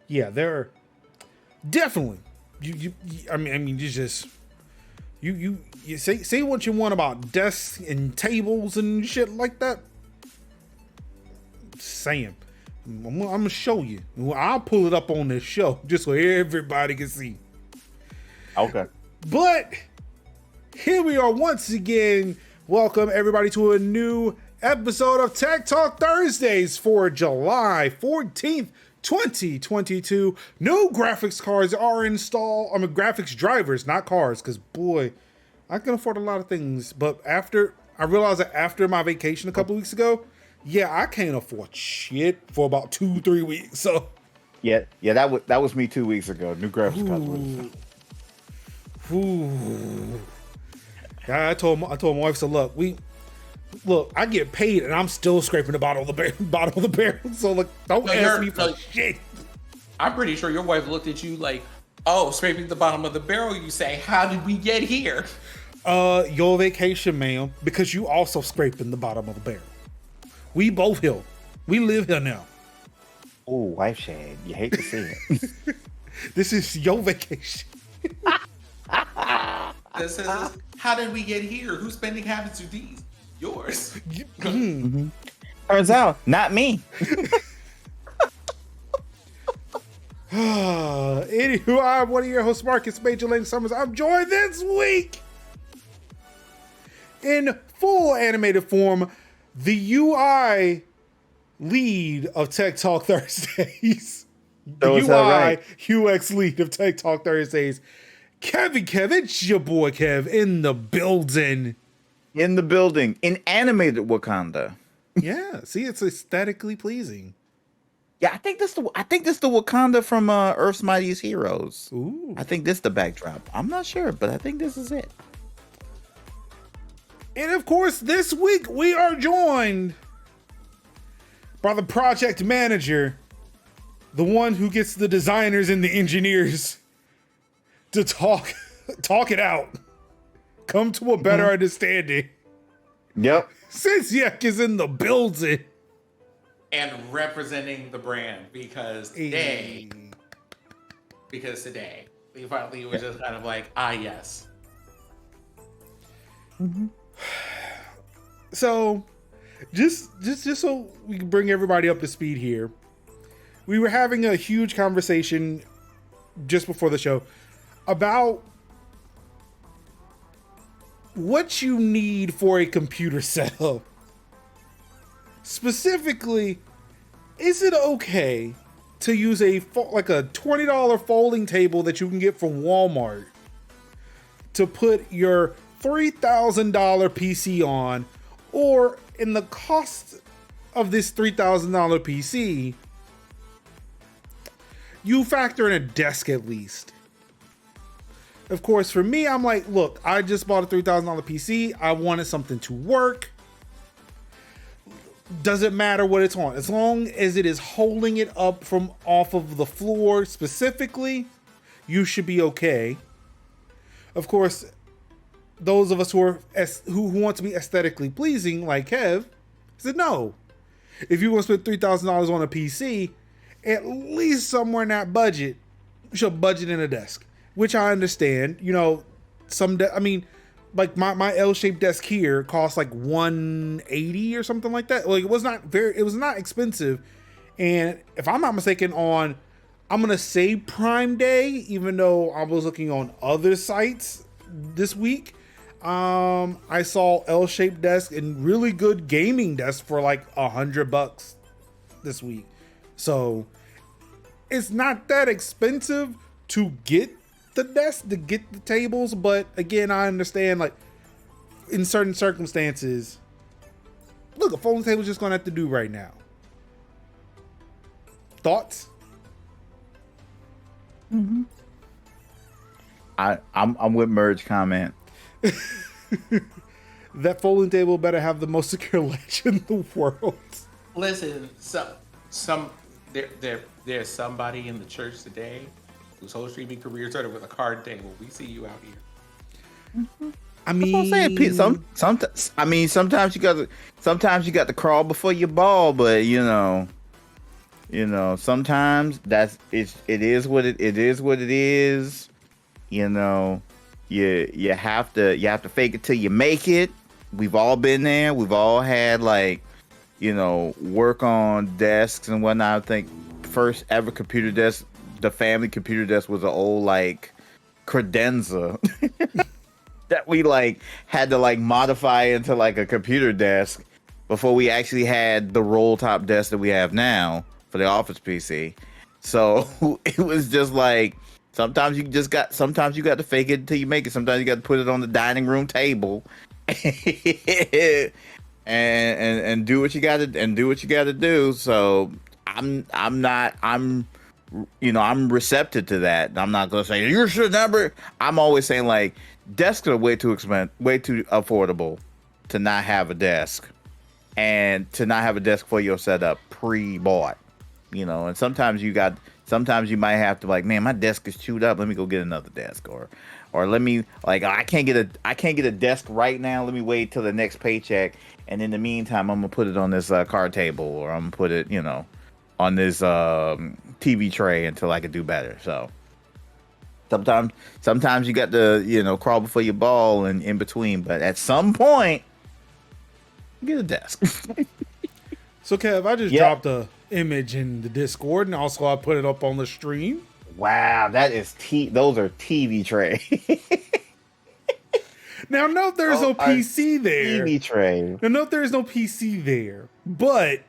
Yeah, they're definitely. I mean, you just you say what you want about desks and tables and shit like that. Saying, I'm gonna show you. I'll pull it up on this show just so everybody can see. Okay. But here we are once again. Welcome everybody to a new episode of Tech Talk Thursdays for July 14th, 2022. New graphics cards are installed. I mean, graphics drivers, not cars, because boy, I can afford a lot of things. But I realized that after my vacation a couple weeks ago, yeah, I can't afford shit for about 2-3 weeks. So yeah, that was me 2 weeks ago. New graphics cards. Ooh. I told my wife, so look, I get paid and I'm still scraping the bottom of the barrel. So look, don't ask me for shit. I'm pretty sure your wife looked at you like, oh, scraping the bottom of the barrel. You say, how did we get here? Your vacation, ma'am, because you also scraping the bottom of the barrel. We both here. We live here now. Oh, wife shade. You hate to see it. This is your vacation. This is, how did we get here? Whose spending habits are these? Yours. Mm-hmm. Turns out, not me. Anywho, I'm one of your hosts, Marcus Major Lane Summers. I'm joined this week in full animated form, the UI lead of Tech Talk Thursdays. The UI UX lead of Tech Talk Thursdays. Kev, it's your boy Kev in the building. In animated Wakanda. Yeah, see, it's aesthetically pleasing. Yeah, I think this the Wakanda from Earth's Mightiest Heroes. Ooh. I think this is the backdrop. I'm not sure, but I think this is it. And of course, this week we are joined by the project manager, the one who gets the designers and the engineers to talk it out, come to a better understanding. Yep. Sinsiak is in the building. And representing the brand because today, we finally were just kind of like, yes. Mm-hmm. So, just so we can bring everybody up to speed here, we were having a huge conversation just before the show about what you need for a computer setup. Specifically, is it okay to use a $20 folding table that you can get from Walmart to put your $3,000 PC on, or in the cost of this $3,000 PC, you factor in a desk at least? Of course, for me, I'm like, look, I just bought a $3,000 PC. I wanted something to work. Doesn't matter what it's on. As long as it is holding it up from off of the floor specifically, you should be okay. Of course, those of us who want to be aesthetically pleasing, like Kev, said no. If you want to spend $3,000 on a PC, at least somewhere in that budget, you should budget in a desk. Which I understand, you know, like my L-shaped desk here costs like $180 or something like that. Like it was not expensive. And if I'm not mistaken, I'm gonna say Prime Day, even though I was looking on other sites this week, I saw L-shaped desk and really good gaming desk for like $100 this week. So it's not that expensive to get the desk, to get the tables, but again, I understand, like, in certain circumstances, look, a folding table is just gonna have to do right now. Thoughts? Mm-hmm. I'm with Merge comment. That folding table better have the most secure ledge in the world. Listen, there's somebody in the church today whose whole streaming career started with a card table. We see you out here. Mm-hmm. I mean, sometimes you got to crawl before you ball, but you know. sometimes it is what it is. You have to fake it till you make it. We've all been there. We've all had work on desks and whatnot. I think first ever computer desk, the family computer desk, was an old credenza that we had to modify into a computer desk before we actually had the roll top desk that we have now for the office PC. So it was just sometimes you got to fake it until you make it. Sometimes you got to put it on the dining room table and do what you got to do. So I'm receptive to that. I'm not gonna say you should never. I'm always saying desks are way too affordable to not have a desk, and to not have a desk for your setup pre-bought. And sometimes you might have to man, my desk is chewed up. Let me go get another desk, or let me I can't get a desk right now. Let me wait till the next paycheck, and in the meantime, I'm gonna put it on this card table, or I'm gonna put it on this TV tray until I can do better. So sometimes you got to crawl before you ball and in between, but at some point, get a desk. So Kev, I just dropped a image in the Discord, and also I put it up on the stream. Wow, that is those are TV tray. Now note there's no PC there. TV tray. Now note there's no PC there, but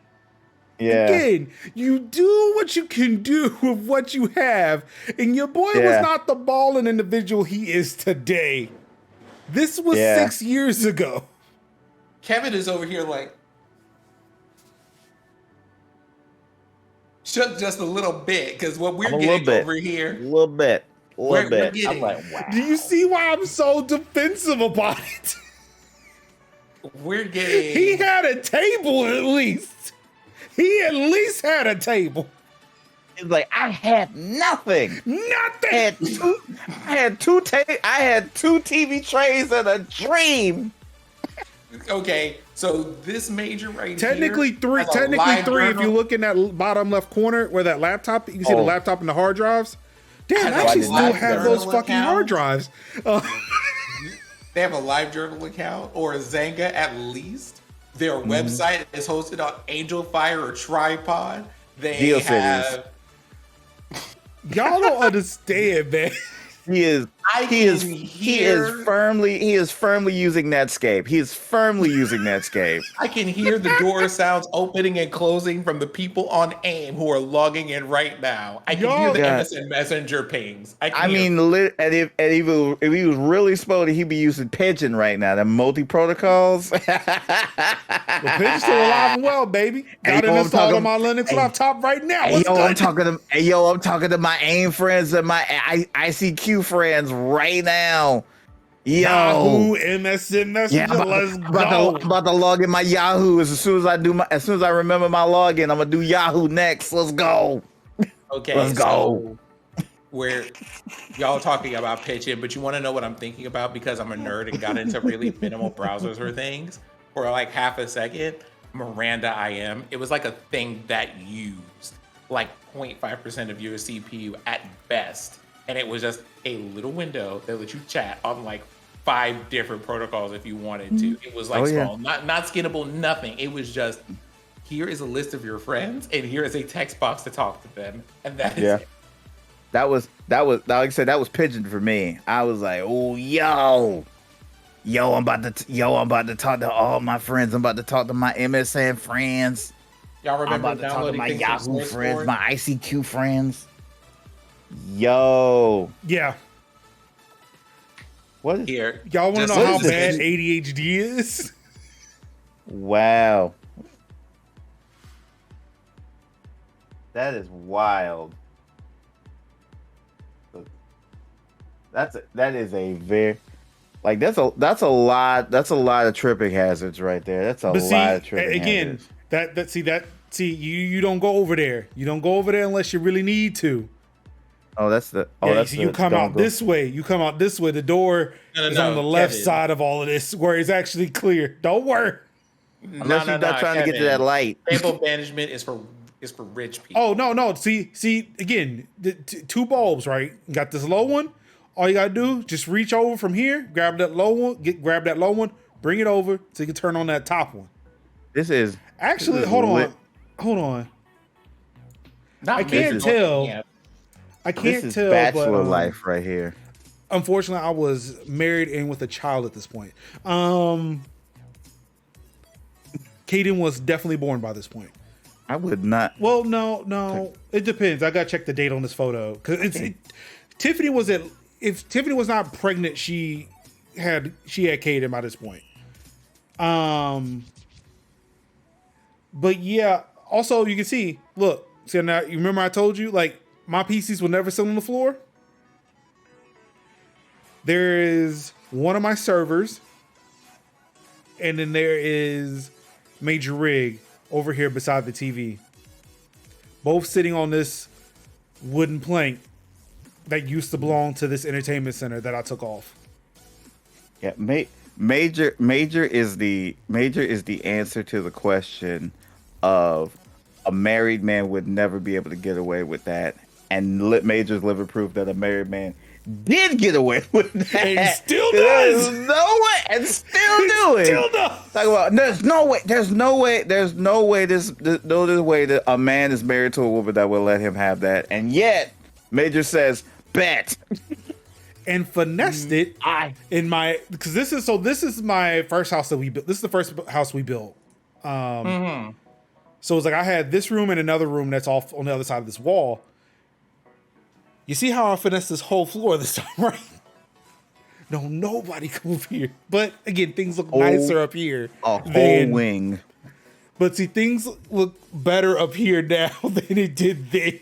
yeah. Again, you do what you can do with what you have, and your boy was not the balling individual he is today. This was 6 years ago. Kevin is over here shut just a little bit, because what we're getting over here. A little bit. I'm wow. Do you see why I'm so defensive about it? We're getting. He had a table at least. He at least had a table. It's I had nothing. Nothing. I had two TV trays and a dream. Okay, so this major technically here. Three if you look in that bottom left corner where that laptop, you can see the laptop and the hard drives. Damn, I actually still have those fucking hard drives. They have a live journal account or a Zanga at least. Their website is hosted on Angel Fire or Tripod. They have. Y'all don't understand, man. He is firmly using Netscape. He is firmly using Netscape. I can hear the door sounds opening and closing from the people on AIM who are logging in right now. I can hear the MSN Messenger pings. If he was really spotty, he'd be using Pigeon right now. The multi protocols. The Pigeon's still alive and well, baby. Got it installed on my Linux laptop right now. I'm talking to my AIM friends and my ICQ friends right now. Yahoo, MSN Messenger, let's go. I'm about to log in my Yahoo as soon as I remember my login. I'm gonna do Yahoo next. Let's go. Okay, let's go. Where y'all talking about pitching, but you want to know what I'm thinking about, because I'm a nerd and got into really minimal browsers or things for half a second. Miranda IM. It was a thing that used 0.5% of your CPU at best. And it was just a little window that let you chat on 5 different protocols if you wanted to. It was small, not skinnable, nothing. It was just, here is a list of your friends, and here is a text box to talk to them, and that is it. That was like I said, that was Pigeon for me. I was like, oh yo, I'm about to talk to all my friends. I'm about to talk to my MSN friends. Y'all remember I'm about to talk to my Yahoo friends, Sport? my ICQ friends. Yo. Yeah. What is here? Y'all want to know how bad ADHD is? Wow. That is wild. That is a very that's a lot of tripping hazards right there. That's a lot of tripping hazards. You don't go over there. You don't go over there unless you really need to. You come out this way. The door is on the left side of all of this, where it's actually clear. Don't worry. Unless you're not trying to get to that light. Table management is for is for rich people. Oh no. See again, two bulbs, right? You got this low one. All you gotta do, just reach over from here, grab that low one, bring it over so you can turn on that top one. Actually, hold on. I can't tell. This is bachelor life right here. Unfortunately, I was married and with a child at this point. Kaden was definitely born by this point. I would not. Well, no. It depends. I gotta check the date on this photo because Tiffany was at. If Tiffany was not pregnant, she had Kaden by this point. But yeah. Also, you can see. Look. See now. You remember I told you like my PCs will never sit on the floor. There is one of my servers, and then there is Major Rig over here beside the TV. Both sitting on this wooden plank that used to belong to this entertainment center that I took off. Yeah, Major is the answer to the question of a married man would never be able to get away with that, and Major's living proof that a married man did get away with that. And still does. There's no way. And still do it. Still does. Talk about, there's no way that a man is married to a woman that will let him have that. And yet, Major says, bet. And finessed it in my, because this is my first house that we built. This is the first house we built. So it's like I had this room and another room that's off on the other side of this wall. You see how I finessed this whole floor this time, right? No, nobody come over here. But again, things look nicer up here. A whole wing. But see, things look better up here now than it did then.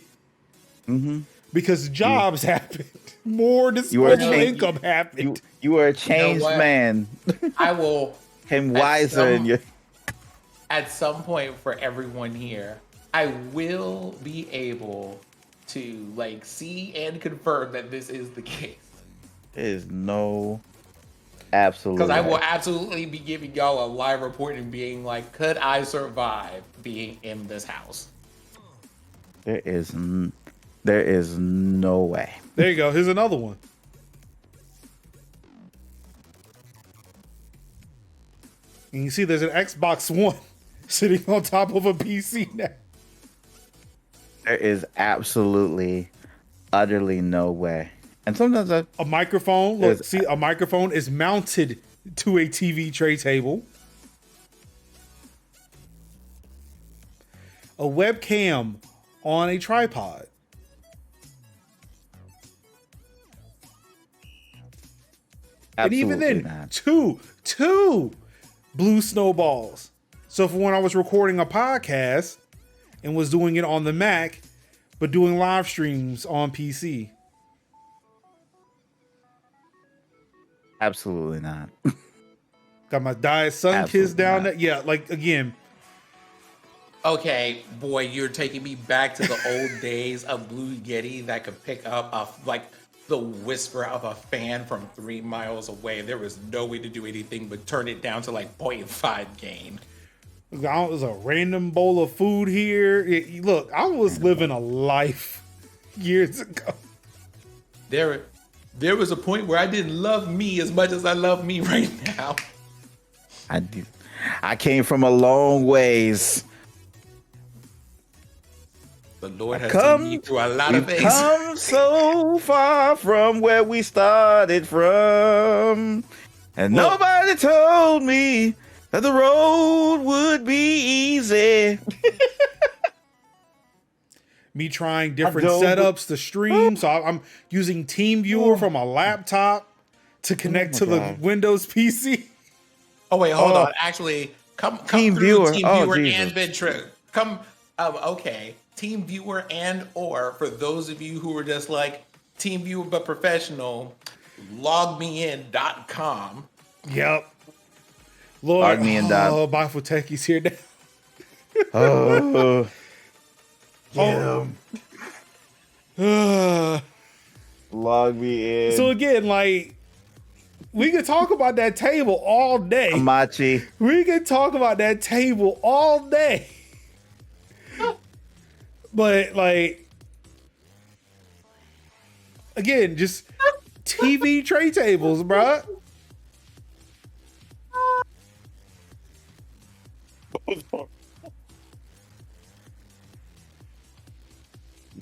Mm-hmm. Because jobs happened. More disposable income happened. You are a changed man. I will. Came wiser in you. At some point for everyone here, I will be able to like see and confirm that this is the case. There is no absolute. Because I will absolutely be giving y'all a live report and being like, could I survive being in this house? There is no way. There you go. Here's another one. And you see there's an Xbox One sitting on top of a PC now. There is absolutely, utterly no way. And sometimes a microphone. Look, see, a microphone is mounted to a TV tray table. A webcam on a tripod. Absolutely and even then, not. two blue snowballs. So for when I was recording a podcast and was doing it on the Mac, but doing live streams on PC. Absolutely not. Got my Diet Sun Kiss down there. Yeah, like again. Okay, boy, you're taking me back to the old days of Blue Yeti that could pick up like the whisper of a fan from 3 miles away. There was no way to do anything but turn it down to like 0.5 gain. There's a random bowl of food here. Look, I was living a life years ago. There was a point where I didn't love me as much as I love me right now. I came from a long ways. The Lord has seen me through a lot of things. We've come so far from where we started from. And nobody told me that the road would be easy. Me trying different setups to stream. So I'm using TeamViewer from a laptop to connect to the Windows PC. Oh, wait, hold on. Actually, come through TeamViewer and Ventura. Okay. TeamViewer and or for those of you who are just like TeamViewer but professional, logmein.com. Yep. Lord, Mindful Techie's here now. Log me in. So again, like, we could talk about that table all day. Amachi. We could talk about that table all day. But like, again, just TV tray tables, bruh.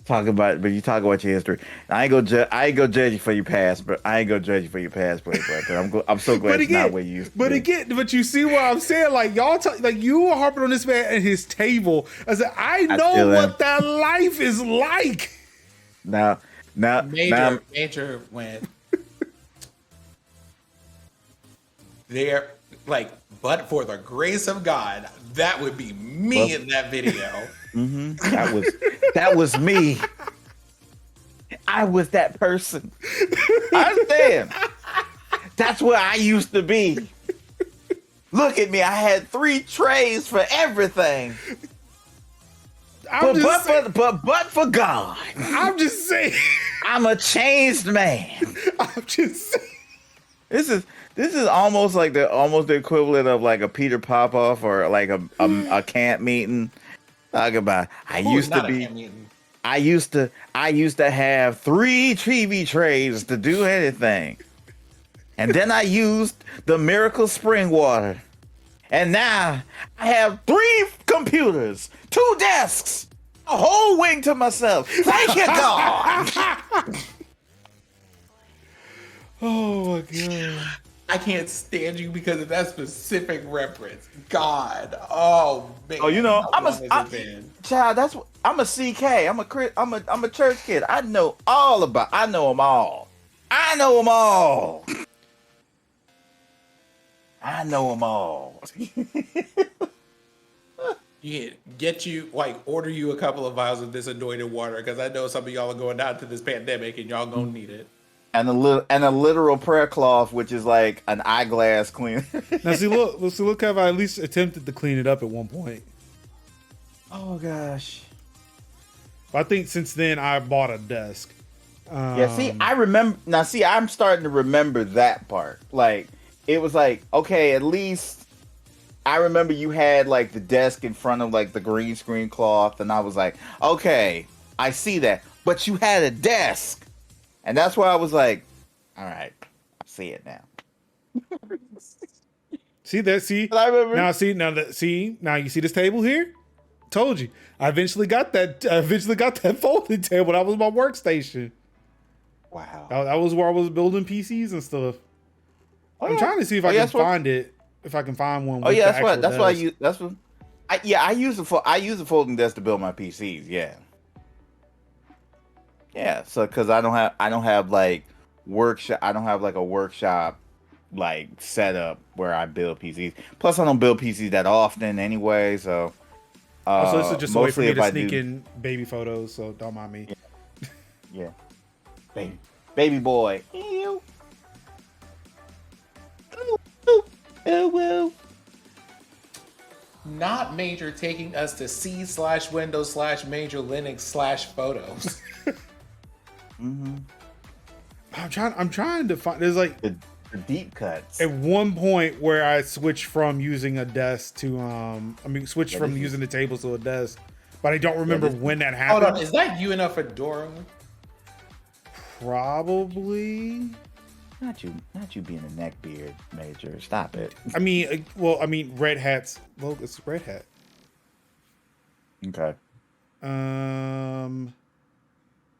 But you talk about your history. I ain't gonna judge you for your past, but I ain't gonna judge you for your past, but I'm so glad it's not where you used to be. But you see what I'm saying? Like y'all, like you were harping on this man and his table. I said, I know what that life is like. Now, Major went there. Like, but for the grace of God, that would be me in that video. Mm-hmm. That was me. I was that person. I understand. That's where I used to be. Look at me. I had 3 trays for everything. But for God. I'm just saying. I'm a changed man. I'm just saying. This is almost like the equivalent of like a Peter Popoff or like a camp meeting. Talk about I used to have 3 TV trays to do anything. And then I used the miracle spring water. And now I have 3 computers, 2 desks, a whole wing to myself. Thank you, God. Oh my God. I can't stand you because of that specific reference. God, oh man. Oh, you know, I'm a CK. I'm a church kid. I know them all. Order you a couple of vials of this anointed water because I know some of y'all are going down to this pandemic and y'all gonna need it. And a literal prayer cloth, which is like an eyeglass cleaner. Now look how I at least attempted to clean it up at one point. Oh gosh. I think since then I bought a desk. I remember now. See, I'm starting to remember that part. Like it was like, okay, at least I remember you had like the desk in front of like the green screen cloth, and I was like, okay, I see that. But you had a desk. And that's why I was like, all right, I see it now. See that? See? I remember. Now you see this table here? Told you. I eventually got that folding table. That was my workstation. Wow. That was where I was building PCs and stuff. I'm trying to see if I can find it. If I can find one. Oh yeah, that's what I use. I use a folding desk to build my PCs. Yeah. Yeah, so because I don't have like workshop. I don't have like a workshop like setup where I build PCs. Plus, I don't build PCs that often anyway. So, so this is just a way for me to sneak in baby photos. So don't mind me. Yeah. Baby boy. Ew. Ooh. Not Major taking us to C/Windows/Major Linux/photos. Mm-hmm. I'm trying to find. There's like the deep cuts. At one point where I switched from using a desk to from using the table to a desk, but I don't remember when that happened. Hold on, is that you in a fedora? Probably. Not you being a neckbeard, Major. Stop it. I mean, red hats. Well, it's red hat. Okay.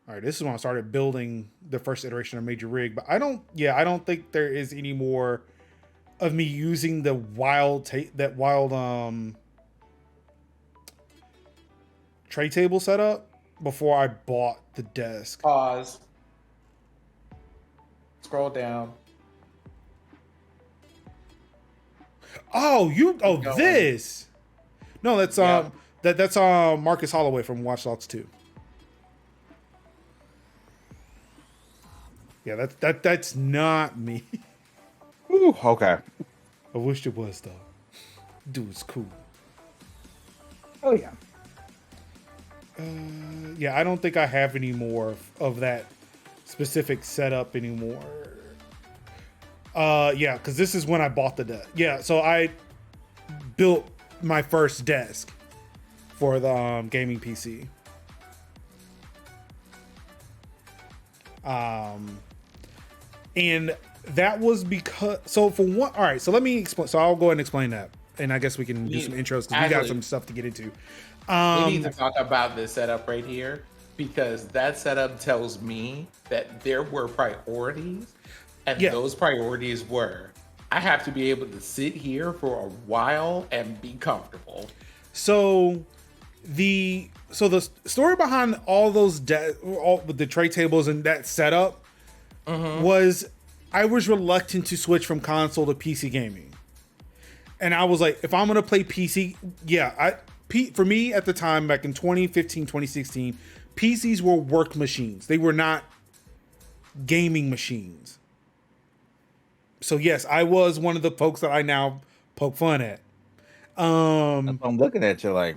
All right, this is when I started building the first iteration of Major Rig, but I don't think there is any more of me using the wild tray table setup before I bought the desk. Pause. Scroll down. This. No, that's that's Marcus Holloway from Watch Dogs 2. Yeah, that's not me. Ooh, okay. I wish it was though. Dude's cool. Oh yeah. Yeah, I don't think I have any more of that specific setup anymore. Yeah, because this is when I bought the desk. Yeah, so I built my first desk for the gaming PC. And that was because, so for one, all right, so let me explain. So I'll go ahead and explain that. And I guess we can do some intros because we got some stuff to get into. We need to talk about this setup right here because that setup tells me that there were priorities, and those priorities were I have to be able to sit here for a while and be comfortable. So the story behind all those all the tray tables and that setup was I was reluctant to switch from console to PC gaming. And I was like, if I'm going to play PC, for me at the time, back in 2015, 2016, PCs were work machines. They were not gaming machines. So yes, I was one of the folks that I now poke fun at. I'm looking at you like,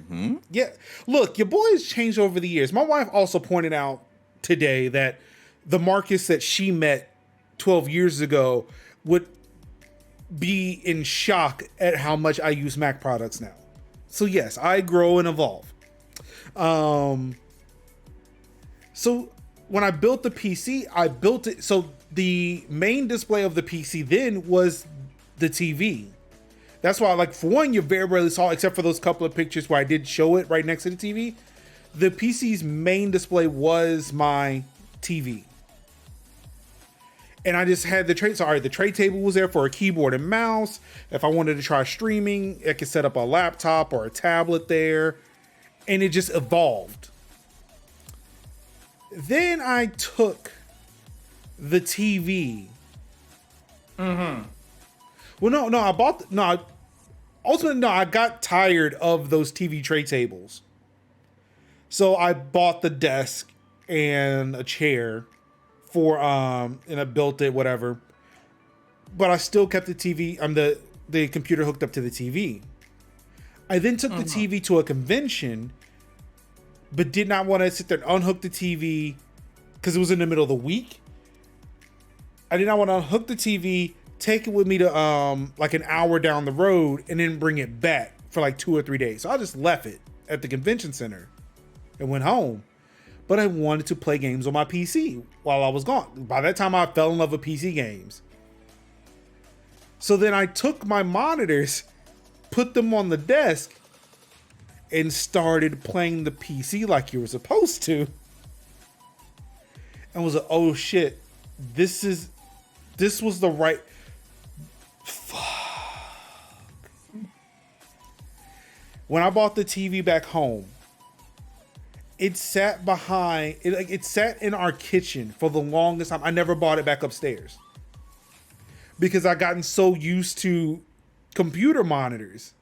Yeah. Look, your boy has changed over the years. My wife also pointed out today that the Marcus that she met 12 years ago would be in shock at how much I use Mac products now. So yes, I grow and evolve. So when I built the PC, I built it. So the main display of the PC then was the TV. That's why, like, for one, you very rarely saw, except for those couple of pictures where I did show it right next to the TV. The PC's main display was my TV. And I just had the tray. So, all right, the tray table was there for a keyboard and mouse. If I wanted to try streaming, I could set up a laptop or a tablet there. And it just evolved. Then I took the TV. Well, ultimately, I got tired of those TV tray tables. So I bought the desk and a chair and I built it, whatever. But I still kept the TV, the computer hooked up to the TV. I then took the TV to a convention, but did not want to sit there and unhook the TV because it was in the middle of the week. I did not want to unhook the TV, take it with me to like an hour down the road, and then bring it back for like 2 or 3 days. So I just left it at the convention center and went home. But I wanted to play games on my PC while I was gone. By that time, I fell in love with PC games. So then I took my monitors, put them on the desk, and started playing the PC like you were supposed to. And was like, oh shit, this was the right... Fuck. When I bought the TV back home, it sat it sat in our kitchen for the longest time. I never bought it back upstairs because I gotten so used to computer monitors.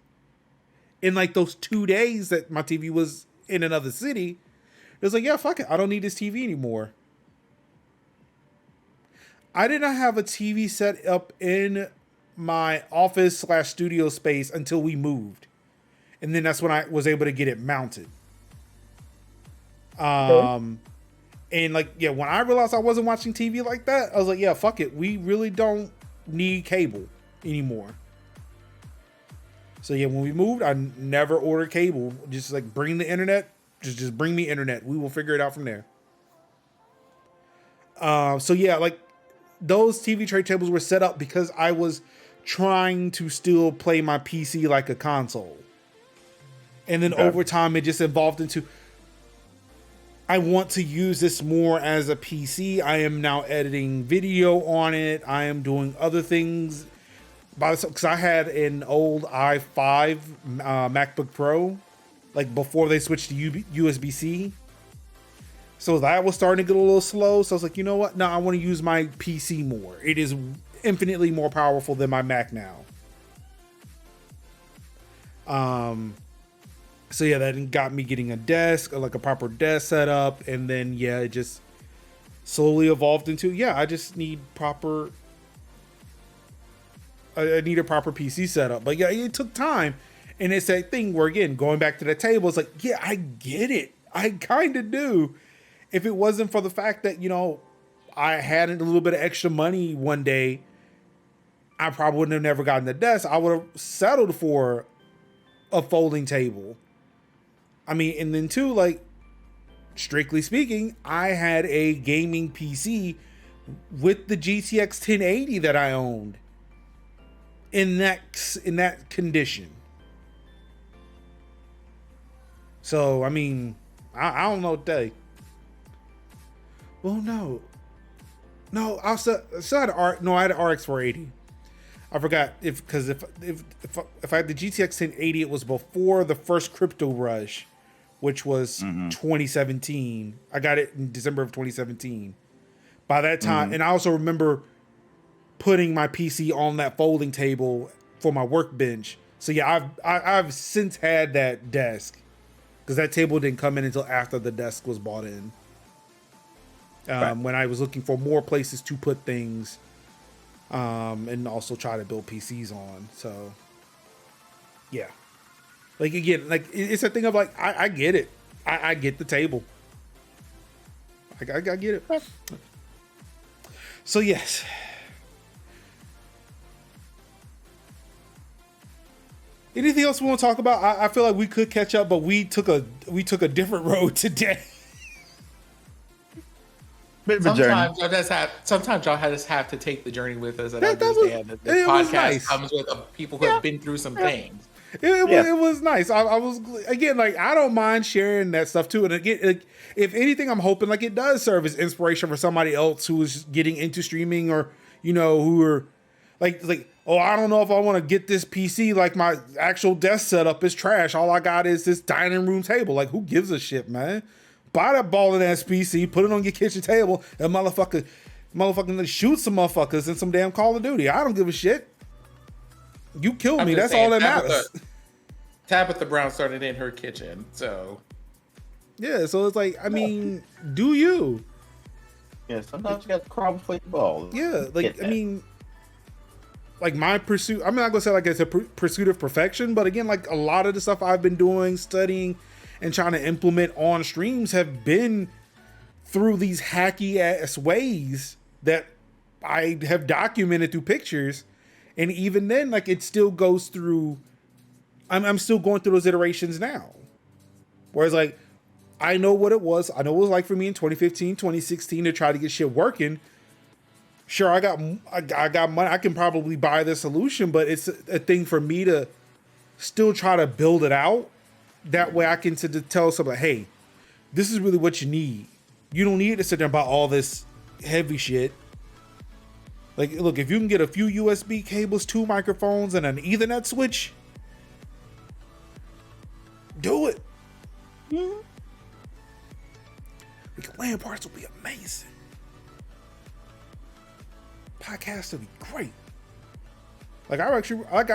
In like those 2 days that my TV was in another city, it was like, yeah, fuck it. I don't need this TV anymore. I did not have a TV set up in my office / studio space until we moved. And then that's when I was able to get it mounted. And like, yeah, when I realized I wasn't watching TV like that, I was like, yeah, fuck it. We really don't need cable anymore. So yeah, when we moved, I never ordered cable. Just like bring the internet. Just bring me internet. We will figure it out from there. So yeah, like those TV tray tables were set up because I was trying to still play my PC like a console. And then over time, it just evolved into, I want to use this more as a PC. I am now editing video on it. I am doing other things. Because I had an old i5 MacBook Pro, like before they switched to USB-C. So that was starting to get a little slow. So I was like, you know what? No, I want to use my PC more. It is infinitely more powerful than my Mac now. So yeah, that got me getting a desk, like a proper desk setup. And then, yeah, it just slowly evolved into, I just need I need a proper PC setup. But yeah, it took time. And it's that thing where, again, going back to the table, it's like, yeah, I get it. I kind of do. If it wasn't for the fact that, I had a little bit of extra money one day, I probably wouldn't have never gotten the desk. I would have settled for a folding table. I mean, and then too, like, strictly speaking, I had a gaming PC with the GTX 1080 that I owned in that condition. So I mean, I don't know what to tell you. Well, no, I still had I had an RX 480. I forgot if I had the GTX 1080, it was before the first crypto rush, which was 2017. I got it in December of 2017. By that time, and I also remember putting my PC on that folding table for my workbench. So yeah, I've since had that desk because that table didn't come in until after the desk was bought in. When I was looking for more places to put things, and also try to build PCs on. So yeah, like again, like it's a thing of like I get it. I get the table. I get it. So yes. Anything else we want to talk about? I feel like we could catch up, but we took a different road today. Sometimes y'all just have to take the journey with us and understand that this podcast comes with people who have been through some things. It was nice. I was again like I don't mind sharing that stuff too. And again, like, if anything, I'm hoping like it does serve as inspiration for somebody else who is getting into streaming or who are like oh, I don't know if I want to get this PC. Like my actual desk setup is trash. All I got is this dining room table. Like who gives a shit, man? Buy that balling ass PC, put it on your kitchen table, and motherfucking shoot some motherfuckers in some damn Call of Duty. I don't give a shit. You killed me. That's all that matters. Tabitha Brown started in her kitchen, so yeah. So it's like, I mean, do you? Yeah. Sometimes you got to crawl before you ball. Yeah. Like I mean, like my pursuit. I'm not gonna say like it's a pursuit of perfection, but again, like a lot of the stuff I've been doing, studying, and trying to implement on streams have been through these hacky ass ways that I have documented through pictures. And even then, like it still goes through, I'm still going through those iterations now. Whereas like, I know what it was. I know what it was like for me in 2015, 2016 to try to get shit working. Sure, I got money. I can probably buy the solution, but it's a thing for me to still try to build it out. That way I can tell somebody, hey, this is really what you need. You don't need to sit there and buy all this heavy shit. Like, look, if you can get a few USB cables, 2 microphones, and an Ethernet switch, do it. Mm-hmm. Like, LAN parts will be amazing. Podcasts will be great. Like, I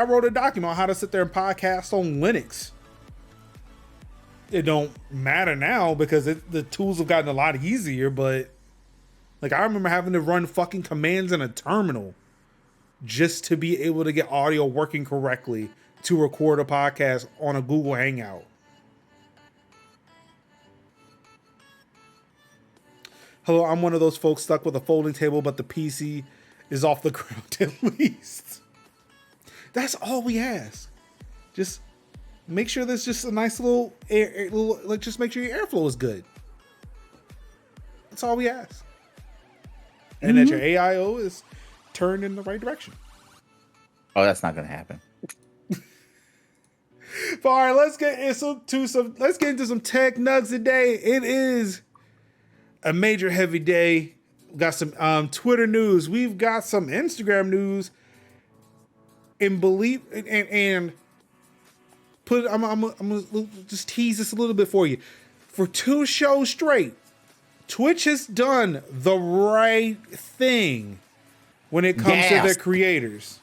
wrote a document on how to sit there and podcast on Linux. It don't matter now because the tools have gotten a lot easier, but like I remember having to run fucking commands in a terminal just to be able to get audio working correctly to record a podcast on a Google Hangout. Hello, I'm one of those folks stuck with a folding table, but the PC is off the ground at least. That's all we ask. Just make sure there's just a nice little air, like just make sure your airflow is good. That's all we ask. And that your AIO is turned in the right direction. Oh, that's not gonna happen. But all right, let's get into some tech nugs today. It is a major heavy day. We've got some Twitter news. We've got some Instagram news. And I'm gonna just tease this a little bit for you. For 2 shows straight, Twitch has done the right thing when it comes to their creators.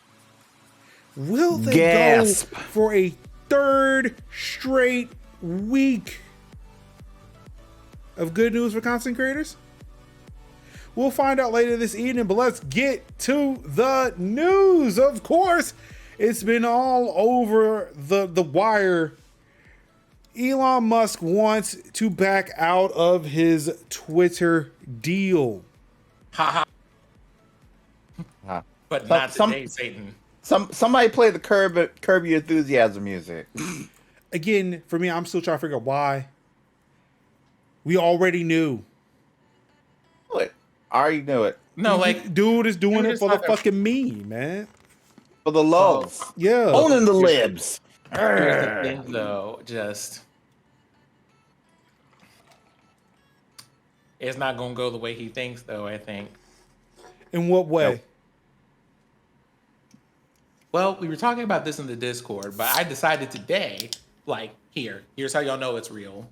Will they go for a 3rd straight week of good news for content creators? We'll find out later this evening, but let's get to the news. Of course, it's been all over the wire. Elon Musk wants to back out of his Twitter deal. Ha ha. But not today, Satan. Somebody play the Curb Your Enthusiasm music. Again, for me, I'm still trying to figure out why. We already knew. What? I already knew it. No, like Dude is doing were it just for the talking- fucking meme, man. For the lulz. Yeah. Owning the libs. here's the thing, though. Just it's not gonna go the way he thinks, though. I think. In what way? Nope. Well, we were talking about this in the Discord, but I decided today, like, here's how y'all know it's real.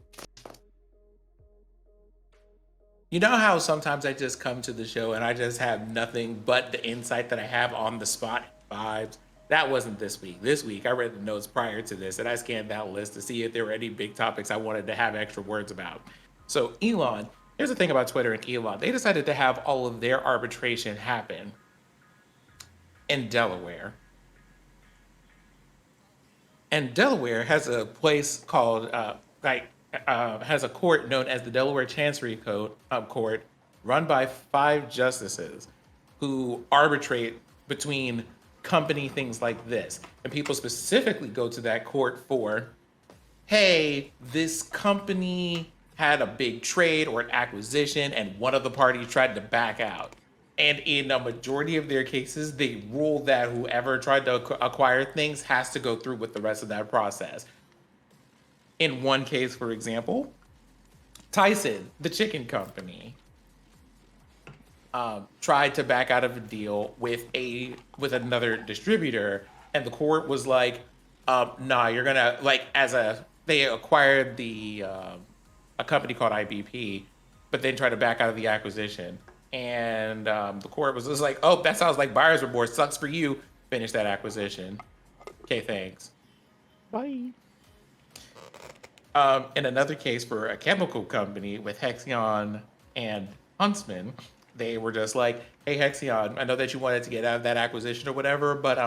You know how sometimes I just come to the show and I just have nothing but the insight that I have on the spot vibes? That wasn't this week. This week, I read the notes prior to this and I scanned that list to see if there were any big topics I wanted to have extra words about. So, Elon, here's the thing about Twitter and Elon. They decided to have all of their arbitration happen in Delaware. And Delaware has a place called, has a court known as the Delaware Chancery Court, run by 5 justices who arbitrate between company things like this. And people specifically go to that court for, hey, this company had a big trade or an acquisition and one of the parties tried to back out. And in a majority of their cases, they rule that whoever tried to acquire things has to go through with the rest of that process. In one case, for example, Tyson, the chicken company, tried to back out of a deal with another distributor, and the court was like, "Nah, you're gonna they acquired a company called IBP, but then tried to back out of the acquisition." And the court was just like, "Oh, that sounds like buyer's remorse. Sucks for you. Finish that acquisition. Okay, thanks. Bye." In another case for a chemical company with Hexion and Huntsman, they were just like, "Hey, Hexion, I know that you wanted to get out of that acquisition or whatever, but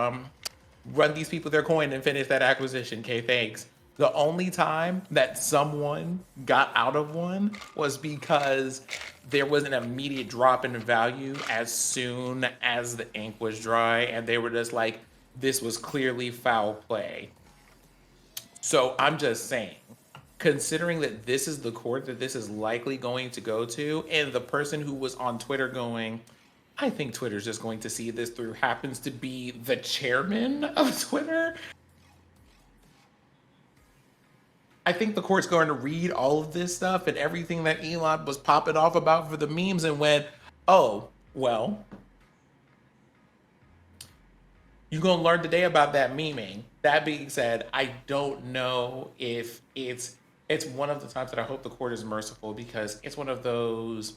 run these people their coin and finish that acquisition. Okay, thanks." The only time that someone got out of one was because there was an immediate drop in value as soon as the ink was dry, and they were just like, "This was clearly foul play." So I'm just saying, considering that this is the court that this is likely going to go to, and the person who was on Twitter going, "I think Twitter's just going to see this through," happens to be the chairman of Twitter. I think the court's going to read all of this stuff and everything that Elon was popping off about for the memes and went, "Oh, well, you're going to learn today about that memeing." That being said, I don't know if it's one of the times that I hope the court is merciful, because it's one of those,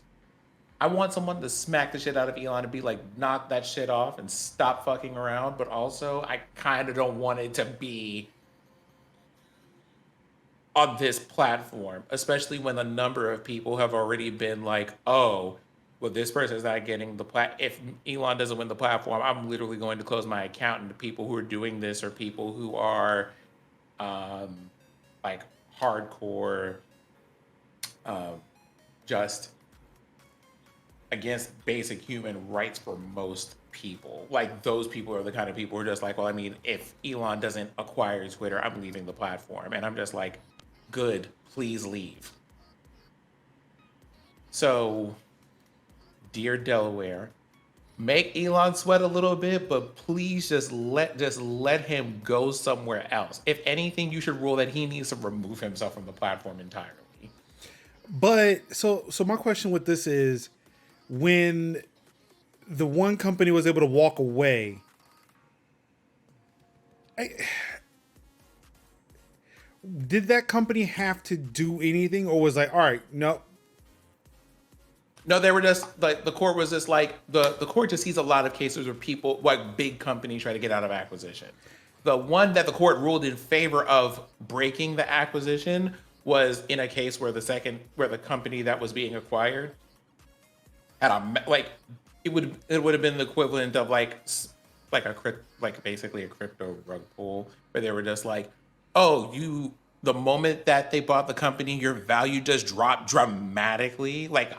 I want someone to smack the shit out of Elon and be like, knock that shit off and stop fucking around. But also, I kind of don't want it to be on this platform, especially when a number of people have already been like, "Oh, well, this person's not getting the if Elon doesn't win the platform, I'm literally going to close my account." And the people who are doing this are people who are like hardcore just against basic human rights for most people. Like, those people are the kind of people who are just like, "Well, I mean, if Elon doesn't acquire Twitter, I'm leaving the platform." And I'm just like, "Good, please leave." So, dear Delaware, make Elon sweat a little bit, but please just let him go somewhere else. If anything, you should rule that he needs to remove himself from the platform entirely. But so my question with this is, when the one company was able to walk away, did that company have to do anything, or was like, "All right, no"? No, they were just like, the court was just like, the court just sees a lot of cases where people, like big companies, try to get out of acquisition. The one that the court ruled in favor of breaking the acquisition was in a case where the company that was being acquired had it would have been the equivalent of basically a crypto rug pull, where they were just like, "Oh, the moment that they bought the company, your value just dropped dramatically, like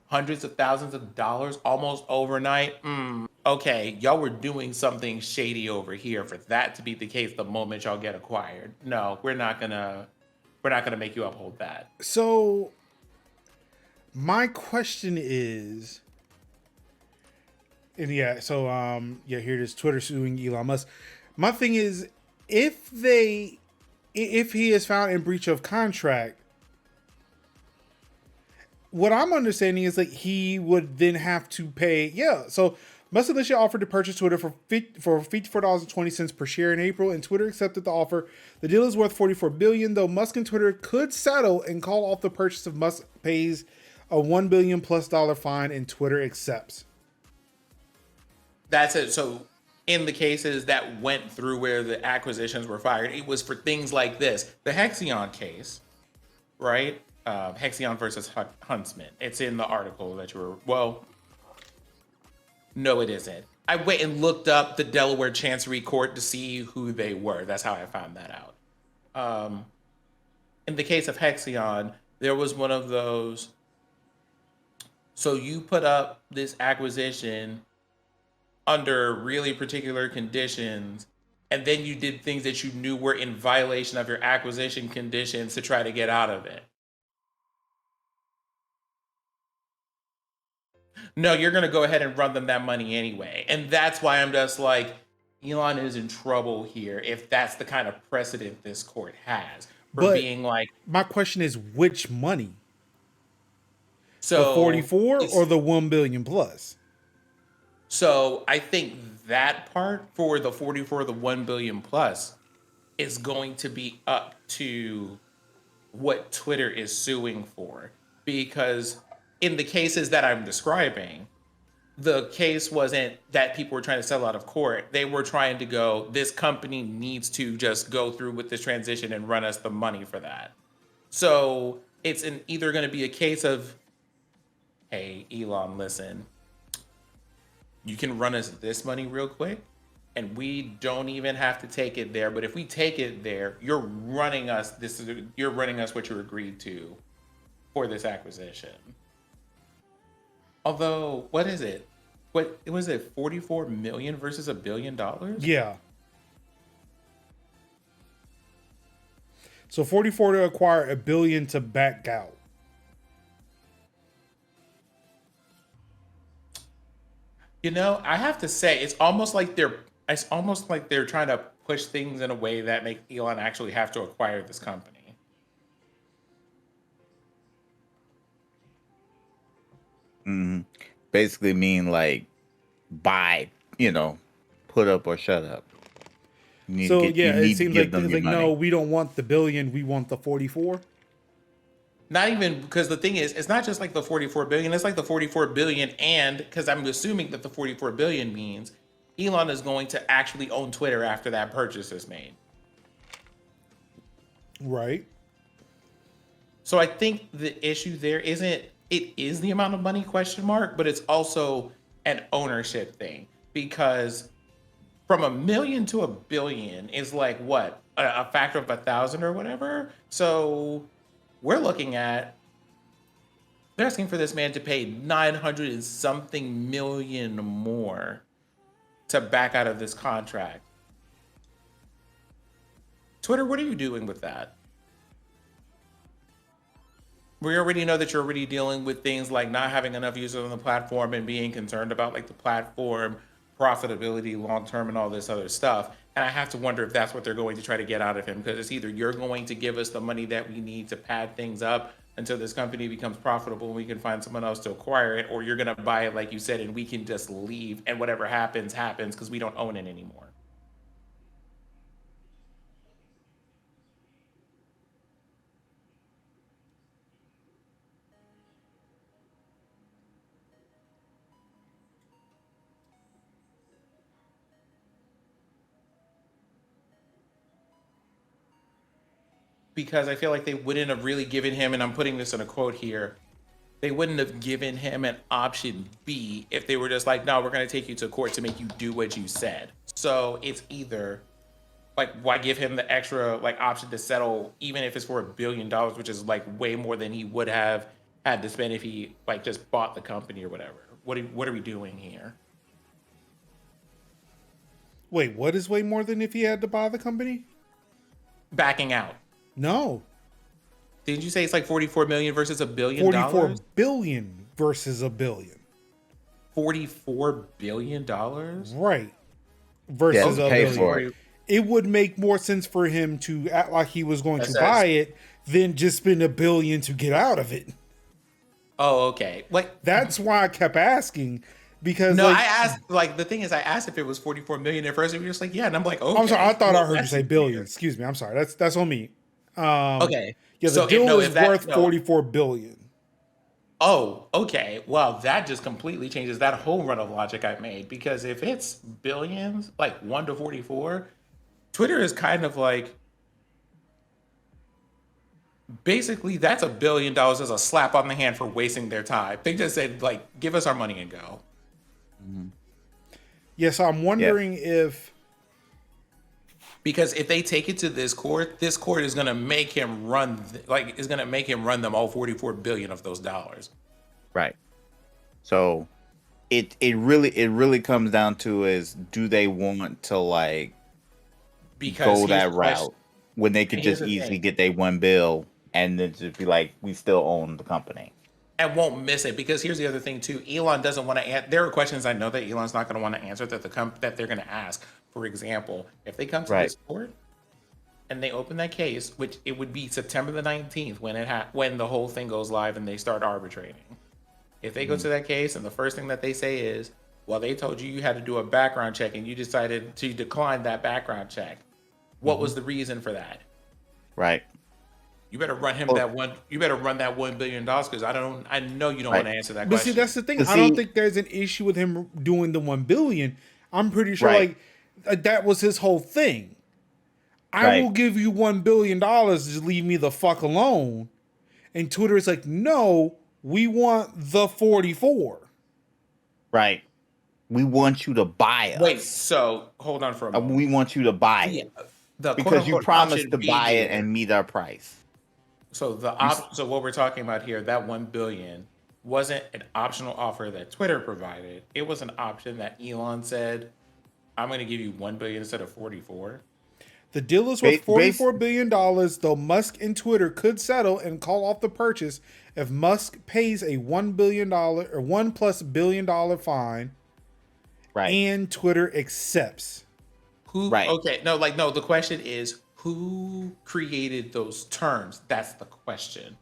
hundreds of thousands of dollars almost overnight. Okay, y'all were doing something shady over here for that to be the case the moment y'all get acquired. No, we're not gonna we're not going to make you uphold that. So my question is, and here it is, Twitter suing Elon Musk. My thing is, if he is found in breach of contract, what I'm understanding is like he would then have to pay. Yeah, so Musk initially offered to purchase Twitter for $54.20 per share in April, and Twitter accepted the offer. The deal is worth $44 billion, though Musk and Twitter could settle and call off the purchase if Musk pays a $1 billion plus fine and Twitter accepts. That's it. So in the cases that went through where the acquisitions were fired, it was for things like this. The Hexion case, right? Hexion versus Huntsman. It's in the article that you were, well, no, it isn't. I went and looked up the Delaware Chancery Court to see who they were. That's how I found that out. In the case of Hexion, there was one of those. So you put up this acquisition under really particular conditions, and then you did things that you knew were in violation of your acquisition conditions to try to get out of it. No, you're going to go ahead and run them that money anyway. And that's why I'm just like, Elon is in trouble here if that's the kind of precedent this court has for being like. My question is, which money? So the 44 or the 1 billion plus? So I think that part for the 44, the 1 billion plus is going to be up to what Twitter is suing for, because in the cases that I'm describing, the case wasn't that people were trying to settle out of court. They were trying to go, this company needs to just go through with this transition and run us the money for that. So it's either going to be a case of, hey, Elon, listen, you can run us this money real quick, and we don't even have to take it there. But if we take it there, you're running us what you agreed to for this acquisition. Although, what is it? What was it? 44 million versus $1 billion? Yeah. So 44 to acquire, $1 billion to back out. You know, I have to say, it's almost like they're trying to push things in a way that make Elon actually have to acquire this company. Basically mean like buy, put up or shut up. It seems like no, we don't want the $1 billion, we want the 44. Not even, because the thing is, it's not just like the 44 billion, it's like the 44 billion, and because I'm assuming that the 44 billion means Elon is going to actually own Twitter after that purchase is made. Right. So I think the issue there it is the amount of money question mark, but it's also an ownership thing, because from $1 million to $1 billion is like what, a factor of 1,000 or whatever. So we're looking at, they're asking for this man to pay 900 and something million more to back out of this contract. Twitter, what are you doing with that? We already know that you're already dealing with things like not having enough users on the platform and being concerned about like the platform profitability long term and all this other stuff. And I have to wonder if that's what they're going to try to get out of him, because it's either you're going to give us the money that we need to pad things up until this company becomes profitable and we can find someone else to acquire it, or you're going to buy it like you said and we can just leave and whatever happens because we don't own it anymore. Because I feel like they wouldn't have really given him, and I'm putting this in a quote here, they wouldn't have given him an option B if they were just like, no, we're going to take you to court to make you do what you said. So it's either like, why give him the extra like option to settle, even if it's for $1 billion, which is like way more than he would have had to spend if he like just bought the company or whatever. What are we doing here? Wait, what is way more than if he had to buy the company? Backing out. No. Didn't you say it's like 44 million versus $1 billion? 44 billion versus a billion. $44 billion? Right. Versus Yeah, a pay billion. for it. It would make more sense for him to act like he was going to That buy says- it than just spend $1 billion to get out of it. Oh, okay. That's why I kept asking, because No, like, I asked, like, the thing is, I asked if it was 44 million at first, and we were just like, yeah, and I'm like, okay. I'm sorry, I thought well, I heard you that's say billion. weird. Excuse me, I'm sorry. That's on me. Okay. Yeah, the So, deal is if that- worth 44 billion. Oh, okay. Well, that just completely changes that whole run of logic I made, because if it's billions, like 1 to 44, Twitter is kind of like, basically that's $1 billion as a slap on the hand for wasting their time. They just said, like, give us our money and go. Yeah, so I'm wondering if Because if they take it to this court is going to make him run, is going to make him run them all 44 billion of those dollars. Right. So it really comes down to is, do they want to like Because go here's that the question. route when they could Here's just the easily thing. get their one bill and then just be like, we still own the company. And won't miss it, because here's the other thing too. Elon doesn't want to. There are questions I know that Elon's not going to want to answer that that they're going to ask. For example, if they come to Right. this court and they open that case, which it would be September the 19th when the whole thing goes live and they start arbitrating. If they go to that case and the first thing that they say is, well, they told you had to do a background check and you decided to decline that background check. What was the reason for that? Right. You better run him that one. You better run that $1 billion, because I know you don't Right. want to answer that But question. see, that's the thing. But I don't see- think there's an issue with him doing the 1 billion. I'm pretty sure Right. like that was his whole thing. I Right. will give you $1 billion, just leave me the fuck alone. And Twitter is like, no, we want the 44. Right. We want you to buy us. Wait, so hold on for a moment. We want you to buy Yeah, it the because you quote-unquote promised option to B buy it here. and meet our price. So so what we're talking about here, that 1 billion wasn't an optional offer that Twitter provided. It was an option that Elon said, "I'm going to give you 1 billion instead of 44." The deal is worth $44 billion, though Musk and Twitter could settle and call off the purchase if Musk pays a $1 billion or $1+ billion fine Right. and Twitter accepts. Who? Right. Okay, no, the question is, who created those terms? That's the question.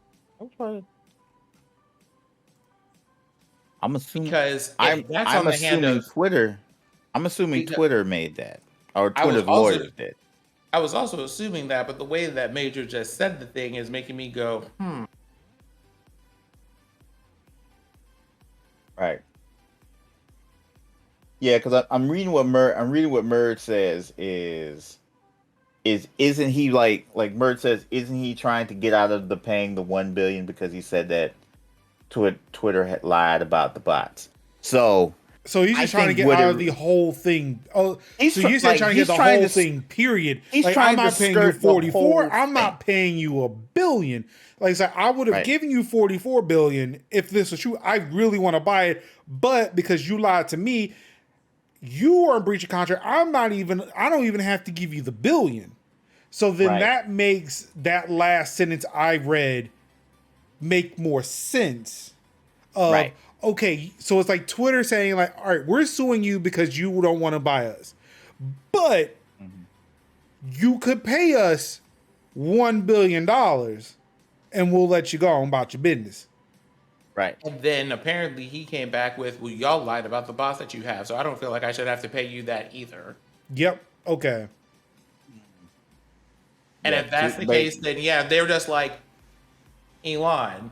I'm assuming Because if I'm that's on the hand assuming of, Twitter. I'm assuming Because- Twitter made that, or I was Twitter's also- lawyers did. I was also assuming that, but the way that Major just said the thing is making me go, Right. Yeah, because I'm reading what Merge says isn't he like Merge says, isn't he trying to get out of the paying the 1 billion because he said that Twitter had lied about the bots. So he's just trying to get out of the whole thing. Oh, He's so you're saying trying to get the whole thing, period. he's Like, trying I'm not to paying you skirt the 44. whole I'm not paying you $1 billion. Like I said, I would have Right. given you 44 billion if this was true. I really want to buy it, but because you lied to me, you are in breach of contract. I don't even have to give you the billion. So then Right. that makes that last sentence I read make more sense. Right. Okay, so it's like Twitter saying like, all right, we're suing you because you don't want to buy us. But you could pay us $1 billion and we'll let you go on about your business. Right. and then apparently he came back with, well, y'all lied about the boss that you have, so I don't feel like I should have to pay you that either. Yep. Okay. And Yeah, if that's the but- case, then yeah, they're just like, Elon,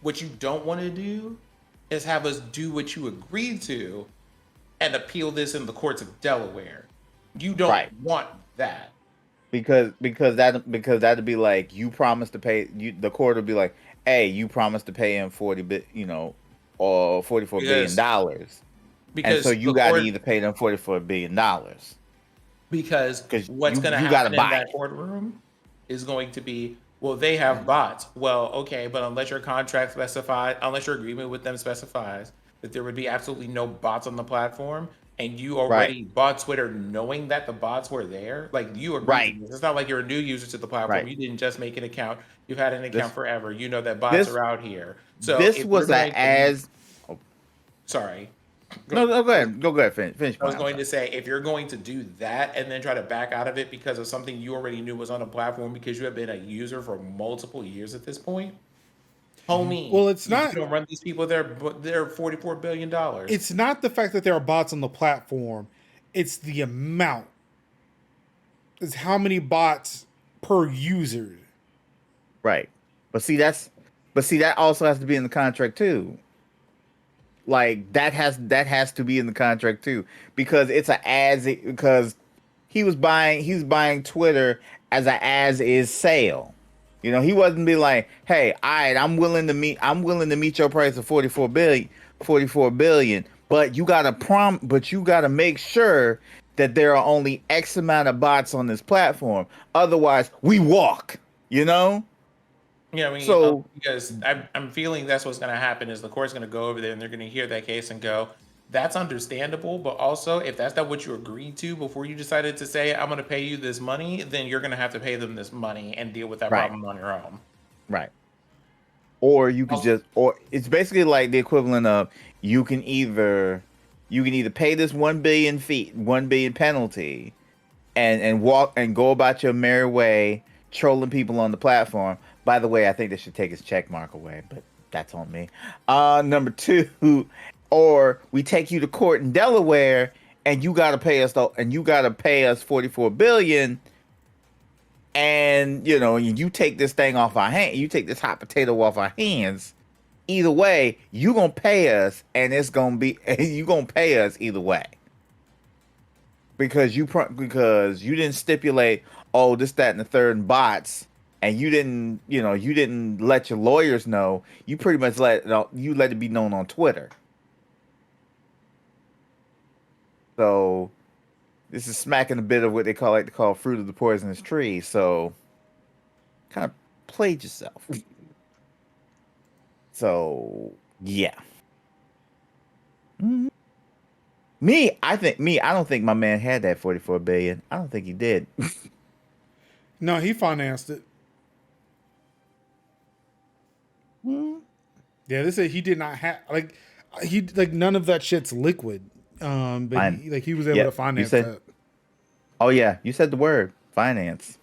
what you don't want to do is have us do what you agreed to and appeal this in the courts of Delaware. You don't Right. want that. Because that'd be like, you promised to pay the court would be like, hey, you promised to pay him or $44 billion dollars. Because And so you the got to court- either pay them $44 billion dollars. Because 'Cause what's you- going to you happen gotta in buy that it. courtroom is going to be, well, they have bots. Well, okay, but unless your agreement with them specifies that there would be absolutely no bots on the platform, and you Right. already bought Twitter knowing that the bots were there, like you agreed Right. to this. It's not like you're a new user to the platform. Right. You didn't just make an account. You've had an account This forever. You know that bots this are out here. So this if you're was a going to, as oh, sorry, no, go, no, go ahead. Go ahead. Finish I was point. I'm going sorry. to say, if you're going to do that and then try to back out of it because of something you already knew was on a platform because you have been a user for multiple years at this point, homie, Well, it's you not. don't run these people they're $44 billion. It's not the fact that there are bots on the platform. It's the amount. It's how many bots per user. Right. But see that also has to be in the contract too. Like that has to be in the contract too because it's a because he was buying Twitter as a as is sale. He wasn't be like, "Hey, all right, I'm willing to meet your price of 44 billion, but you got to make sure that there are only X amount of bots on this platform. Otherwise, we walk." You know? Yeah, I mean, So, because I'm feeling that's what's going to happen is the court's going to go over there and they're going to hear that case and go, that's understandable. But also, if that's not what you agreed to before you decided to say, I'm going to pay you this money, then you're going to have to pay them this money and deal with that right, problem on your own. right. Or you could Also, just or it's basically like the equivalent of you can either pay this 1 billion penalty and walk and go about your merry way trolling people on the platform. By the way, I think they should take his check mark away, but that's on me. Number two, or we take you to court in Delaware and you gotta pay us 44 billion, and you take this thing off our hand, you take this hot potato off our hands. Either way, you gonna pay us, and it's gonna be you gonna pay us either way because you didn't stipulate, oh, this, that, and the third and bots, and you didn't let your lawyers know. You pretty much let it be known on Twitter. So this is smacking a bit of what they like to call fruit of the poisonous tree. So kind of played yourself. So yeah. Mhm. I don't think my man had that 44 billion. I don't think he did. No, he financed it. Mhm. Yeah, they said he did not have none of that shit's liquid. But Fine. he was able Yeah, to you finance said. that. Oh yeah, you said the word finance.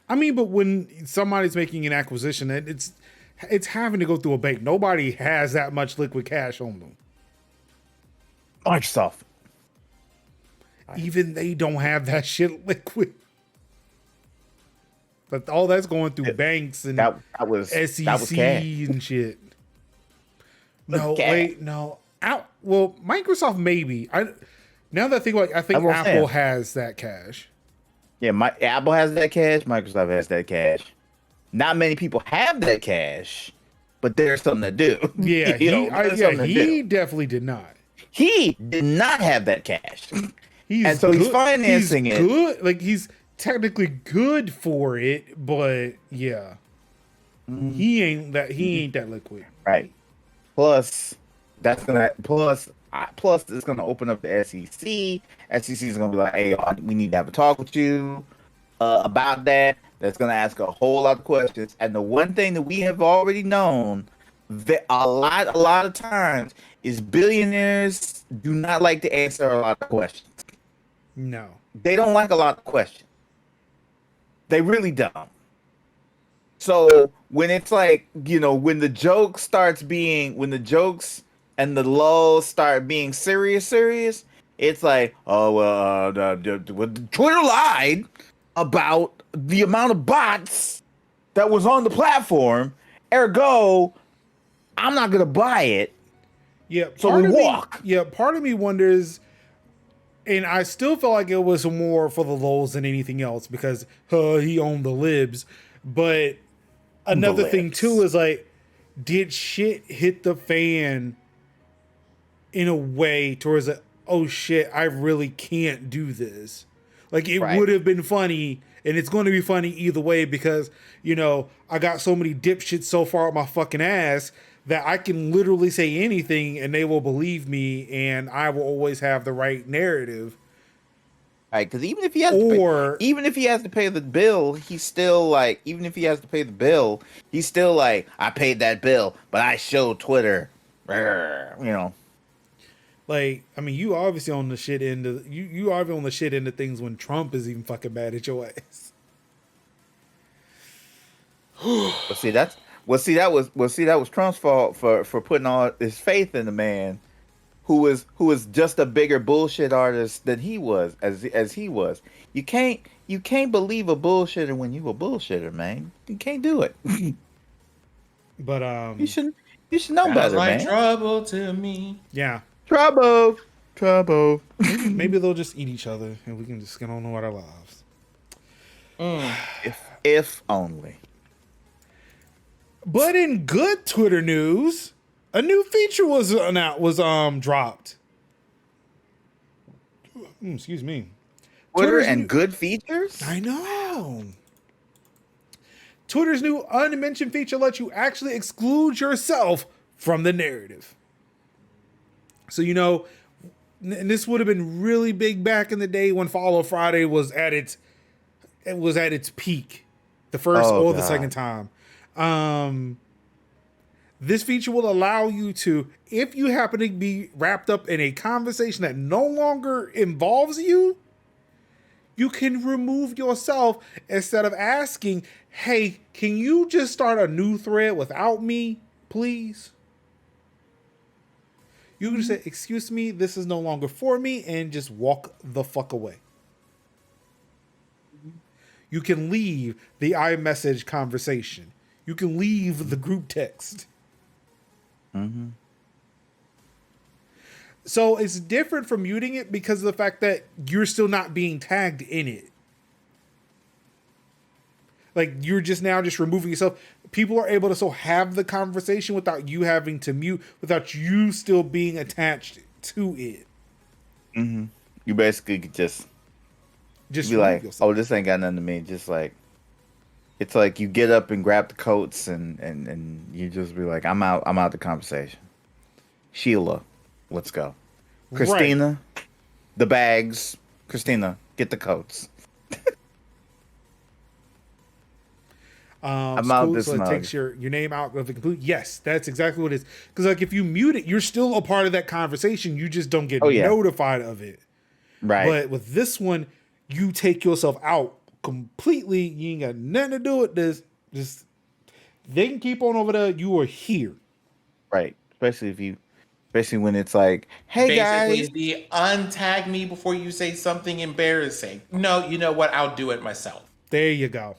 I mean, but when somebody's making an acquisition, it's having to go through a bank. Nobody has that much liquid cash on them. Microsoft. Even they don't have that shit liquid. But all that's going through banks and That was SEC cash. and shit. Was No, cash. wait, no. Well, Microsoft maybe. Now that I think I That's think what I'm Apple saying. has that cash. Yeah, Apple has that cash. Microsoft has that cash. Not many people have that cash, but there's something to do. Yeah, There's something to do. he definitely did not. He did not have that cash, and He's so he's good. He's financing it. good. Like he's technically good for it, but yeah, he ain't that. He ain't that liquid. Right. Plus, plus it's gonna open up the SEC. SEC is gonna be like, hey, we need to have a talk with you about that. That's gonna ask a whole lot of questions. And the one thing that we have already known that a lot of times is billionaires do not like to answer a lot of questions. No. They don't like a lot of questions. They really don't. So when it's like, when the jokes and the lulls start being serious, it's like, oh well, Twitter lied about the amount of bots that was on the platform. Ergo, I'm not gonna buy it. Yeah, So we walk. Part of me wonders, and I still feel like it was more for the lulz than anything else because he owned the libs. But another thing too is like, did shit hit the fan in a way towards like, oh shit, I really can't do this. Like it Right. would have been funny, and it's going to be funny either way because I got so many dipshits so far up my fucking ass that I can literally say anything and they will believe me, and I will always have the right narrative. Right, because even if he has Or even if he has to pay the bill, he's still like, even if he has to pay the bill, he's still like, I paid that bill, but I showed Twitter, you know. like, I mean, you obviously on the shit end of you are on the shit end of things when Trump is even fucking mad at your ass. But see, that was Trump's fault for putting all his faith in the man who was just a bigger bullshit artist than he was as he was. You can't believe a bullshitter when you a bullshitter, man. You can't do it. But You should know Sounds better, like man. trouble to me. yeah, Trouble. maybe they'll just eat each other and we can just get on with our lives. If only. But in good Twitter news, a new feature was dropped. Excuse me. Twitter and new, good features? I know. Twitter's new unmentioned feature lets you actually exclude yourself from the narrative. So, you know, and this would have been really big back in the day when Follow Friday was at its peak, the first or the second time. This feature will allow you to, if you happen to be wrapped up in a conversation that no longer involves you, you can remove yourself instead of asking, hey, can you just start a new thread without me, please? You can just say, excuse me, this is no longer for me, and just walk the fuck away. You can leave the iMessage conversation. You can leave the group text. Mm-hmm. So it's different from muting it because of the fact that you're still not being tagged in it. Like, you're just now just removing yourself. People are able to still have the conversation without you having to mute, without you still being attached to it. Mm-hmm. You basically could just be like, yourself. Oh, this ain't got nothing to me. Just like, it's like you get up and grab the coats and you just be like, I'm out the conversation. Sheila, let's go. Christina, right. The bags. Christina, get the coats. I'm out this mug. It takes your name out of the complete. Yes, that's exactly what it is. Because like if you mute it, you're still a part of that conversation. You just don't get notified of it. Right. But with this one, you take yourself out completely. You ain't got nothing to do with this. Just they can keep on over there. You are here. Right. Especially when it's like, hey guys. Basically, the untag me before you say something embarrassing. No, you know what? I'll do it myself. There you go.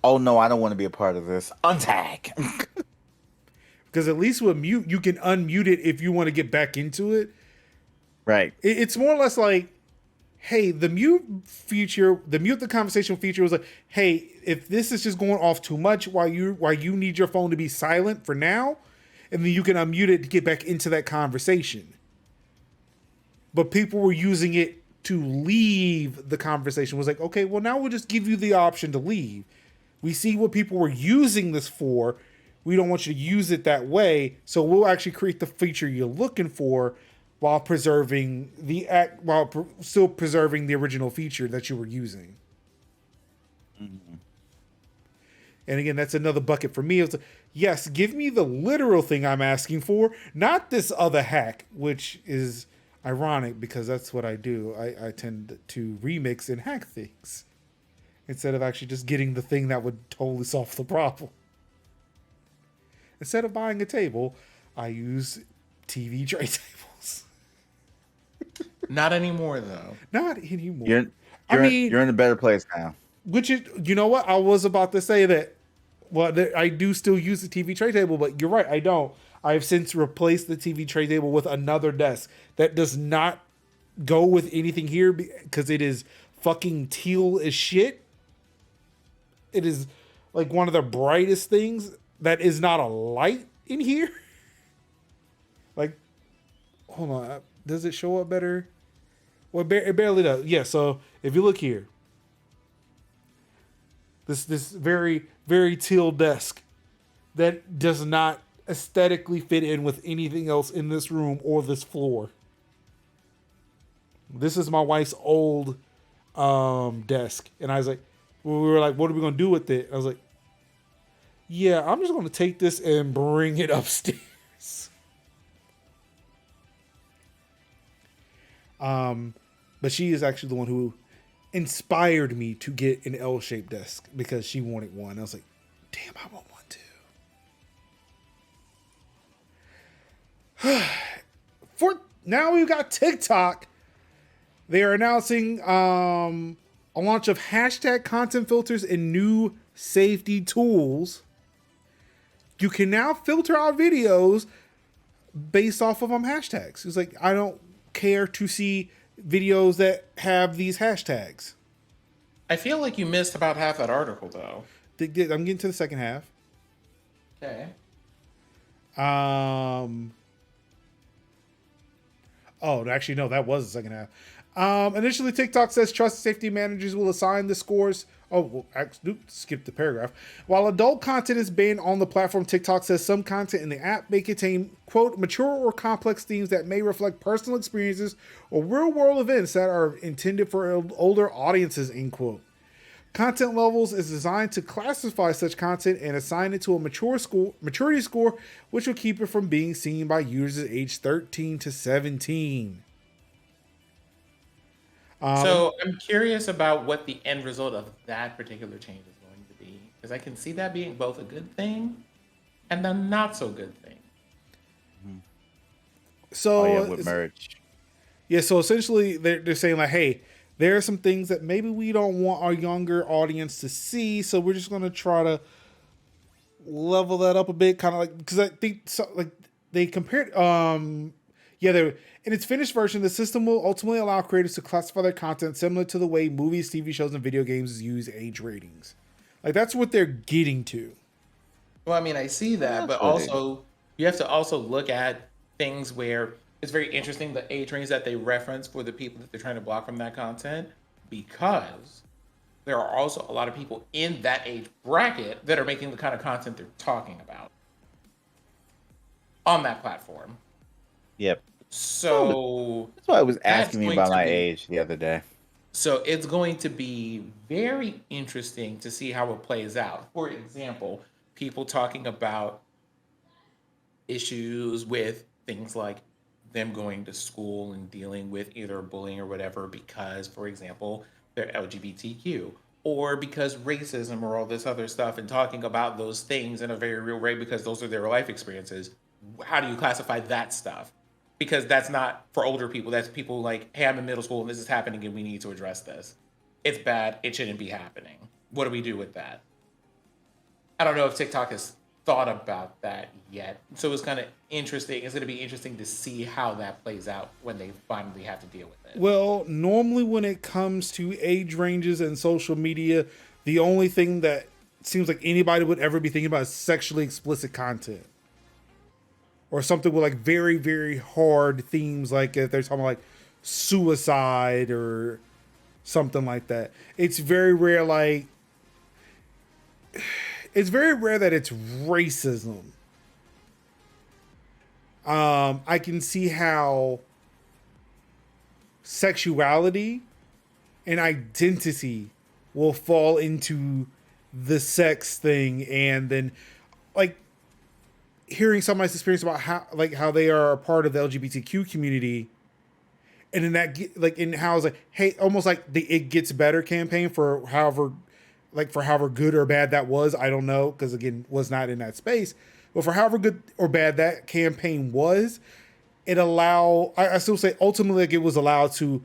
Oh no, I don't want to be a part of this. Untag. Because at least with mute, you can unmute it if you want to get back into it. Right. It's more or less like, hey, the mute the conversation feature was like, hey, if this is just going off too much while you need your phone to be silent for now, and then you can unmute it to get back into that conversation. But people were using it to leave the conversation. Was like, okay, well now we'll just give you the option to leave. We see what people were using this for. We don't want you to use it that way, so we'll actually create the feature you're looking for while preserving still preserving the original feature that you were using. Mm-hmm. And again, that's another bucket for me. It's like, yes, give me the literal thing I'm asking for, not this other hack, which is ironic because that's what I do. I tend to remix and hack things instead of actually just getting the thing that would totally solve the problem. Instead of buying a table, I use TV tray tables. Not anymore, though. Not anymore. You're in a better place now. Which is, you know what? I was about to say that, well, I do still use the TV tray table, but you're right, I don't. I've since replaced the TV tray table with another desk that does not go with anything here because it is fucking teal as shit. It is like one of the brightest things that is not a light in here. Like, hold on. Does it show up better? Well, it barely does. Yeah, so if you look here, this very, very teal desk that does not aesthetically fit in with anything else in this room or this floor. This is my wife's old desk. And I was like, we were like, what are we going to do with it? I was like, yeah, I'm just going to take this and bring it upstairs. But she is actually the one who inspired me to get an L-shaped desk because she wanted one. I was like, damn, I want one too. For now, we've got TikTok. They are announcing a launch of hashtag content filters and new safety tools. You can now filter out videos based off of hashtags. It's like, I don't care to see videos that have these hashtags. I feel like you missed about half that article, though. I'm getting to the second half. Okay. Oh, actually, no, that was the second half. Initially, TikTok says trust safety managers will assign the scores. Oh, well, skip the paragraph. While adult content is banned on the platform, TikTok says some content in the app may contain, quote, mature or complex themes that may reflect personal experiences or real-world events that are intended for older audiences, end quote. Content levels is designed to classify such content and assign it to a maturity score, which will keep it from being seen by users aged 13 to 17. So I'm curious about what the end result of that particular change is going to be, because I can see that being both a good thing and a not so good thing. So with Verge. Yeah, so essentially they're saying like, hey, there are some things that maybe we don't want our younger audience to see, so we're just going to try to level that up a bit, kind of like, because I think like they compared in its finished version, the system will ultimately allow creators to classify their content similar to the way movies, TV shows, and video games use age ratings. Like, that's what they're getting to. Well, I mean, I see that, but also you have to also look at things where it's very interesting, the age range that they reference for the people that they're trying to block from that content, because there are also a lot of people in that age bracket that are making the kind of content they're talking about on that platform. Yep. So that's why I was asking me about my age the other day. So it's going to be very interesting to see how it plays out. For example, people talking about issues with things like them going to school and dealing with either bullying or whatever because, for example, they're LGBTQ, or because racism or all this other stuff, and talking about those things in a very real way because those are their life experiences. How do you classify that stuff? Because that's not for older people. That's people like, hey, I'm in middle school and this is happening and we need to address this. It's bad. It shouldn't be happening. What do we do with that? I don't know if TikTok has thought about that yet. So it's kind of interesting. It's going to be interesting to see how that plays out when they finally have to deal with it. Well, normally when it comes to age ranges and social media, the only thing that seems like anybody would ever be thinking about is sexually explicit content. Or something with like very, very hard themes, like if they're talking about like suicide or something like that. It's very rare, it's very rare that it's racism. I can see how sexuality and identity will fall into the sex thing, and then like hearing somebody's experience about how they are a part of the LGBTQ community, and then that like in how it's like, hey, almost like the It Gets Better campaign for however good or bad that was. I don't know, because again, was not in that space. But for however good or bad that campaign was, I still say ultimately like it was allowed to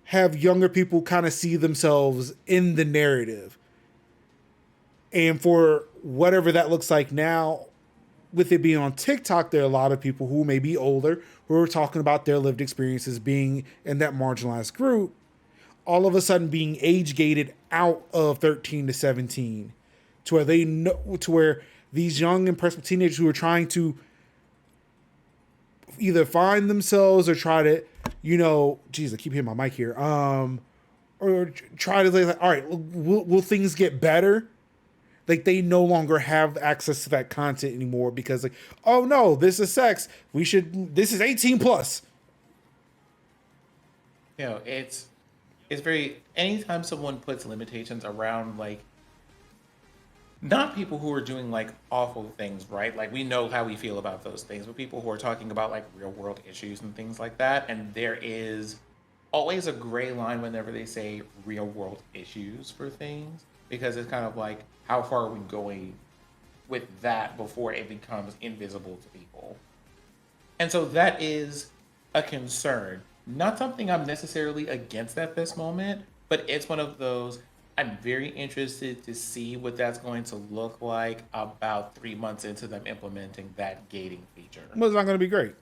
have younger people kind of see themselves in the narrative. And for whatever that looks like now, with it being on TikTok, there are a lot of people who may be older who are talking about their lived experiences being in that marginalized group, all of a sudden being age gated out of 13 to 17, to where they know, to where these young and impressionable teenagers who are trying to either find themselves or try to, geez, I keep hitting my mic here, or try to like, all right, will things get better? like they no longer have access to that content anymore because like, oh no, this is sex. This is 18 plus. You know, it's very, anytime someone puts limitations around like not people who are doing like awful things, right? Like we know how we feel about those things, but people who are talking about like real world issues and things like that. And there is always a gray line whenever they say real world issues for things, because it's kind of like, how far are we going with that before it becomes invisible to people? And so that is a concern. Not something I'm necessarily against at this moment, but it's one of those, I'm very interested to see what that's going to look like about 3 months into them implementing that gating feature. Well, it's not going to be great.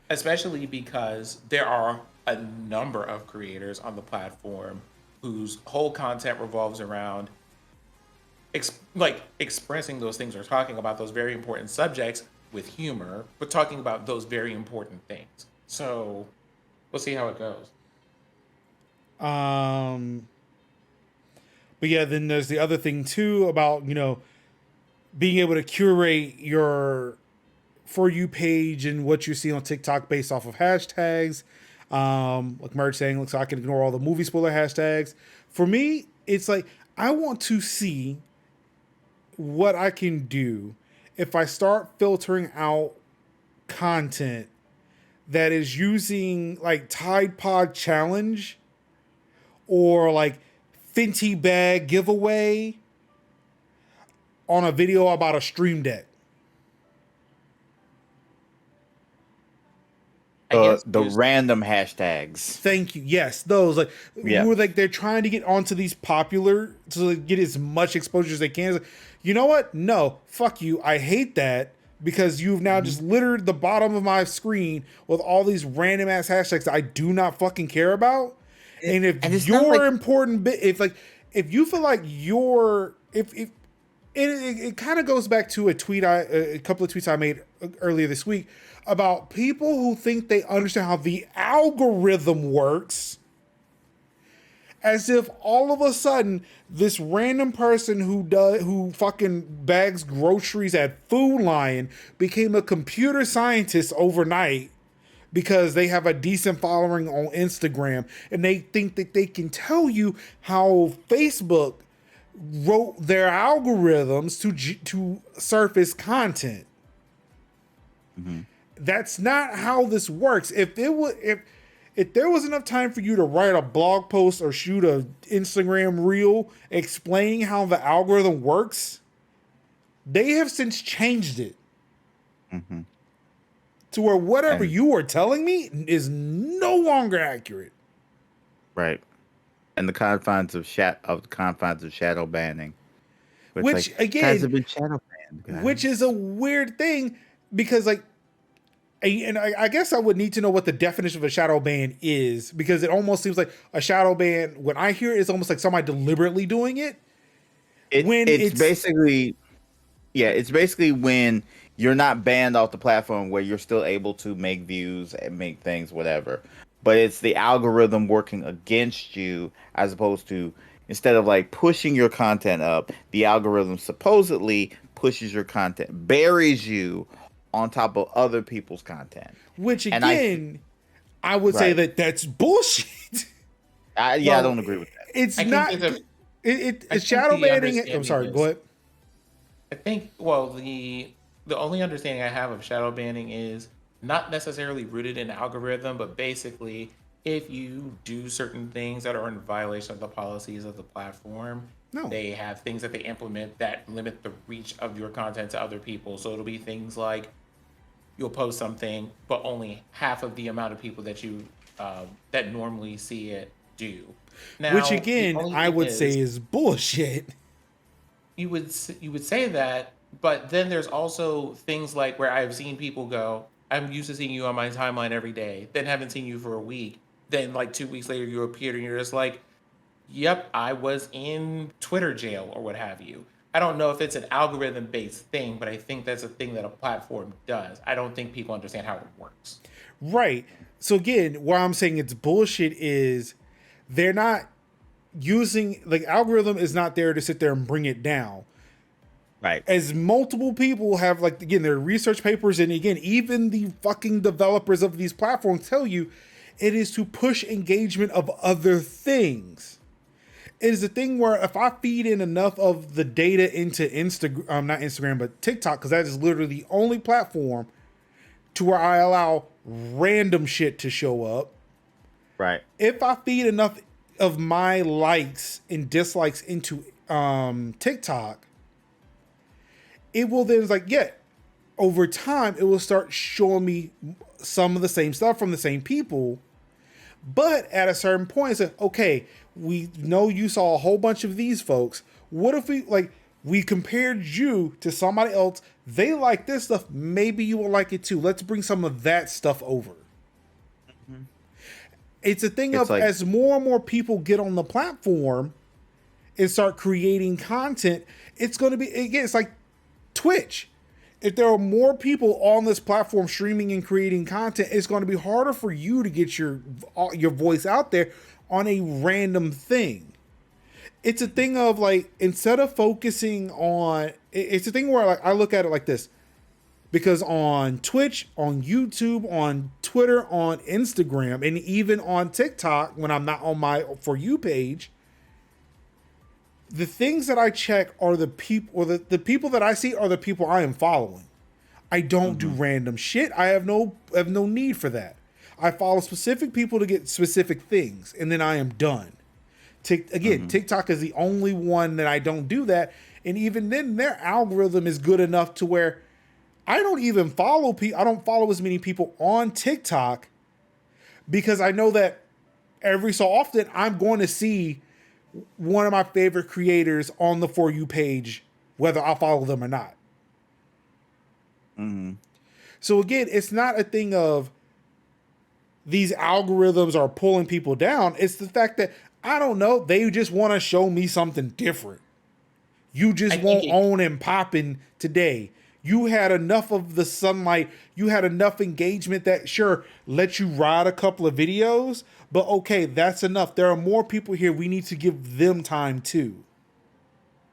Especially because there are a number of creators on the platform whose whole content revolves around expressing those things or talking about those very important subjects with humor, but talking about those very important things. So we'll see how it goes. But yeah, then there's the other thing too about, being able to curate your For You page and what you see on TikTok based off of hashtags. Like Merge saying, looks like I can ignore all the movie spoiler hashtags. For me, it's like, I want to see what I can do if I start filtering out content that is using like Tide Pod Challenge or like Fenty Bag giveaway on a video about a Stream Deck. The random hashtags. Thank you. Yes, those like where like they're trying to get onto these popular to like, get as much exposure as they can. Like, you know what? No, fuck you. I hate that because you've now just littered the bottom of my screen with all these random ass hashtags that I do not fucking care about. And if your important bit, if you feel like it kind of goes back to a couple of tweets I made earlier this week about people who think they understand how the algorithm works, as if all of a sudden this random person who fucking bags groceries at Food Lion became a computer scientist overnight because they have a decent following on Instagram and they think that they can tell you how Facebook wrote their algorithms to surface content. Mm-hmm. That's not how this works. If there was enough time for you to write a blog post or shoot a Instagram reel explaining how the algorithm works, they have since changed it. Mm-hmm. To where whatever you are telling me is no longer accurate. Right. And the confines of shadow banning. Which like, again, guys have been shadow banned, guys. Which is a weird thing because like, and I guess I would need to know what the definition of a shadow ban is, because it almost seems like a shadow ban, when I hear it, it's almost like somebody deliberately doing it. It's basically when you're not banned off the platform, where you're still able to make views and make things, whatever. But it's the algorithm working against you, as opposed to, instead of like pushing your content up, the algorithm supposedly pushes your content, buries you on top of other people's content. Which again, I would say that's bullshit. I don't agree with that. It's not. It's shadow banning. I'm sorry. Go ahead. I think. Well, the only understanding I have of shadow banning is not necessarily rooted in algorithm, but basically, if you do certain things that are in violation of the policies of the platform, they have things that they implement that limit the reach of your content to other people. So it'll be things like you'll post something, but only half of the amount of people that you that normally see it do. Now, which again, I would say is bullshit. You would say that, but then there's also things like where I've seen people go, I'm used to seeing you on my timeline every day, then haven't seen you for a week. Then like 2 weeks later, you appeared and you're just like, yep, I was in Twitter jail or what have you. I don't know if it's an algorithm-based thing, but I think that's a thing that a platform does. I don't think people understand how it works. Right. So again, why I'm saying it's bullshit is they're not using like algorithm is not there to sit there and bring it down. Right. As multiple people have, like, again, their research papers, and again, even the fucking developers of these platforms tell you it is to push engagement of other things. It is a thing where if I feed in enough of the data into Instagram, not Instagram, but TikTok, because that is literally the only platform to where I allow random shit to show up. Right. If I feed enough of my likes and dislikes into TikTok, it will then, like, yeah, over time, it will start showing me some of the same stuff from the same people. But at a certain point, it's like, okay, we know you saw a whole bunch of these folks. What if we compared you to somebody else? They like this stuff. Maybe you will like it too. Let's bring some of that stuff over. Mm-hmm. It's a thing of, like, as more and more people get on the platform and start creating content, it's going to be, again, it's like Twitch. If there are more people on this platform streaming and creating content, it's going to be harder for you to get your voice out there on a random thing. It's a thing of, like, instead of focusing on, it's a thing where, like, I look at it like this, because on Twitch, on YouTube, on Twitter, on Instagram, and even on TikTok, when I'm not on my For You page, the things that I check are the people, or the people that I see are the people I am following. I don't do random shit. I have no need for that. I follow specific people to get specific things, and then I am done. TikTok is the only one that I don't do that, and even then, their algorithm is good enough to where I don't even follow people. I don't follow as many people on TikTok because I know that every so often I'm going to see one of my favorite creators on the For You page, whether I'll follow them or not. Mm-hmm. So again, it's not a thing of these algorithms are pulling people down. It's the fact that, I don't know, they just want to show me something different. You just won't own and popping today. You had enough of the sunlight. You had enough engagement that, sure, let you ride a couple of videos, but okay, that's enough. There are more people here. We need to give them time too.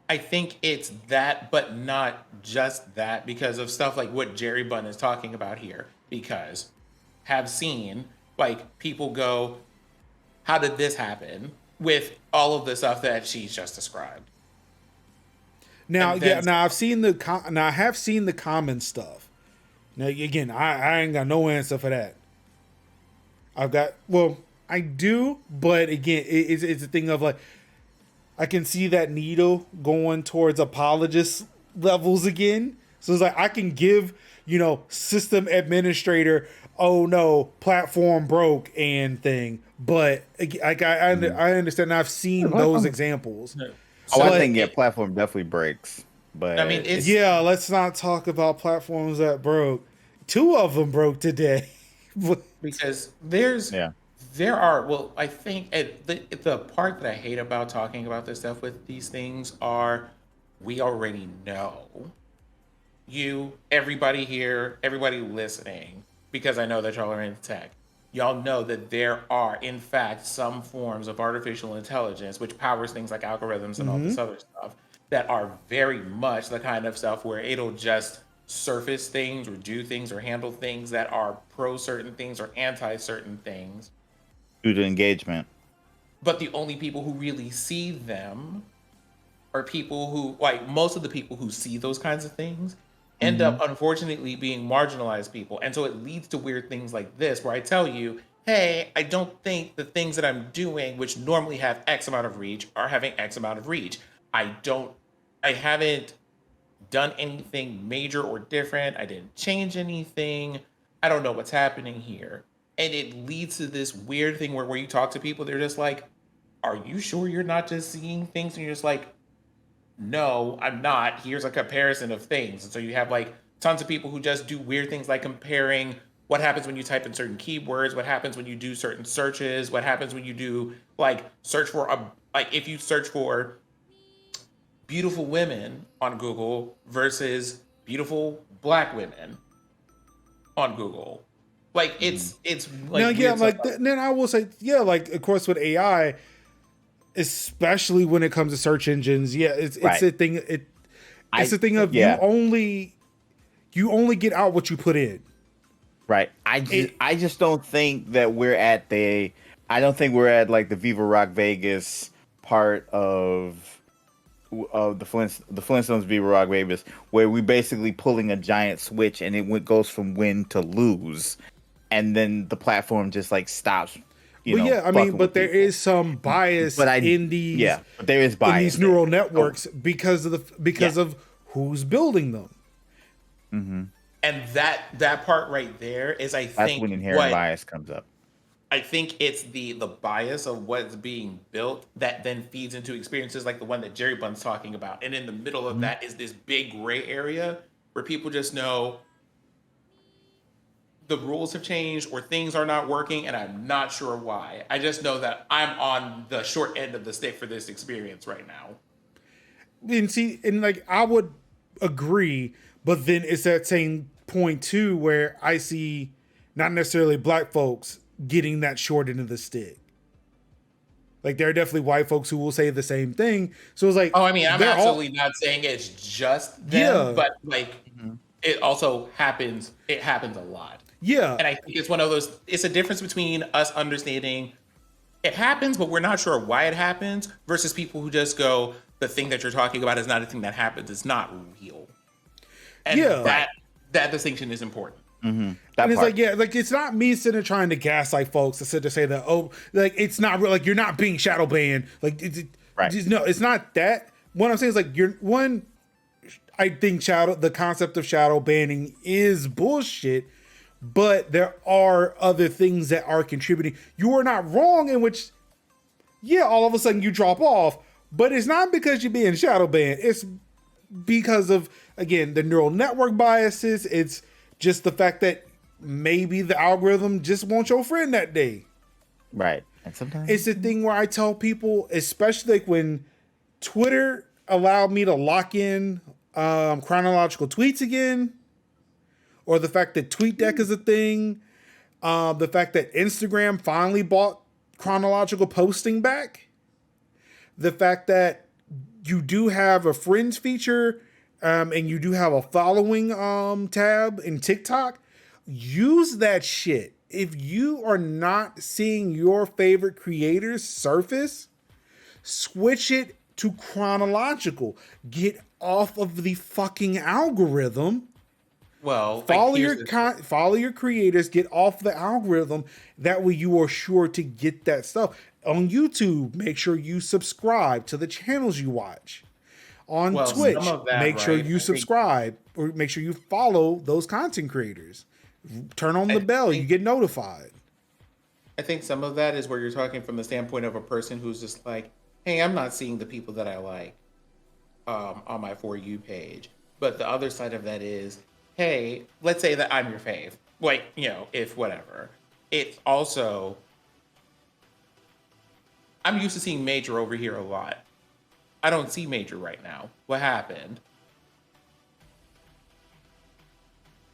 I think it's that, but not just that, because of stuff like what Jerry Bunn is talking about here. Because have seen, like, people go, how did this happen? With all of the stuff that she's just described. Now, I have seen the common stuff. Now, again, I ain't got no answer for that. I do, but again, it's a thing of, like, I can see that needle going towards apologist levels again. So it's like, I can give, system administrator, oh no, platform broke and thing. But I understand. I've seen those examples. I think platform definitely breaks. But I mean, let's not talk about platforms that broke. 2 of them broke today. Because there are, well, I think the part that I hate about talking about this stuff with these things are, we already know. Everybody here, everybody listening, because I know that y'all are in tech, y'all know that there are, in fact, some forms of artificial intelligence which powers things like algorithms and all this other stuff that are very much the kind of stuff where it'll just surface things or do things or handle things that are pro certain things or anti certain things. Due to engagement. But the only people who really see them are people who, like, most of the people who see those kinds of things end up, unfortunately, being marginalized people. And so it leads to weird things like this, where I tell you, hey, I don't think the things that I'm doing, which normally have X amount of reach, are having X amount of reach. I haven't done anything major or different. I didn't change anything. I don't know what's happening here. And it leads to this weird thing where you talk to people, they're just like, are you sure you're not just seeing things? And you're just like, no, I'm not. Here's a comparison of things. And so you have, like, tons of people who just do weird things, like comparing what happens when you type in certain keywords, what happens when you do certain searches, what happens when you do, like, search for if you search for beautiful women on Google versus beautiful Black women on Google. Like, it's like, now, then I will say, like, of course, with AI, especially when it comes to search engines. Yeah, it's Right. a thing. It's a thing of yeah. you only get out what you put in. Right. I just don't think that we're at I don't think we're at like the Viva Rock Vegas part of the Flintstones Viva Rock Vegas, where we basically pulling a giant switch and it goes from win to lose, and then the platform just like stops. But yeah, I mean, but there is some bias But in these. Yeah, but there is bias in these neural networks because of who's building them. Mm-hmm. And that part right there is, I think, that's when inherent bias comes up. I think it's the bias of what's being built that then feeds into experiences like the one that Jerry Bun's talking about. And in the middle of that is this big gray area where people just know the rules have changed or things are not working and I'm not sure why. I just know that I'm on the short end of the stick for this experience right now. And see, and like I would agree, but then it's that same point too where I see not necessarily black folks getting that short end of the stick. Like there are definitely white folks who will say the same thing. So it's like, oh, I mean, I'm absolutely not saying it's just them, but like it also happens. It happens a lot. Yeah. And I think it's one of those, it's a difference between us understanding it happens, but we're not sure why it happens versus people who just go, the thing that you're talking about is not a thing that happens. It's not real. And that distinction is important. Mm-hmm. And it's like, yeah, like it's not me sitting there trying to gaslight folks to sit there say that, oh, like it's not real, like you're not being shadow banned. Like, no, it's not that. What I'm saying is like I think the concept of shadow banning is bullshit, but there are other things that are contributing. You are not wrong in which, yeah, all of a sudden you drop off, but it's not because you're being shadow banned. It's because of, again, the neural network biases. It's just the fact that maybe the algorithm just wants your friend that day. Right. And sometimes it's the thing where I tell people, especially like when Twitter allowed me to lock in chronological tweets again, or the fact that TweetDeck is a thing, the fact that Instagram finally bought chronological posting back, the fact that you do have a friends feature and you do have a following tab in TikTok. Use that shit. If you are not seeing your favorite creators surface, switch it to chronological. Get off of the fucking algorithm. Well, follow your creators. Get off the algorithm. That way, you are sure to get that stuff on YouTube. Make sure you subscribe to the channels you watch. On Twitch, make sure you subscribe or make sure you follow those content creators. Turn on the bell. You get notified. I think some of that is where you're talking from the standpoint of a person who's just like, hey, I'm not seeing the people that I like on my For You page. But the other side of that is, hey, let's say that I'm your fave. Like, you know, if whatever. It's also, I'm used to seeing Major over here a lot. I don't see Major right now. What happened?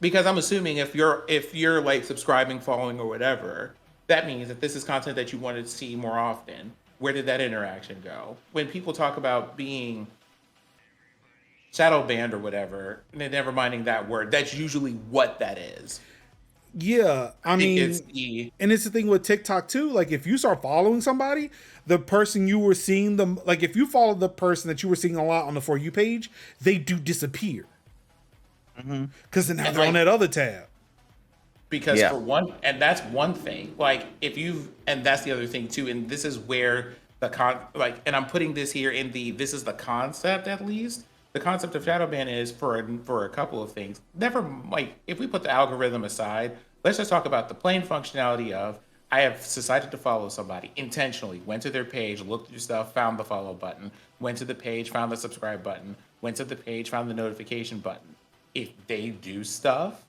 Because I'm assuming if you're like subscribing, following, or whatever, that means that this is content that you wanted to see more often. Where did that interaction go? When people talk about being shadow banned or whatever, never minding that word, that's usually what that is. Yeah, I mean, and it's the thing with TikTok too. Like, if you start following somebody, the person you were seeing them, like if you follow the person that you were seeing a lot on the For You page, they do disappear. Because then now they're on that other tab. Because for one, and that's one thing. Like and that's the other thing too. And this is where and I'm putting this here in this is the concept at least. The concept of shadow ban is for a couple of things. Never, like, if we put the algorithm aside, let's just talk about the plain functionality of, I have decided to follow somebody intentionally, went to their page, looked at your stuff, found the follow button, went to the page, found the subscribe button, went to the page, found the notification button. If they do stuff,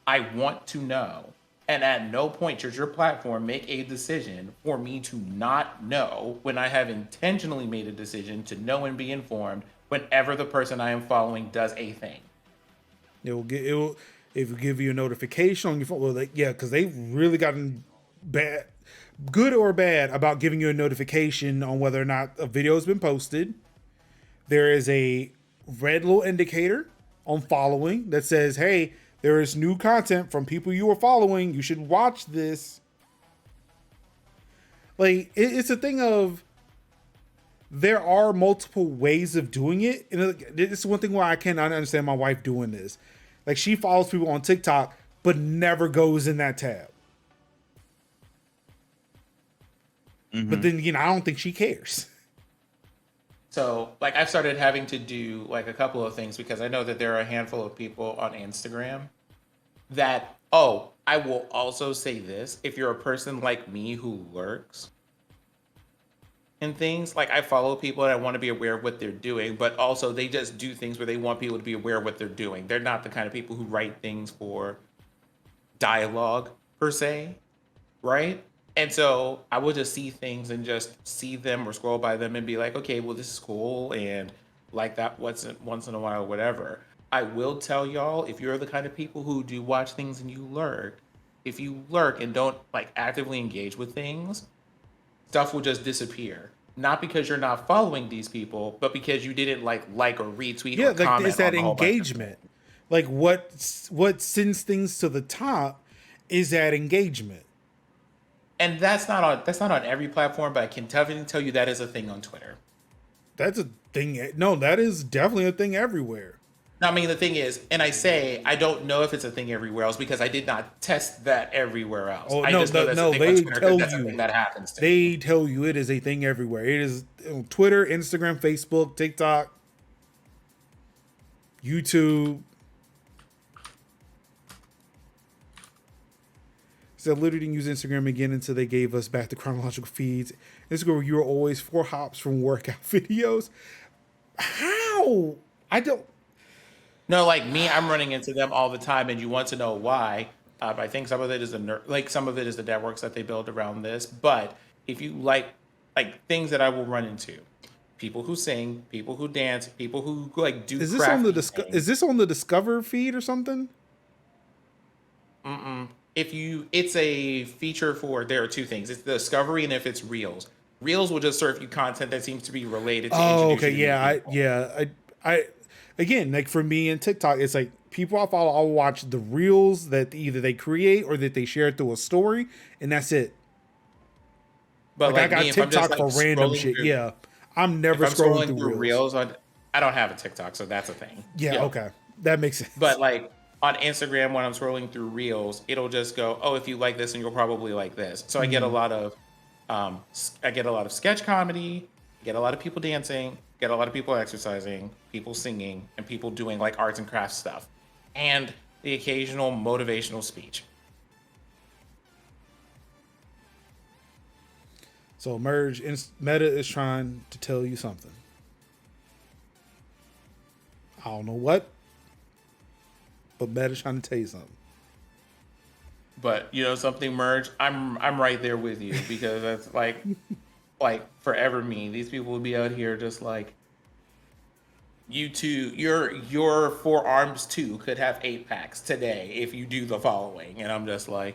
I want to know. And at no point should your platform make a decision for me to not know when I have intentionally made a decision to know and be informed whenever the person I am following does a thing. It will give you a notification on your phone. Well, because they've really gotten good or bad, about giving you a notification on whether or not a video has been posted. There is a red little indicator on following that says, hey, there is new content from people you are following. You should watch this. Like, it's a thing of, there are multiple ways of doing it. And this is one thing why I cannot understand my wife doing this. Like, she follows people on TikTok, but never goes in that tab. Mm-hmm. But then, I don't think she cares. So, like, I've started having to do, like, a couple of things because I know that there are a handful of people on Instagram that, I will also say this. If you're a person like me who lurks and things, like, I follow people and I want to be aware of what they're doing, but also they just do things where they want people to be aware of what they're doing. They're not the kind of people who write things for dialogue, per se, right? And so I will just see things and just see them or scroll by them and be like, okay, well, this is cool. And like that once in a while, whatever. I will tell y'all, if you're the kind of people who do watch things and you lurk, if you lurk and don't like actively engage with things, stuff will just disappear. Not because you're not following these people, but because you didn't like or retweet or comment. It's that engagement. Like what sends things to the top is that engagement. And that's not on every platform, but I can tell you that is a thing on Twitter. That's a thing. No, that is definitely a thing everywhere. I mean, the thing is, and I say I don't know if it's a thing everywhere else because I did not test that everywhere else. Oh, I no, just know that's a thing on Twitter because that's a thing that happens to me. They tell you it is a thing everywhere. It is on Twitter, Instagram, Facebook, TikTok, YouTube. So I literally didn't use Instagram again until they gave us back the chronological feeds. Instagram, you were always 4 hops from workout videos. How? I don't. No, like me, I'm running into them all the time, and you want to know why. I think some of it is some of it is the networks that they build around this. But if you like things that I will run into, people who sing, people who dance, people who like do. Is this on the Is this on the Discover feed or something? Mm-mm. It's a feature for, there are 2 things. It's the Discovery and if it's Reels. Reels will just serve you content that seems to be related to. Oh, okay, yeah. I again, like for me and TikTok, it's like people I follow, I'll watch the Reels that either they create or that they share through a story, and that's it. But like I got TikTok for random shit. Yeah, I'm never scrolling through Reels. I don't have a TikTok, so that's a thing. Yeah, okay, that makes sense. But like on Instagram, when I'm scrolling through Reels, it'll just go, if you like this, and you'll probably like this. So I get a lot of, sketch comedy, get a lot of people dancing, get a lot of people exercising, people singing, and people doing like arts and crafts stuff, and the occasional motivational speech. So Merge, Meta is trying to tell you something. I don't know what, but Meta's trying to tell you something. But you know something, Merge, I'm right there with you because that's like forever me. These people will be out here just like, you too, your forearms too could have 8-packs today if you do the following, and I'm just like,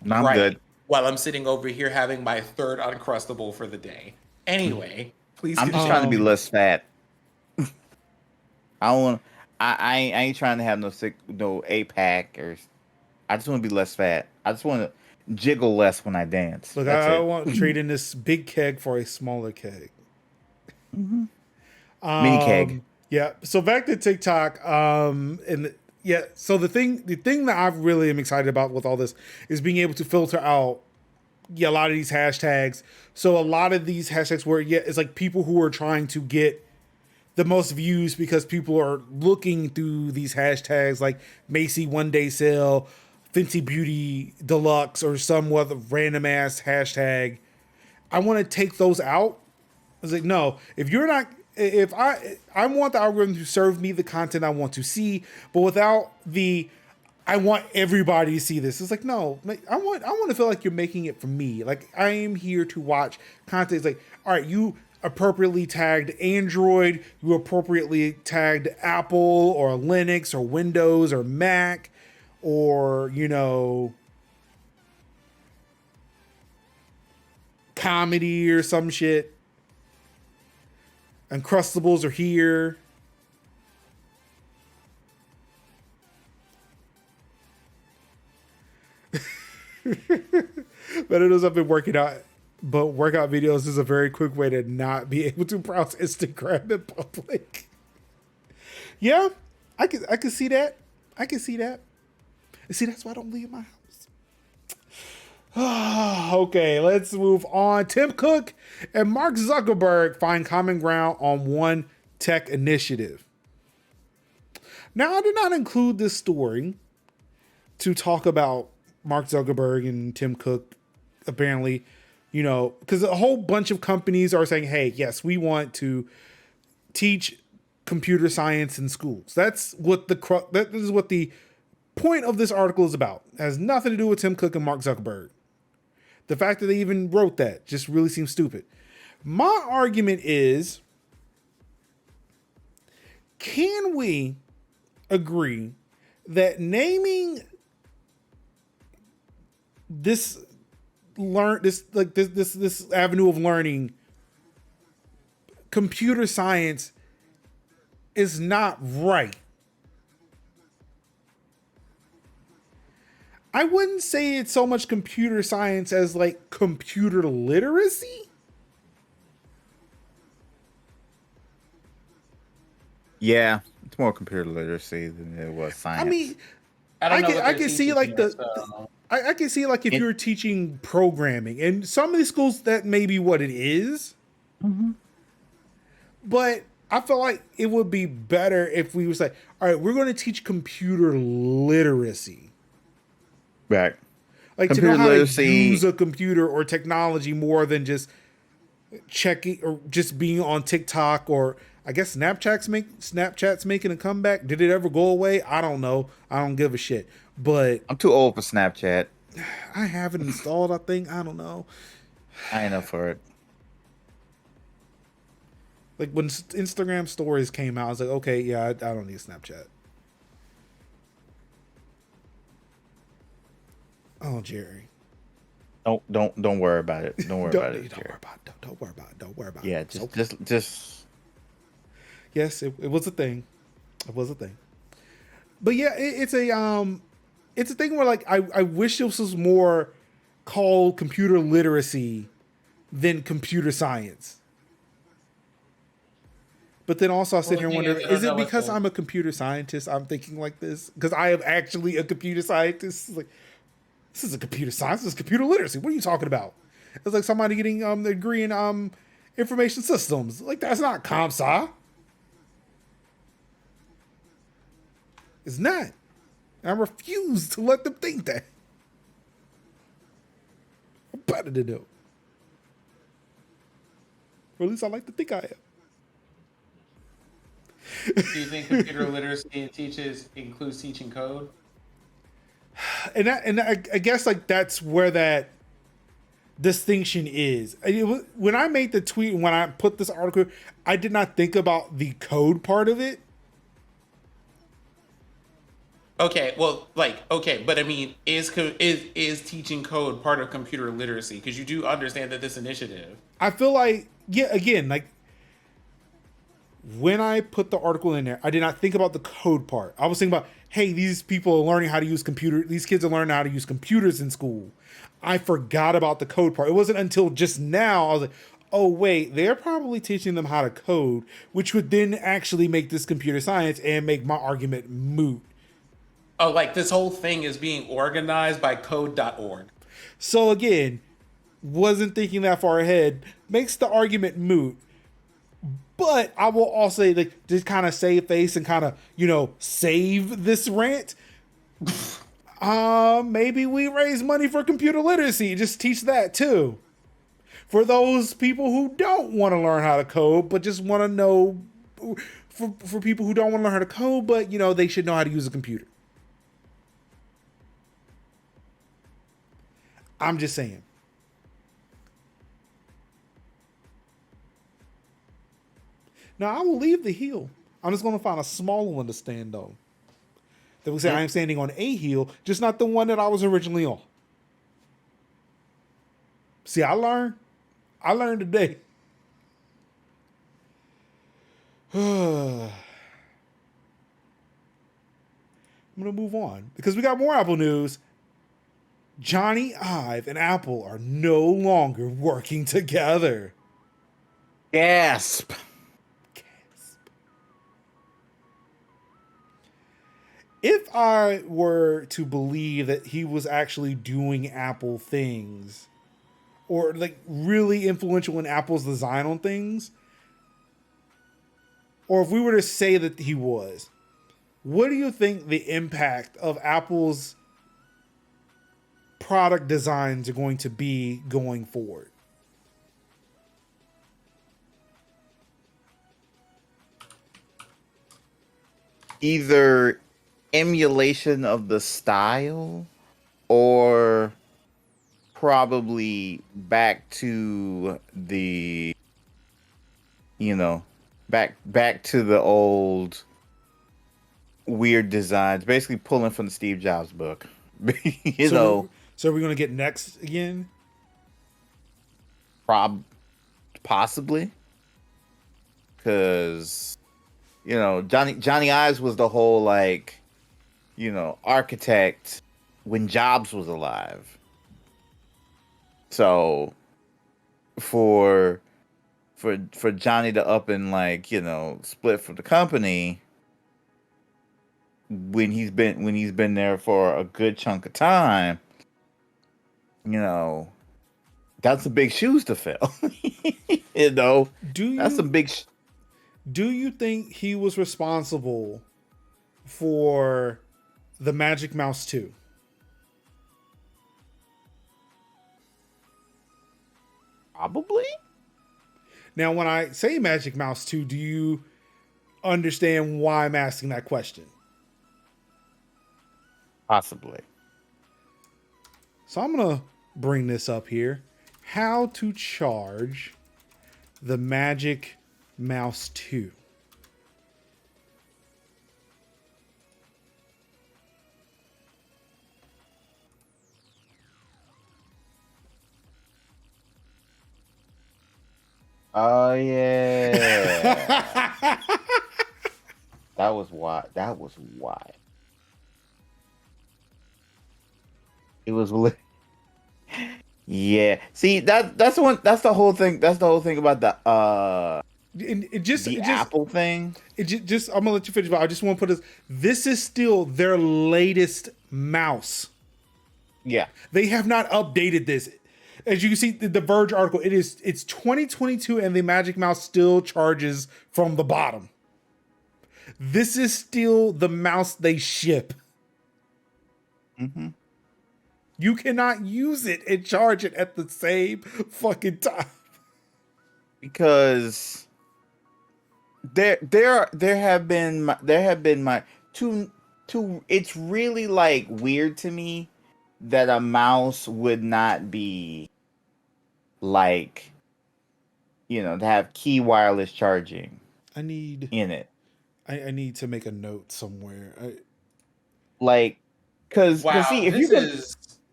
no, I'm good. While I'm sitting over here having my 3rd Uncrustable for the day. Anyway, please. I'm just trying to be less fat. I ain't trying to have no 8-pack or. I just want to be less fat. I just want to jiggle less when I dance. Look, I want to trade in this big keg for a smaller keg. Mm-hmm. Mini keg. Yeah. So back to TikTok. So the thing that I really am excited about with all this is being able to filter out a lot of these hashtags. So a lot of these hashtags where it's like people who are trying to get the most views because people are looking through these hashtags like Macy One Day Sale, Fenty Beauty Deluxe, or some other random ass hashtag. I want to take those out. I was like, no, if I want the algorithm to serve me the content I want to see, but without I want everybody to see this. It's like, no, I want to feel like you're making it for me. Like I am here to watch content. It's like, all right, you appropriately tagged Android, you appropriately tagged Apple or Linux or Windows or Mac, or comedy or some shit. Uncrustables are here. But it I've been working out. But workout videos is a very quick way to not be able to browse Instagram in public. Yeah, I can see that. I can see that. See, that's why I don't leave my house. Okay, let's move on. Tim Cook and Mark Zuckerberg find common ground on one tech initiative. Now, I did not include this story to talk about Mark Zuckerberg and Tim Cook. Apparently, because a whole bunch of companies are saying, hey, yes, we want to teach computer science in schools. That is what the point of this article is about. It has nothing to do with Tim Cook and Mark Zuckerberg. The fact that they even wrote that just really seems stupid. My argument is, can we agree that naming this avenue of learning computer science is not right? I wouldn't say it's so much computer science as like computer literacy. Yeah, it's more computer literacy than it was science. I mean, I can see like I can see like if you're teaching programming, and some of these schools that may be what it is. Mm-hmm. But I feel like it would be better if we was like, all right, we're going to teach computer literacy. Right. Like computer to know how literacy, to use a computer or technology more than just checking or just being on TikTok, or I guess Snapchat's making a comeback. Did it ever go away? I don't know. I don't give a shit. But I'm too old for Snapchat. I have it installed, I think. I don't know. I ain't up for it. Like when Instagram stories came out, I was like, okay, yeah, I don't need Snapchat. Oh, Jerry. Don't worry about it. Don't worry about it. Don't worry about it. Yeah, just. Yes, it was a thing. It was a thing. But yeah, it's a thing where like I wish this was more called computer literacy than computer science. But then also I sit here and wonder, is it because I'm a computer scientist I'm thinking like this? Because I am actually a computer scientist. Like, this is a computer science. This is computer literacy. What are you talking about? It's like somebody getting a degree in information systems. Like, that's not CompSci. It's not. And I refuse to let them think that. I'm better than them. Or at least I like to think I am. Do you think computer literacy includes teaching code? And I guess like that's where that distinction is. When I made the tweet and when I put this article, I did not think about the code part of it. Okay, well, but I mean, is teaching code part of computer literacy? Because you do understand that this initiative. I feel like, yeah, again, like when I put the article in there, I did not think about the code part. I was thinking about, hey, these people are learning how to use these kids are learning how to use computers in school. I forgot about the code part. It wasn't until just now I was like, oh wait, they're probably teaching them how to code, which would then actually make this computer science and make my argument moot. Oh, like this whole thing is being organized by code.org. So again, wasn't thinking that far ahead, makes the argument moot. But I will also say, like, just kind of save face and kind of, save this rant. Maybe we raise money for computer literacy. Just teach that too. For those people who don't want to learn how to code, but just want to know, for people who don't want to learn how to code, but, they should know how to use a computer. I'm just saying. Now, I will leave the hill. I'm just going to find a smaller one to stand on. That will say I am standing on a hill, just not the one that I was originally on. See, I learned. I learned today. I'm gonna move on because we got more Apple news. Jony Ive and Apple are no longer working together. Gasp. If I were to believe that he was actually doing Apple things or like really influential in Apple's design on things, or if we were to say that he was, what do you think the impact of Apple's product designs are going to be going forward? Either emulation of the style or probably back to the back to the old weird designs, basically pulling from the Steve Jobs book. So we're going to get Next again? Possibly, because Johnny Ives was the whole like architect when Jobs was alive. So for Johnny to up and like split from the company when he's been there for a good chunk of time, that's some big shoes to fill. That's some big. Do you think he was responsible for the Magic Mouse 2? Probably. Now, when I say Magic Mouse 2, do you understand why I'm asking that question? Possibly. So I'm going to bring this up here. How to charge the Magic Mouse 2. Oh yeah. That was why. It was. Yeah. See, that's the one. That's the whole thing. That's the whole thing about the Apple thing. I'm gonna let you finish, but I just want to put this. This is still their latest mouse. Yeah. They have not updated this. As you can see, the Verge article, it's 2022 and the Magic Mouse still charges from the bottom. This is still the mouse they ship. Mm-hmm. You cannot use it and charge it at the same fucking time. Because there have been my two it's really like weird to me that a mouse would not be like to have key wireless charging in it. I need to make a note somewhere. Wow, see,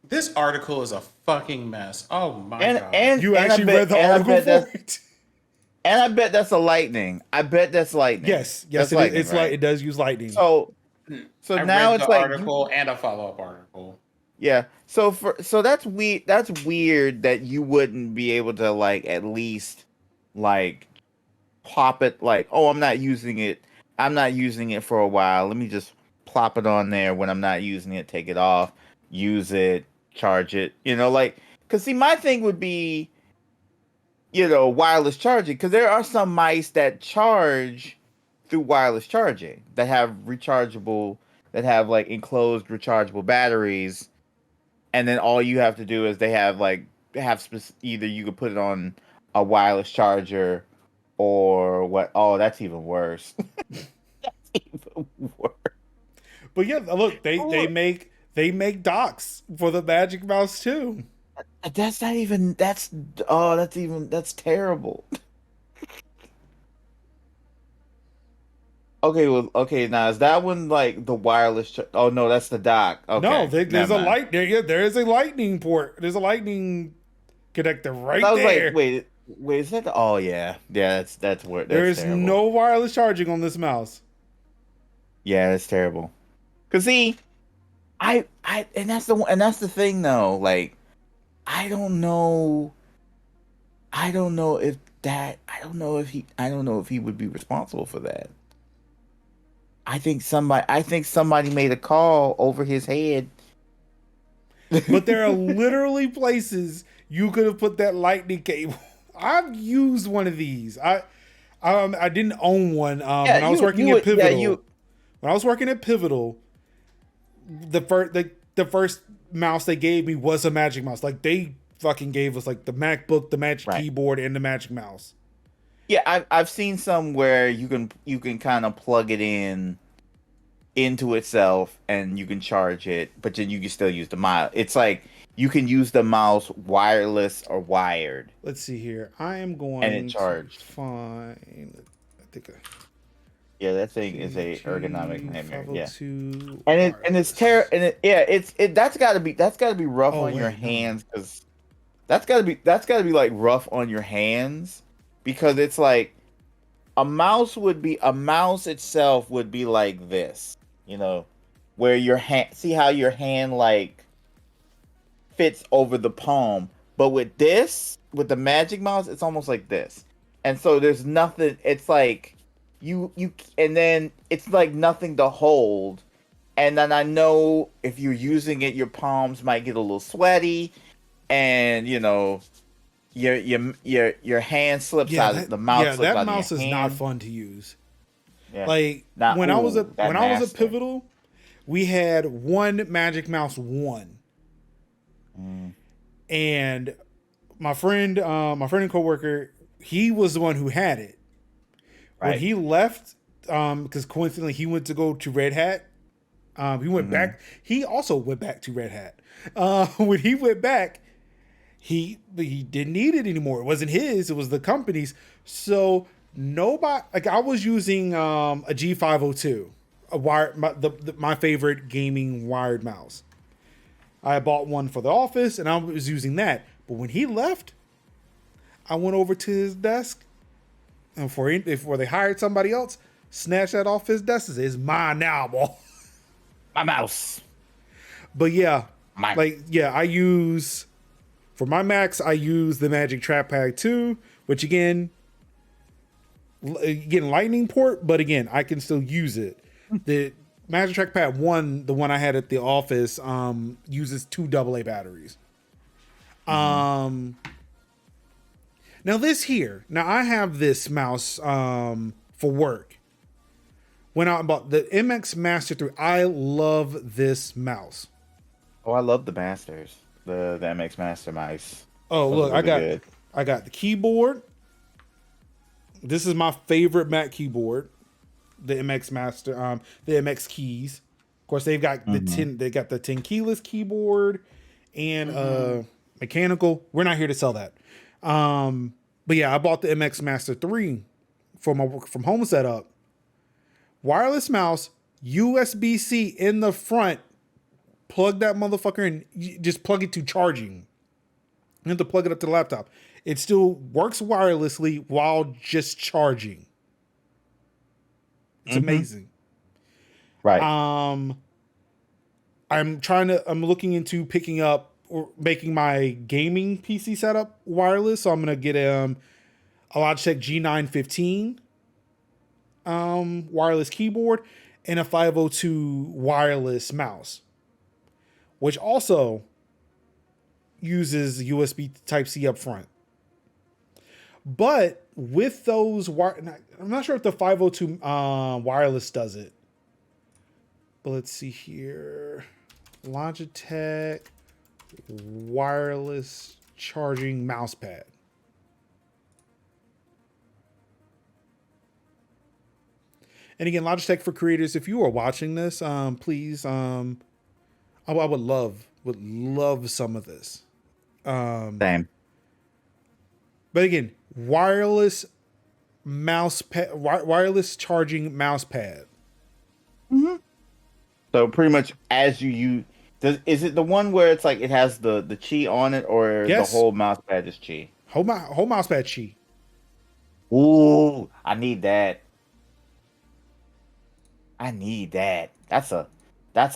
this article is a fucking mess. Oh my god! And you actually read the article for it. And I bet that's a lightning. Yes, it does use lightning. So I now read it's the like article and a follow-up article. Yeah. So that's weird. That's weird that you wouldn't be able to like at least like plop it like, oh, I'm not using it for a while. Let me just plop it on there when I'm not using it, take it off, use it, charge it. Cause see, my thing would be, wireless charging. Cause there are some mice that charge through wireless charging that have like enclosed rechargeable batteries. And then all you have to do is either you could put it on a wireless charger or what? Oh, that's even worse. That's even worse. But yeah, look, they make docks for the Magic Mouse too. That's terrible. Okay, now is that one like the wireless? Oh no, that's the dock. Okay, no, there's a light there. Yeah, there is a lightning port. There's a lightning connector right there. Like, wait, Wait, is that? Oh yeah, yeah. That's where There that's is terrible. no wireless charging on this mouse. Yeah, that's terrible. Cause see, and that's the thing though. Like, I don't know. I don't know if that. I don't know if he would be responsible for that. I think somebody made a call over his head. But there are literally places you could have put that lightning cable. I've used one of these. I didn't own one Yeah, when I was working at would. Yeah, Pivotal. you. When I was working at Pivotal, the first mouse they gave me was a Magic Mouse. Like they fucking gave us like the MacBook, the Magic Right. Keyboard, and the Magic Mouse. Yeah, I've seen some where you can kind of plug it in into itself and you can charge it, but then you can still use the mouse. It's like you can use the mouse wireless or wired, Let's see here. I am and it going to charged. find. I think Yeah, that thing is a ergonomic nightmare. Yeah, 502 and it's wireless. and it yeah it that's gotta be rough Oh on your wait, no. hands because that's gotta be like rough on your hands because it's like a mouse itself would be like this, you know, where your hand see how your hand like fits over the palm, but with the Magic Mouse it's almost like this, and so there's nothing. It's like you and then it's like nothing to hold, and then I know if you're using it your palms might get a little sweaty, and you know your hand slips Yeah, out, the mouse slips that out of your mouse is not hand. fun to use. Yeah. Like Now, that when I was at master. Pivotal, we had one Magic Mouse 1. Mm, And my friend and coworker, he was the one who had it. When right. he left, because coincidentally he went to go to Red Hat. He went Hmm. back. He also went back to Red Hat. When he went back, he didn't need it anymore. It wasn't his. It was the company's. So nobody like I was using a G502, a wire my favorite gaming wired mouse. I bought one for the office and I was using that. But when he left, I went over to his desk and before they hired somebody else, snatched that off his desk and said, "It's mine now, boy." My mouse. But yeah, My like yeah, for my Macs, I use the Magic Trackpad 2, which again lightning port, but again, I can still use it. The Magic Trackpad 1, the one I had at the office, uses 2 AA batteries. Now now I have this mouse for work. When I bought the MX Master 3, I love this mouse. Oh, I love the masters. The MX Master mice. Oh, Those are look, really good. I got the keyboard. This is my favorite Mac keyboard, the MX Master, the MX keys. Of course, they've got Mm-hmm. they got the 10 keyless keyboard and mechanical. We're not here to sell that. But yeah, I bought the MX Master 3 for my work from home setup. Wireless mouse, USB-C in the front. Plug that motherfucker in. Just plug it to charging. You have to plug it up to the laptop. It still works wirelessly while just charging. It's amazing. Right. I'm looking into picking up or making my gaming PC setup wireless. So I'm gonna get a Logitech G915 wireless keyboard and a 502 wireless mouse, which also uses USB Type C up front. But with those, I'm not sure if the 502 wireless does it. But let's see here. Logitech wireless charging mouse pad. And again, Logitech for creators, if you are watching this, please, I would love some of this. Same. But again, wireless mouse pad, wireless charging mouse pad. So pretty much as you use, is it the one where it's like it has the chi on it, or the Yes, whole mouse pad is chi? Whole mouse pad chi. Ooh, I need that. I need that. That's a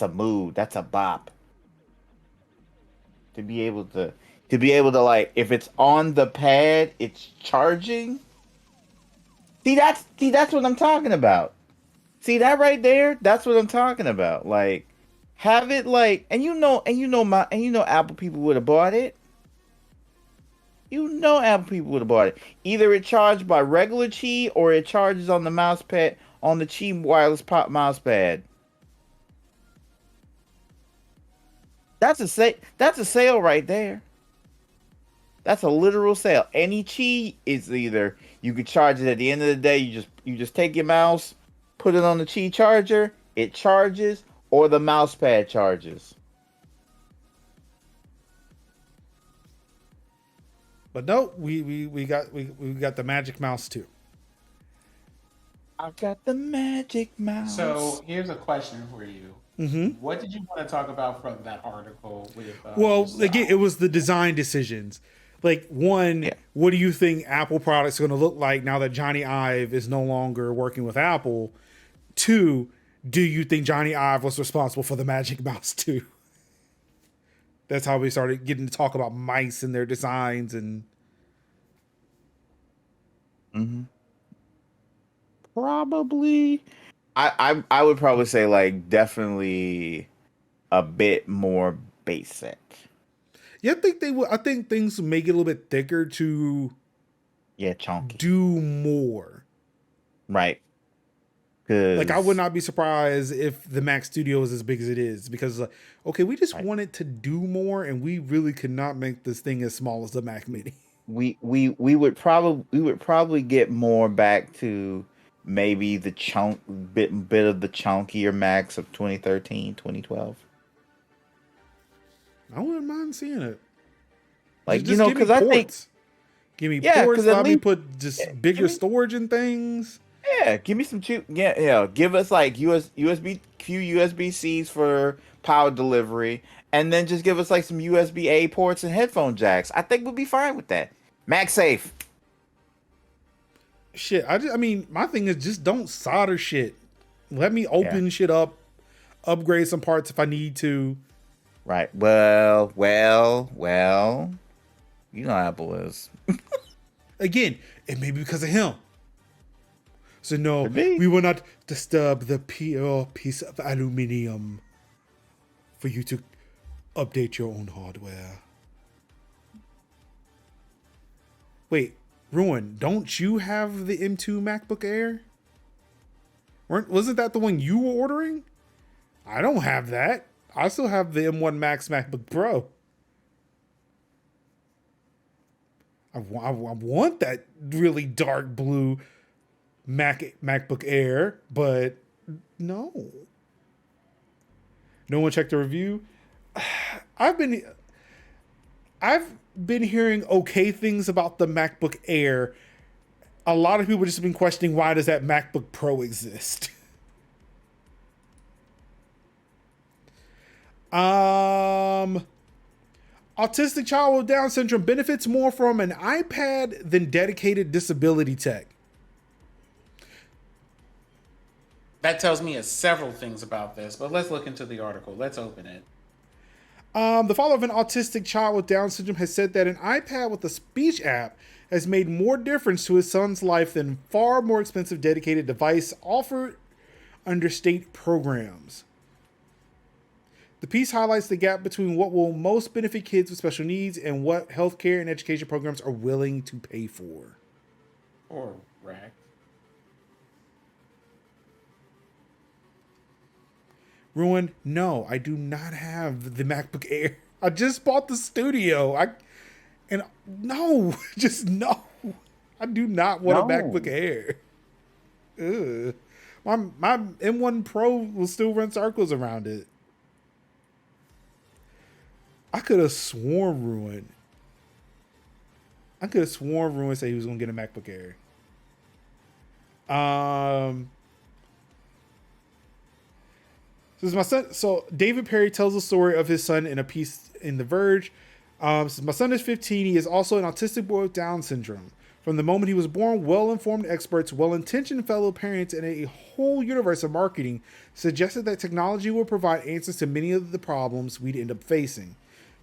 mood. That's a bop. To be able to like if it's on the pad, it's charging. See that's what I'm talking about. See that right there? That's what I'm talking about. Like have it like and you know Apple people would have bought it. You know Apple people would have bought it. Either it charged by regular Qi or it charges on the mouse pad on the Qi wireless pop mouse pad. That's a sale right there. That's a literal sale. Any Qi is either you could charge it at the end of the day, you just take your mouse, put it on the Qi charger, it charges, or the mouse pad charges. But no, we got the Magic Mouse too. I got the magic mouse. So here's a question for you. Mm-hmm. What did you want to talk about from that article with? Well, again, it was the design decisions. Like one, Yeah. what do you think Apple products are going to look like now that Johnny Ive is no longer working with Apple? Two, do you think Johnny Ive was responsible for the Magic Mouse too? That's how we started getting to talk about mice and their designs and. Mm-hmm. Probably. I would probably say like definitely a bit more basic. Yeah, I think they will. I think things make it a little bit thicker to Yeah, chunky. do more. Right. Like I would not be surprised if the Mac Studio is as big as it is because, okay, we just Right. wanted to do more, and we really could not make this thing as small as the Mac Mini. we would probably get more back to maybe the bit of the chunkier Macs of 2013, 2012. I wouldn't mind seeing it. Like Just give me because I think ports. Give me Yeah, ports. 'cause at Let me least- put just yeah, bigger give me- storage and things. yeah, give me some cheap give us like USB few USB Cs for power delivery, and then just give us like some USB A ports and headphone jacks. I think we'll be fine with that. MagSafe. Shit, I mean, my thing is just don't solder shit. Let me open shit up, upgrade some parts if I need to. Right. Well. You know how Apple is. Again, it may be because of him. So no, Could be. we will not disturb the pure piece of aluminium for you to update your own hardware. Wait, Ruin, don't you have the M2 MacBook Air? Wasn't that the one you were ordering? I don't have that. I still have the M1 Max MacBook Pro. I want that really dark blue MacBook Air, but no. No one checked the review. I've been hearing okay things about the MacBook Air. A lot of people just have been questioning why does that MacBook Pro exist. Autistic child with Down syndrome benefits more from an iPad than dedicated disability tech. That tells me several things about this, but let's look into the article. Let's open it. The father of an autistic child with Down syndrome has said that an iPad with a speech app has made more difference to his son's life than far more expensive dedicated device offered under state programs. The piece highlights the gap between what will most benefit kids with special needs and what healthcare and education programs are willing to pay for. Or rack. Ruin, no, I do not have the MacBook Air. I just bought the Studio. No. I do not want a MacBook Air. Ugh. My M1 Pro will still run circles around it. I could have sworn Ruin said he was going to get a MacBook Air. So David Perry tells the story of his son in a piece in The Verge. So my son is 15. He is also an autistic boy with Down syndrome. From the moment he was born, well-informed experts, well-intentioned fellow parents, and a whole universe of marketing suggested that technology will provide answers to many of the problems we'd end up facing.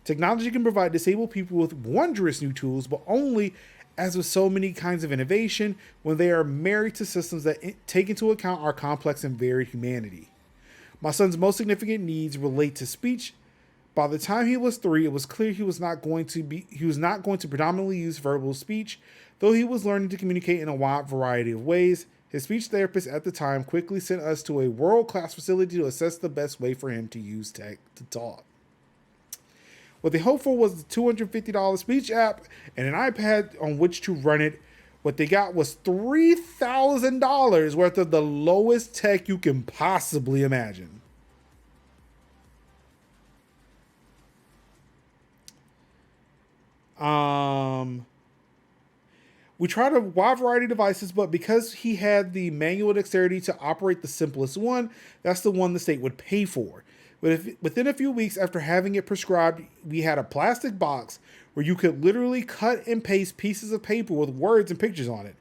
Technology can provide disabled people with wondrous new tools, but only, as with so many kinds of innovation, when they are married to systems that take into account our complex and varied humanity. My son's most significant needs relate to speech. By the time he was 3, it was clear he was not going to predominantly use verbal speech, though he was learning to communicate in a wide variety of ways. His speech therapist at the time quickly sent us to a world-class facility to assess the best way for him to use tech to talk. What they hoped for was the $250 speech app and an iPad on which to run it. What they got was $3,000 worth of the lowest tech you can possibly imagine. We tried a wide variety of devices, but because he had the manual dexterity to operate the simplest one, that's the one the state would pay for. But within a few weeks after having it prescribed, we had a plastic box where you could literally cut and paste pieces of paper with words and pictures on it,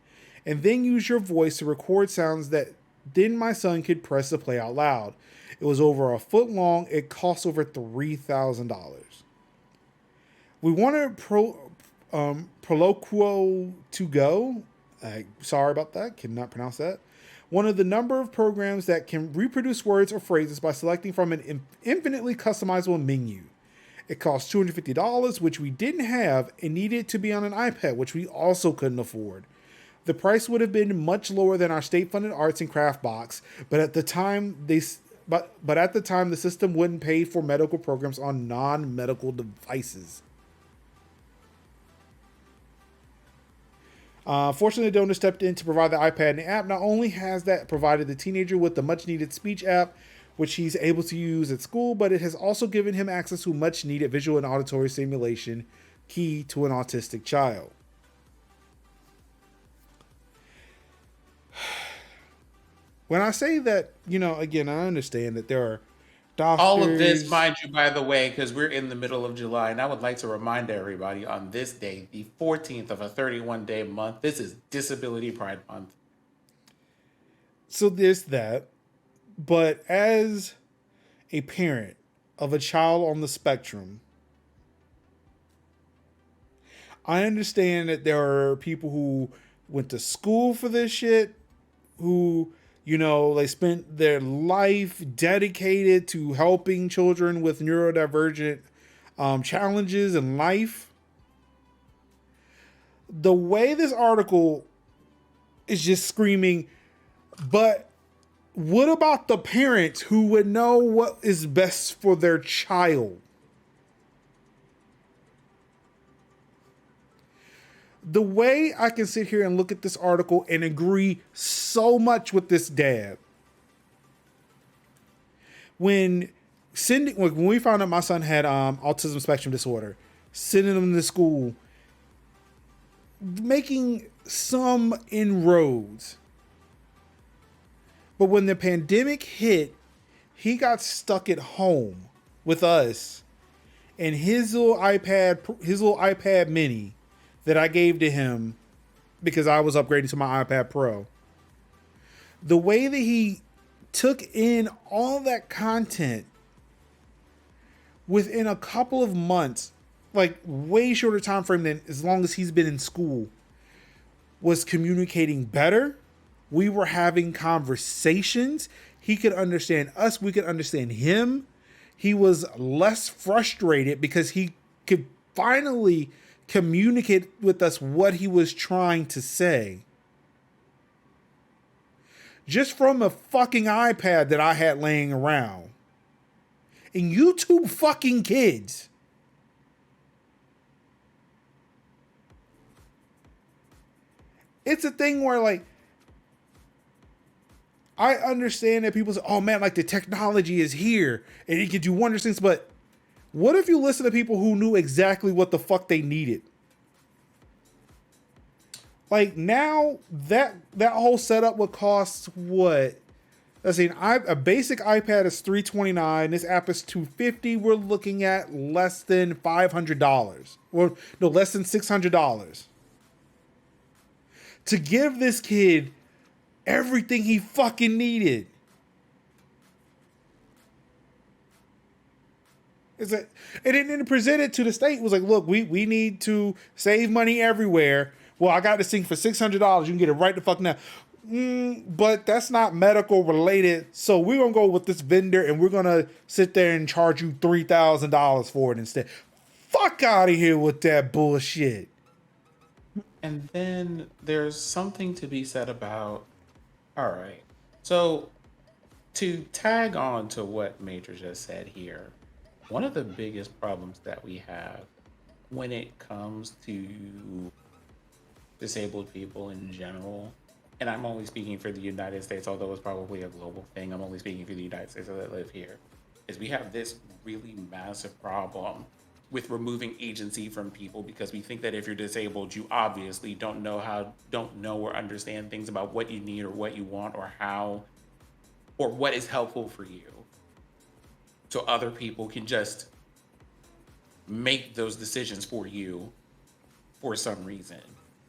and then use your voice to record sounds that then my son could press to play out loud. It was over a foot long. It cost over $3,000. We wanted Proloquo to go. Sorry about that. Cannot pronounce that. One of the number of programs that can reproduce words or phrases by selecting from an infinitely customizable menu. It cost $250, which we didn't have, and needed to be on an iPad, which we also couldn't afford. The price would have been much lower than our state-funded arts and craft box, but at the time the system wouldn't pay for medical programs on non-medical devices. Fortunately, the donor stepped in to provide the iPad and the app. Not only has that provided the teenager with the much-needed speech app, which he's able to use at school, but it has also given him access to much-needed visual and auditory stimulation, key to an autistic child. When I say that, again, I understand that there are doctors. All of this, mind you, by the way, because we're in the middle of July, and I would like to remind everybody on this day, the 14th of a 31-day month, this is Disability Pride Month. So there's that. But as a parent of a child on the spectrum, I understand that there are people who went to school for this shit, who, they spent their life dedicated to helping children with neurodivergent challenges in life. The way this article is just screaming, but what about the parents who would know what is best for their child? The way I can sit here and look at this article and agree so much with this dad. When we found out my son had autism spectrum disorder, sending him to school, making some inroads. But when the pandemic hit, he got stuck at home with us, and his little iPad mini that I gave to him because I was upgrading to my iPad Pro. The way that he took in all that content within a couple of months, like way shorter time frame than as long as he's been in school, was communicating better. We were having conversations. He could understand us. We could understand him. He was less frustrated because he could finally communicate with us what he was trying to say. Just from a fucking iPad that I had laying around. And you two fucking kids. It's a thing where, like, I understand that people say, oh man, like the technology is here and it can do wondrous things, but what if you listen to people who knew exactly what the fuck they needed? Like now that whole setup would cost what? let's see, a basic iPad is $329. This app is $250. We're looking at less than $500. Well, no, less than $600 to give this kid everything he fucking needed. And then presented to the state was like, look, we need to save money everywhere. Well, I got this thing for $600. You can get it right the fuck now. But that's not medical related. So we're going to go with this vendor and we're going to sit there and charge you $3,000 for it instead. Fuck out of here with that bullshit. And then there's something to be said about, all right, so to tag on to what Major just said here, one of the biggest problems that we have when it comes to disabled people in general, and I'm only speaking for the United States, although it's probably a global thing, I'm only speaking for the United States that live here, is we have this really massive problem with removing agency from people because we think that if you're disabled, you obviously don't know or understand things about what you need or what you want or how or what is helpful for you. So other people can just make those decisions for you for some reason.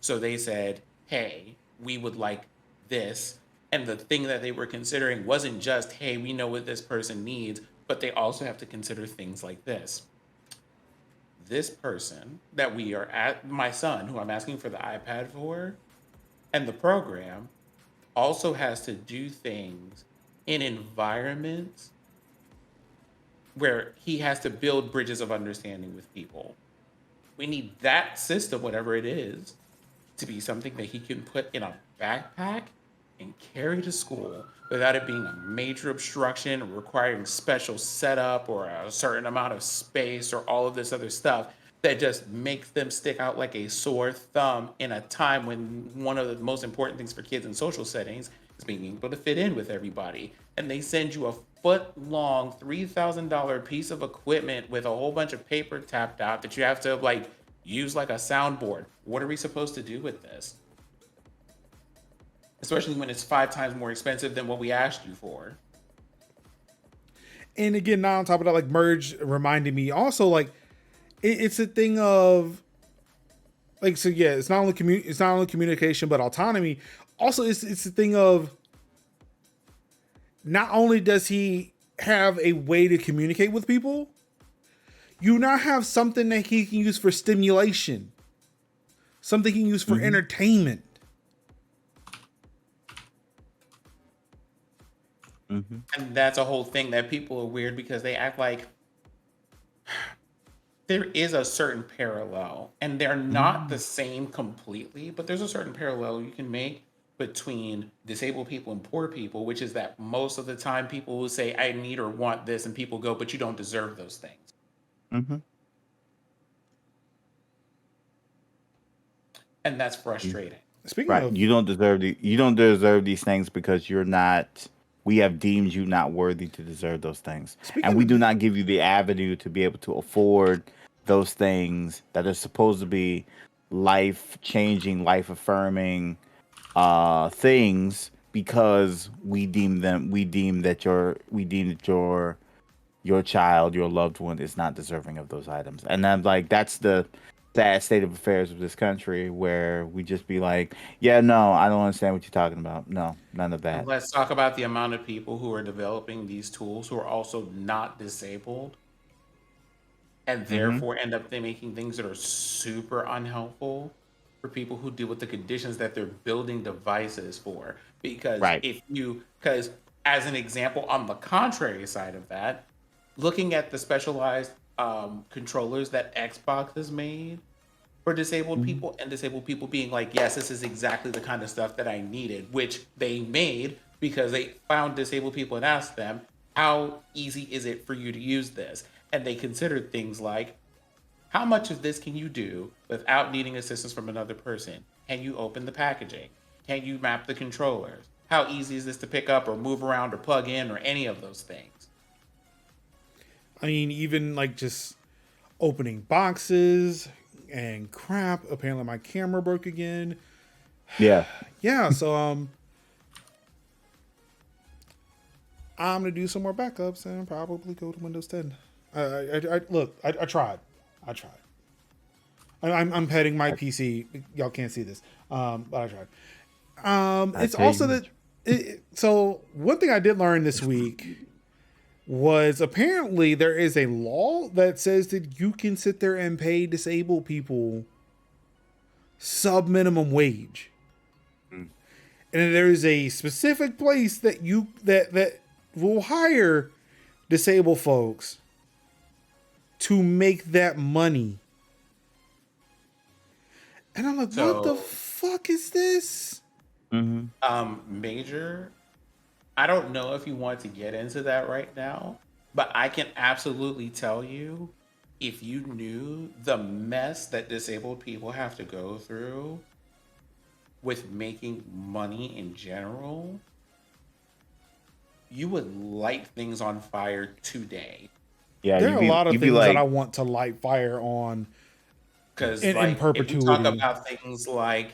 So they said, hey, we would like this. And the thing that they were considering wasn't just, hey, we know what this person needs, but they also have to consider things like this. This person that we are at, my son, who I'm asking for the iPad for, and the program also has to do things in environments where he has to build bridges of understanding with people. We need that system, whatever it is, to be something that he can put in a backpack and carry to school without it being a major obstruction or requiring special setup or a certain amount of space or all of this other stuff that just makes them stick out like a sore thumb in a time when one of the most important things for kids in social settings is being able to fit in with everybody. And they send you a foot-long, $3,000 piece of equipment with a whole bunch of paper tapped out that you have to like use like a soundboard. What are we supposed to do with this? Especially when it's 5 times more expensive than what we asked you for. And again, now on top of that, like Verge reminded me also, like it's a thing of like, so yeah, it's not only communication but autonomy. Also, it's a thing of not only does he have a way to communicate with people, you now have something that he can use for stimulation, something he can use for entertainment. And that's a whole thing that people are weird because they act like there is a certain parallel and they're not the same completely, but there's a certain parallel you can make between disabled people and poor people, which is that most of the time people will say, I need or want this, and people go, but you don't deserve those things. And that's frustrating. Speaking Right. of, You don't deserve these things because we have deemed you not worthy to deserve those things. And we do not give you the avenue to be able to afford those things that are supposed to be life-changing, life-affirming things because we deem that your child, your loved one is not deserving of those items. And I'm like, that's the sad state of affairs of this country where we just be like, yeah, no, I don't understand what you're talking about. No, none of that. And let's talk about the amount of people who are developing these tools who are also not disabled and therefore end up making things that are super unhelpful for people who deal with the conditions that they're building devices for. Because because as an example, on the contrary side of that, looking at the specialized controllers that Xbox has made for disabled people and disabled people being like, yes, this is exactly the kind of stuff that I needed, which they made because they found disabled people and asked them, how easy is it for you to use this? And they considered things like, how much of this can you do without needing assistance from another person? Can you open the packaging? Can you map the controllers? How easy is this to pick up or move around or plug in or any of those things? I mean, even like just opening boxes and crap. Apparently my camera broke again. Yeah. Yeah, so I'm gonna do some more backups and probably go to Windows 10. Look, I tried. I tried. I'm petting my PC. Y'all can't see this, but I tried. I It's tell also you, that. So one thing I did learn this week was apparently there is a law that says that you can sit there and pay disabled people sub minimum wage, Mm. and there is a specific place that that will hire disabled folks to make that money. And I'm like, what the So, fuck is this? Mhm. Major, I don't know if you want to get into that right now, but I can absolutely tell you if you knew the mess that disabled people have to go through with making money in general, you would light things on fire today. Yeah, There are a lot of you'd be things that I like, want to light fire on Because, in like, if we talk perpetuity. about things like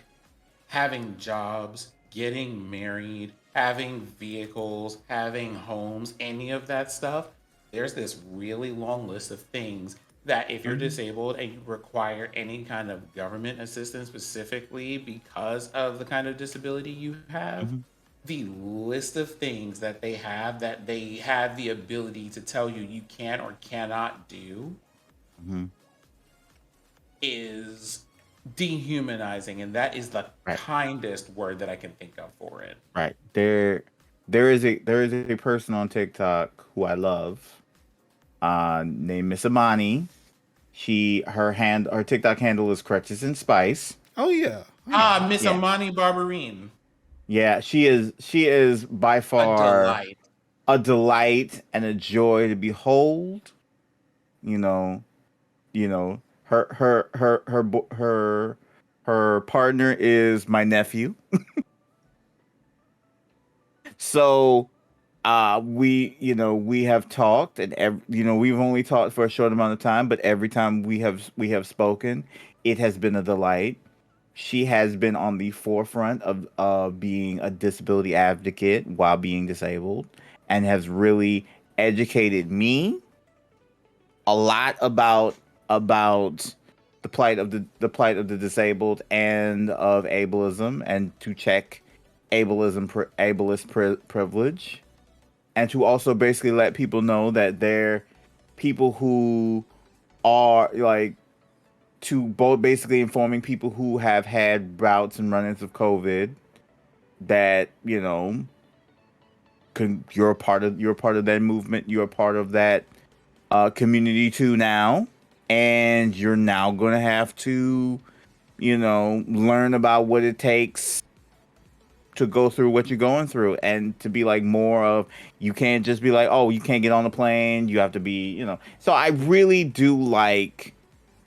having jobs, getting married, having vehicles, having homes, any of that stuff, there's this really long list of things that if you're Mhm. disabled and you require any kind of government assistance specifically because of the kind of disability you have, Mhm. the list of things that they have the ability to tell you you can or cannot do Mhm. is dehumanizing, and that is the Right, kindest word that I can think of for it. right. There is a person on TikTok who I love, named Miss Amani. Her TikTok handle is Crutches and Spice. Oh yeah, I know Ah, her. Miss Yeah, Amani Barberine, yeah. She is by a far delight. a delight and a joy to behold. You know, her partner is my nephew. So we have talked, and we've only talked for a short amount of time, but every time we have spoken, it has been a delight. She has been on the forefront of being a disability advocate while being disabled, and has really educated me a lot about the plight of the disabled and of ableism, and to check ableist privilege, and to also basically let people know that they're people who are like, to both basically informing people who have had bouts and run-ins of COVID, that you're a part of that movement, you're a part of that community too now, and you're now going to have to learn about what it takes to go through what you're going through, and to be like more of, you can't just be like, oh, you can't get on the plane, you have to be, so I really do like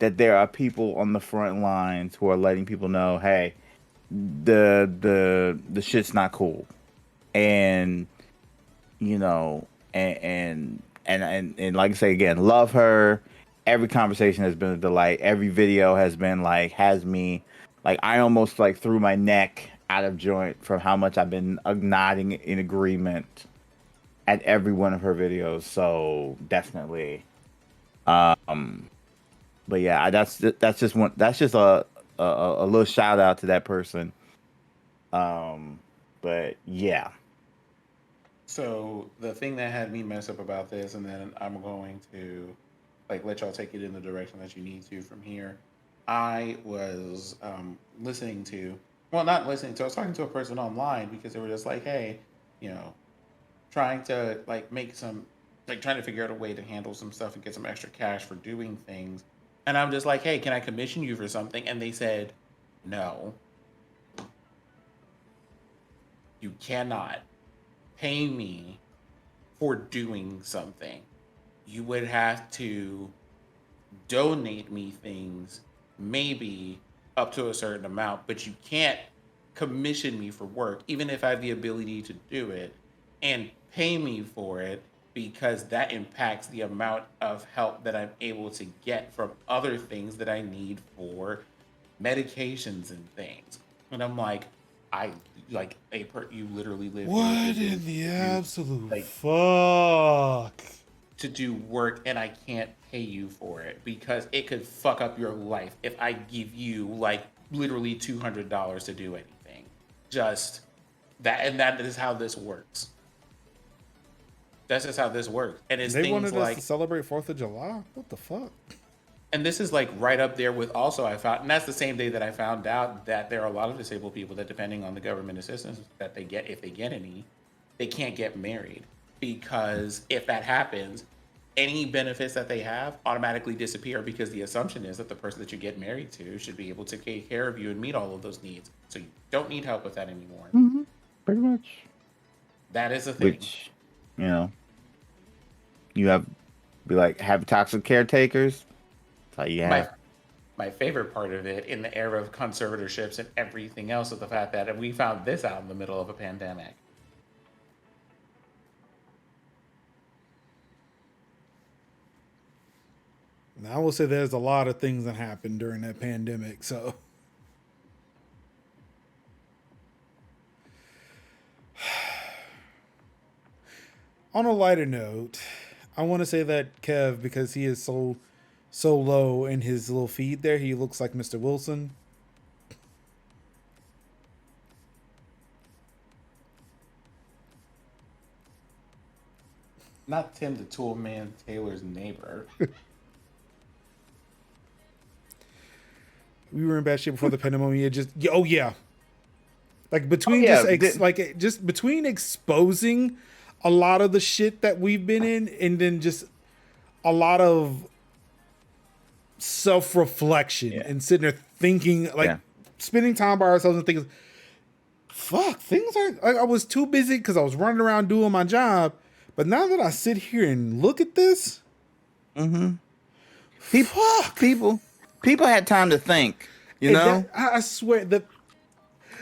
that there are people on the front lines who are letting people know, hey, the shit's not cool. And you know and like I say again, love her. Every conversation has been a delight. Every video has been like, has me like, I almost like threw my neck out of joint from how much I've been nodding in agreement at every one of her videos. So definitely. um but yeah, that's just a little shout out to that person. But yeah. So the thing that had me mess up about this, and then I'm going to like let y'all take it in the direction that you need to from here. I was listening to, well, not listening to, I was talking to a person online because they were just like, hey, you know, trying to like make some, like trying to figure out a way to handle some stuff and get some extra cash for doing things. And I'm just like, hey, can I commission you for something? And they said, no, you cannot pay me for doing something. You would have to donate me things, maybe up to a certain amount, but you can't commission me for work, even if I have the ability to do it, and pay me for it, because that impacts the amount of help that I'm able to get from other things that I need for medications and things. And I'm like, I like you literally live here with your What business in the to absolute like fuck? to do work, and I can't pay you for it because it could fuck up your life if I give you like literally $200 to do anything. Just that, and that is how this works. That's just how this works. And And it's they things wanted us to like, celebrate 4th of July? What the fuck? and this is like right up there with also I found, and that's the same day that I found out that there are a lot of disabled people that, depending on the government assistance that they get, if they get any, they can't get married because if that happens, any benefits that they have automatically disappear because the assumption is that the person that you get married to should be able to take care of you and meet all of those needs. So you don't need help with that anymore. Pretty much. That is a thing. Which, you know, you have toxic caretakers. That's all you have. My favorite part of it in the era of conservatorships and everything else is the fact that we found this out in the middle of a pandemic. Now, I will say there's a lot of things that happened during that pandemic, so. On a lighter note, I want to say that Kev, because he is so low in his little feed there, he looks like Mr. Wilson. Not Tim the Tool Man Taylor's neighbor. We were in bad shape before the pandemic. Oh yeah, like between just between exposing a lot of the shit that we've been in, and then just a lot of self-reflection and sitting there thinking, like spending time by ourselves and thinking, fuck, things are. I was too busy because I was running around doing my job, but now that I sit here and look at this, People had time to think, you know. I swear that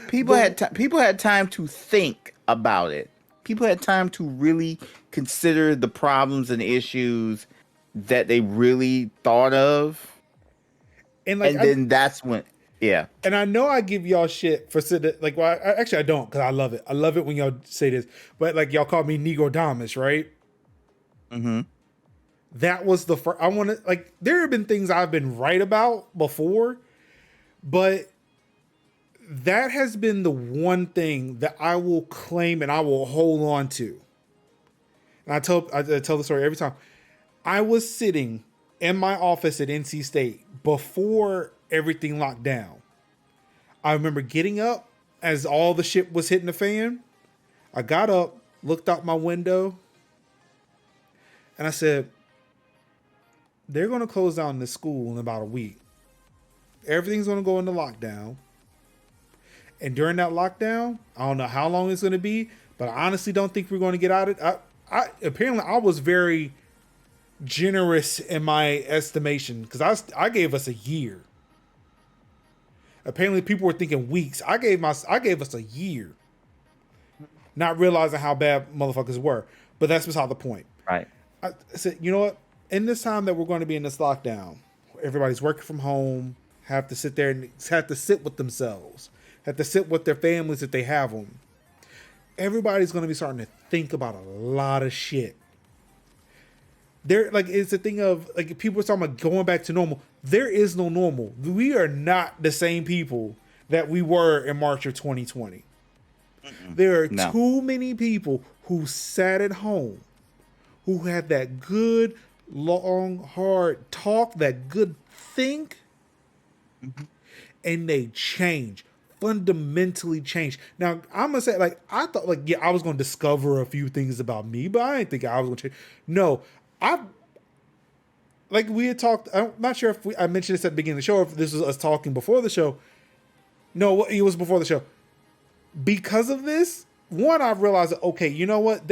people had time to think about it. People had time to really consider the problems and issues that they really thought of, and then that's when, And I know I give y'all shit for sitting like, well, actually I don't, because I love it. I love it when y'all say this, but like y'all call me Negodamus, right? That was the first. I want to, like, there have been things I've been right about before, but that has been the one thing that I will claim and I will hold on to. And I tell the story every time. I was sitting in my office at NC State before everything locked down. I remember getting up as all the shit was hitting the fan. I got up, looked out my window, and I said, they're going to close down this school in about a week. Everything's going to go into lockdown. And during that lockdown, I don't know how long it's going to be, but I honestly don't think we're going to get out of it. Apparently I was very generous in my estimation because I gave us a year. Apparently people were thinking weeks. I gave us a year, not realizing how bad motherfuckers were. But that's beside the point. Right. I said, you know what? In this time that we're going to be in this lockdown, everybody's working from home, have to sit there and have to sit with themselves, have to sit with their families if they have them. Everybody's going to be starting to think about a lot of shit. It's a thing of, like, people are talking about going back to normal. There is no normal. We are not the same people that we were in March of 2020. There are too many people who sat at home, who had that good, long, hard talk, that good think, and they change. Fundamentally change. Now, I'm gonna say, like, I thought, like, yeah, I was gonna discover a few things about me, but I didn't think I was gonna change. No, like we had talked. I'm not sure if I mentioned this at the beginning of the show, or if this was us talking before the show. No, it was before the show. Because of this, one, I've realized that, okay, you know what?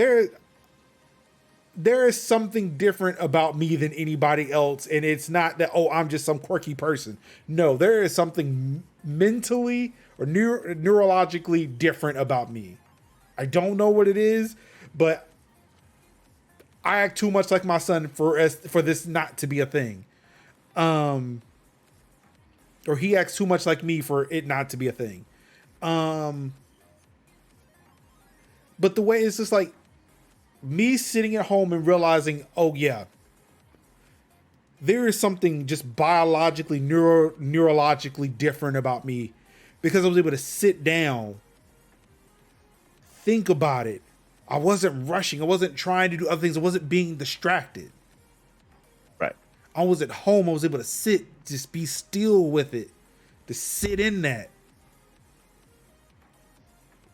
There is something different about me than anybody else, and it's not that, oh, I'm just some quirky person. No, there is something mentally or neurologically different about me. I don't know what it is, but I act too much like my son for this not to be a thing. Or he acts too much like me for it not to be a thing. But the way it's just like me sitting at home and realizing, oh yeah, there is something just biologically, neurologically different about me because I was able to sit down, think about it. I wasn't rushing. I wasn't trying to do other things. I wasn't being distracted. Right. I was at home. I was able to sit, just be still with it, to sit in that.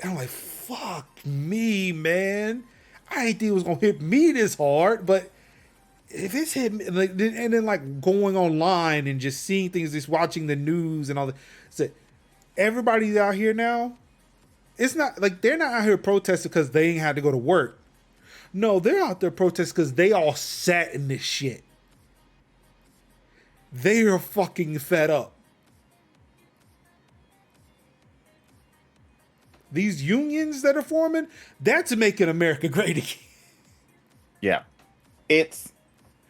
And I'm like, fuck me, man. I didn't think it was going to hit me this hard, but if it's hit me, like, and then like going online and just seeing things, just watching the news and all that. So everybody's out here now. It's not like they're not out here protesting because they ain't had to go to work. No, they're out there protesting because they all sat in this shit. They are fucking fed up. These unions that are forming, that's making America great again. Yeah. It's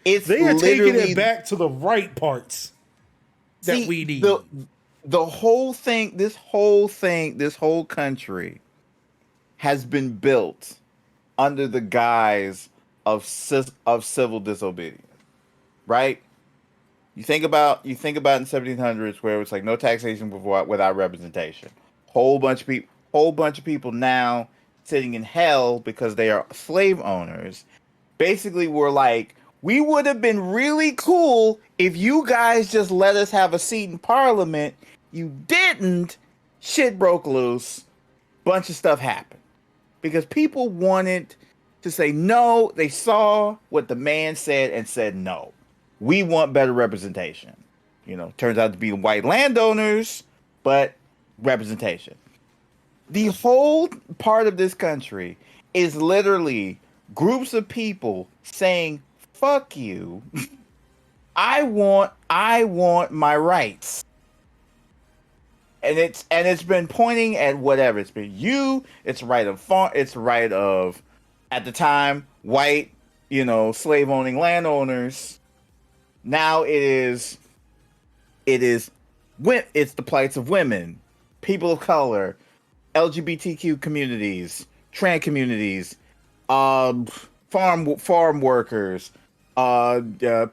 they are taking it back to the right parts that we need. The whole thing, this whole country has been built under the guise of civil disobedience, right? You think about in the 1700s where it was like no taxation without representation. Whole bunch of people now sitting in hell because they are slave owners. Basically, were like, we would have been really cool if you guys just let us have a seat in parliament. You didn't. Shit broke loose. Bunch of stuff happened because people wanted to say no. They saw what the man said and said no. We want better representation. Turns out to be white landowners, but representation. The whole part of this country is literally groups of people saying, fuck you. I want my rights. And it's been pointing at whatever. It's been it's right of at the time white, slave owning landowners. Now it's the plights of women, people of color, LGBTQ communities, trans communities, farm workers,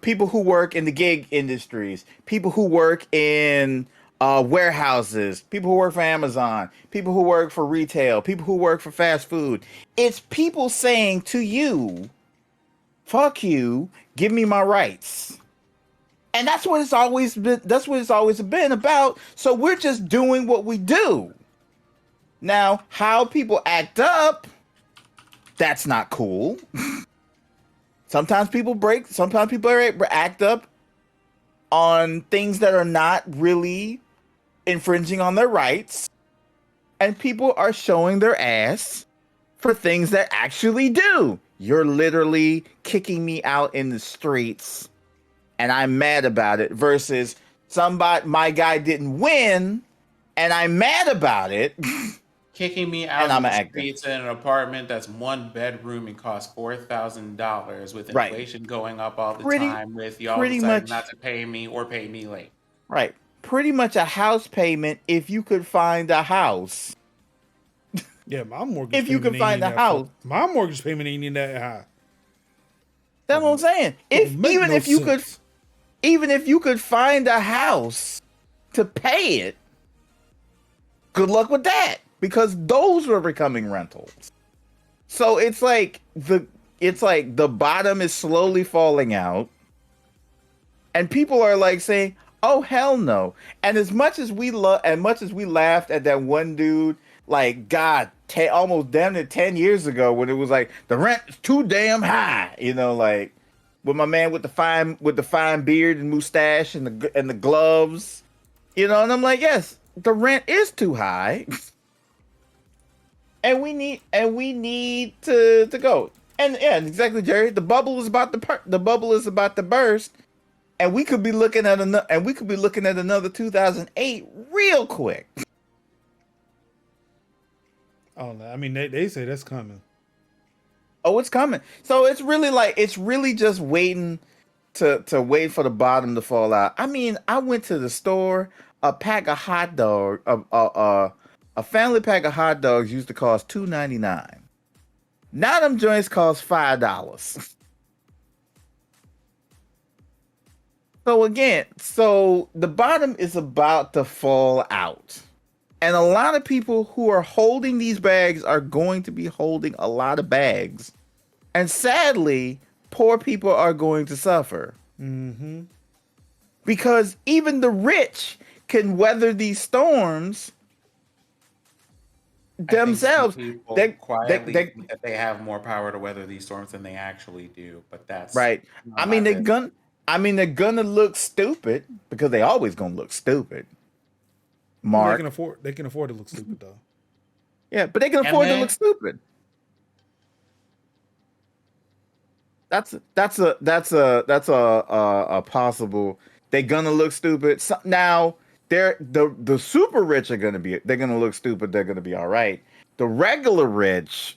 people who work in the gig industries, people who work in warehouses, people who work for Amazon, people who work for retail, people who work for fast food. It's people saying to you, fuck you, give me my rights. And that's what it's always been about. So we're just doing what we do. Now, how people act up, that's not cool. Sometimes people act up on things that are not really infringing on their rights. And people are showing their ass for things that actually do. You're literally kicking me out in the streets and I'm mad about it versus my guy didn't win and I'm mad about it. Kicking me out in the streets in an apartment that's 1 bedroom and costs $4,000 with inflation going up all the time with y'all deciding not to pay me or pay me late. Right. Pretty much a house payment if you could find a house. Yeah, my mortgage if you could find a house. My mortgage payment ain't even that high. That's what I'm saying. Even if you could find a house to pay it, good luck with that. Because those were becoming rentals. So it's like the bottom is slowly falling out. And people are like saying, oh hell no. And as much as we laughed at that one dude, like God, almost damn near 10 years ago when it was like the rent is too damn high, like with my man with the fine beard and mustache and the gloves, and I'm like, yes, the rent is too high. And we need to go. And yeah, exactly, Jerry. The bubble is about to burst, and we could be looking at another 2008 real quick. Oh, I mean, they say that's coming. Oh, it's coming. So it's really just waiting to wait for the bottom to fall out. I mean, I went to the store, a pack of hot dog, a family pack of hot dogs used to cost $2.99. Now them joints cost $5. So again, so the bottom is about to fall out. And a lot of people who are holding these bags are going to be holding a lot of bags. And sadly, poor people are going to suffer. Mm-hmm. Because even the rich can weather these storms themselves. I think some people They, quietly they, think that they have more power to weather these storms than they actually do, but that's right. not my business. They're gonna look stupid because they always gonna look stupid. They Mark. can afford. They can afford to look stupid though. Yeah, but they can And afford to look then stupid. That's a possible. They're gonna look stupid. So, now the super rich they're gonna look stupid. They're gonna be all right. The regular rich,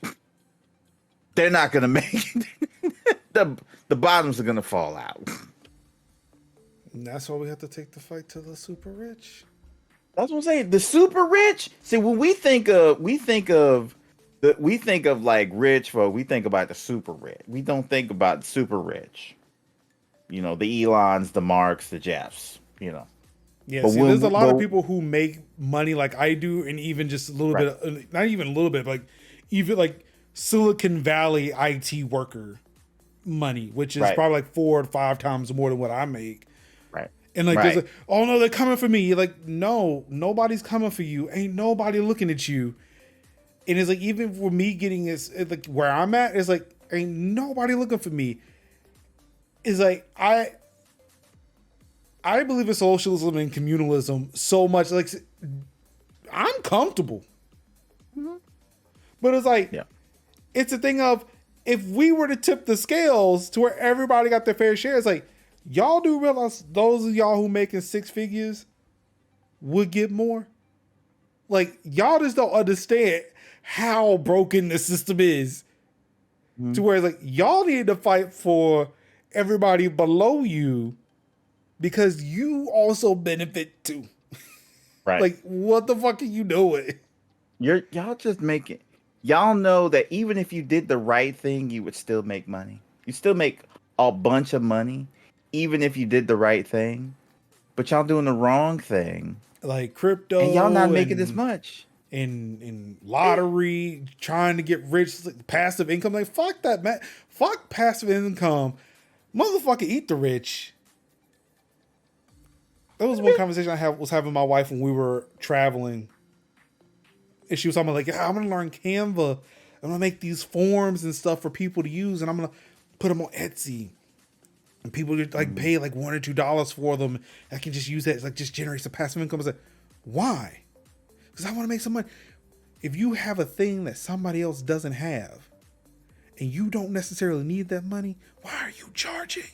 they're not gonna make it. the bottoms are gonna fall out. And that's why we have to take the fight to the super rich. That's what I'm saying. The super rich. See, when we think of like rich folk, we think about the super rich. We don't think about super rich. You know, the Elons, the Marks, the Jeffs. You know, Yeah, but see, there's a lot of people who make money like I do, and even just a little right. bit, not even a little bit, like even like Silicon Valley IT worker money, which is Right, probably like 4 or 5 times more than what I make. right, And like, there's right. like, oh no, they're coming for me. You're like, no, nobody's coming for you. Ain't nobody looking at you. And it's like, even for me getting this, it's like where I'm at, it's like, ain't nobody looking for me. It's like, I believe in socialism and communalism so much. Like, I'm comfortable. But it's like, Yeah, it's a thing of, if we were to tip the scales to where everybody got their fair share, it's like, y'all do realize those of y'all who making 6 figures would get more? Like, y'all just don't understand how broken the system is. To where it's like, y'all need to fight for everybody below you because you also benefit too. right. Like, what the fuck are you doing? Y'all just making. Y'all know that even if you did the right thing, you would still make money. You still make a bunch of money, even if you did the right thing. But y'all doing the wrong thing, Like and y'all not crypto making as much. in lottery, trying to get rich, like passive income. Like, fuck that, man. Fuck passive income. Motherfucker, eat the rich. That was one conversation was having with my wife when we were traveling. And she was talking about, like, yeah, I'm gonna learn Canva. I'm gonna make these forms and stuff for people to use, and I'm gonna put them on Etsy. And people just like pay like $1 or $2 for them. I can just use that. It's like, just generates some passive income. It's like, why? Because I want to make some money. If you have a thing that somebody else doesn't have, and you don't necessarily need that money, why are you charging?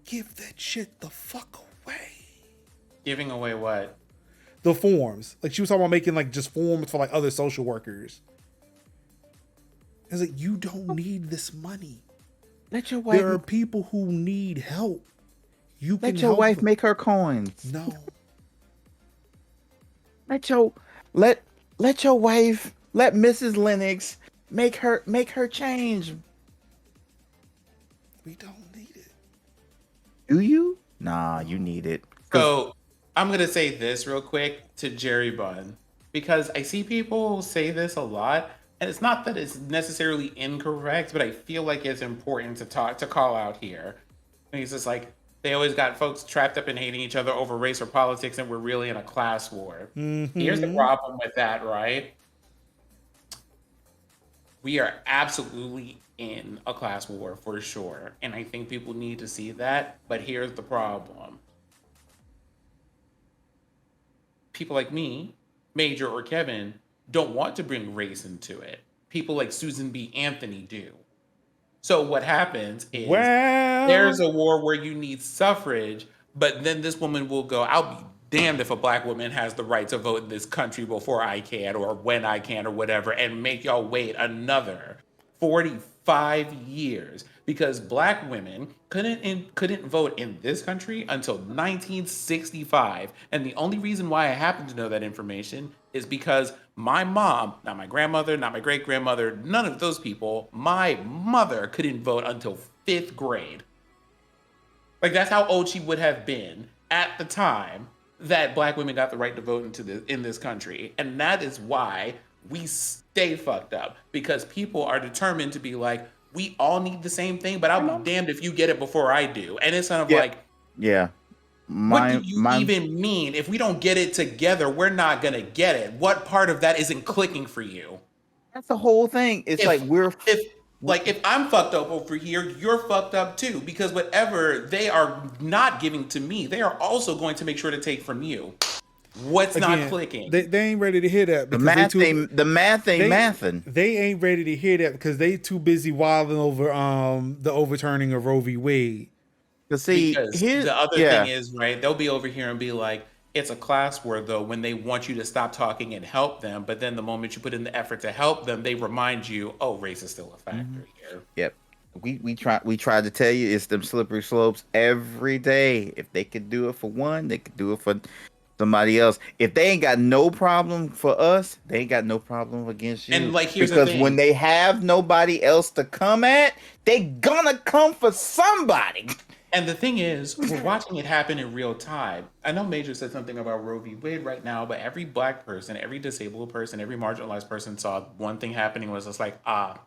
Give that shit the fuck away. giving away what? The forms. Like, she was talking about making like just forms for like other social workers. It's like, you don't need this money. Let your wife. There are people who need help. You can Let your help wife them. make her coins. No. Let your wife. Let Mrs. Lennox make her change. We don't need it. Do you? Nah, you need it. So I'm gonna say this real quick to Jerry Bun, because I see people say this a lot, and it's not that it's necessarily incorrect, but I feel like it's important to call out here. And he's just like, they always got folks trapped up in hating each other over race or politics, and we're really in a class war. Here's the problem with that, right? We are absolutely in a class war for sure, and I think people need to see that. But here's the problem: people like me, Major or Kevin, don't want to bring race into it. People like Susan B. Anthony do. So what happens is there's Well, a war where you need suffrage, but then this woman will go, I'll be damned if a black woman has the right to vote in this country before I can or when I can or whatever, and make y'all wait another 45 years because black women couldn't vote in this country until 1965. And the only reason why I happen to know that information is because My mom, not my grandmother, not my great grandmother, none of those people, my mother couldn't vote until fifth grade. Like that's how old she would have been at the time that black women got the right to vote in this country. And that is why we stay fucked up, because people are determined to be like, we all need the same thing, but I'll be damned if you get it before I do. And it's kind of like, yeah. what do you even mean? If we don't get it together, we're not gonna get it. What part of that isn't clicking for you? That's the whole thing. It's if I'm fucked up over here, you're fucked up too. Because whatever they are not giving to me, they are also going to make sure to take from you. What's not clicking? They ain't ready to hear that because the math ain't mathing. They ain't ready to hear that because they too busy wilding over the overturning of Roe v. Wade. Because the other thing is, right, they'll be over here and be like, it's a class word though when they want you to stop talking and help them, but then the moment you put in the effort to help them, they remind you, oh, race is still a factor here. Yep. We try to tell you it's them slippery slopes every day. If they could do it for one, they could do it for somebody else. If they ain't got no problem for us, they ain't got no problem against you. And like here's because the thing. when they have nobody else to come at, they gonna come for somebody. And the thing is, we're watching it happen in real time. I know Major said something about Roe v. Wade right now, but every black person, every disabled person, every marginalized person saw one thing happening was just like, I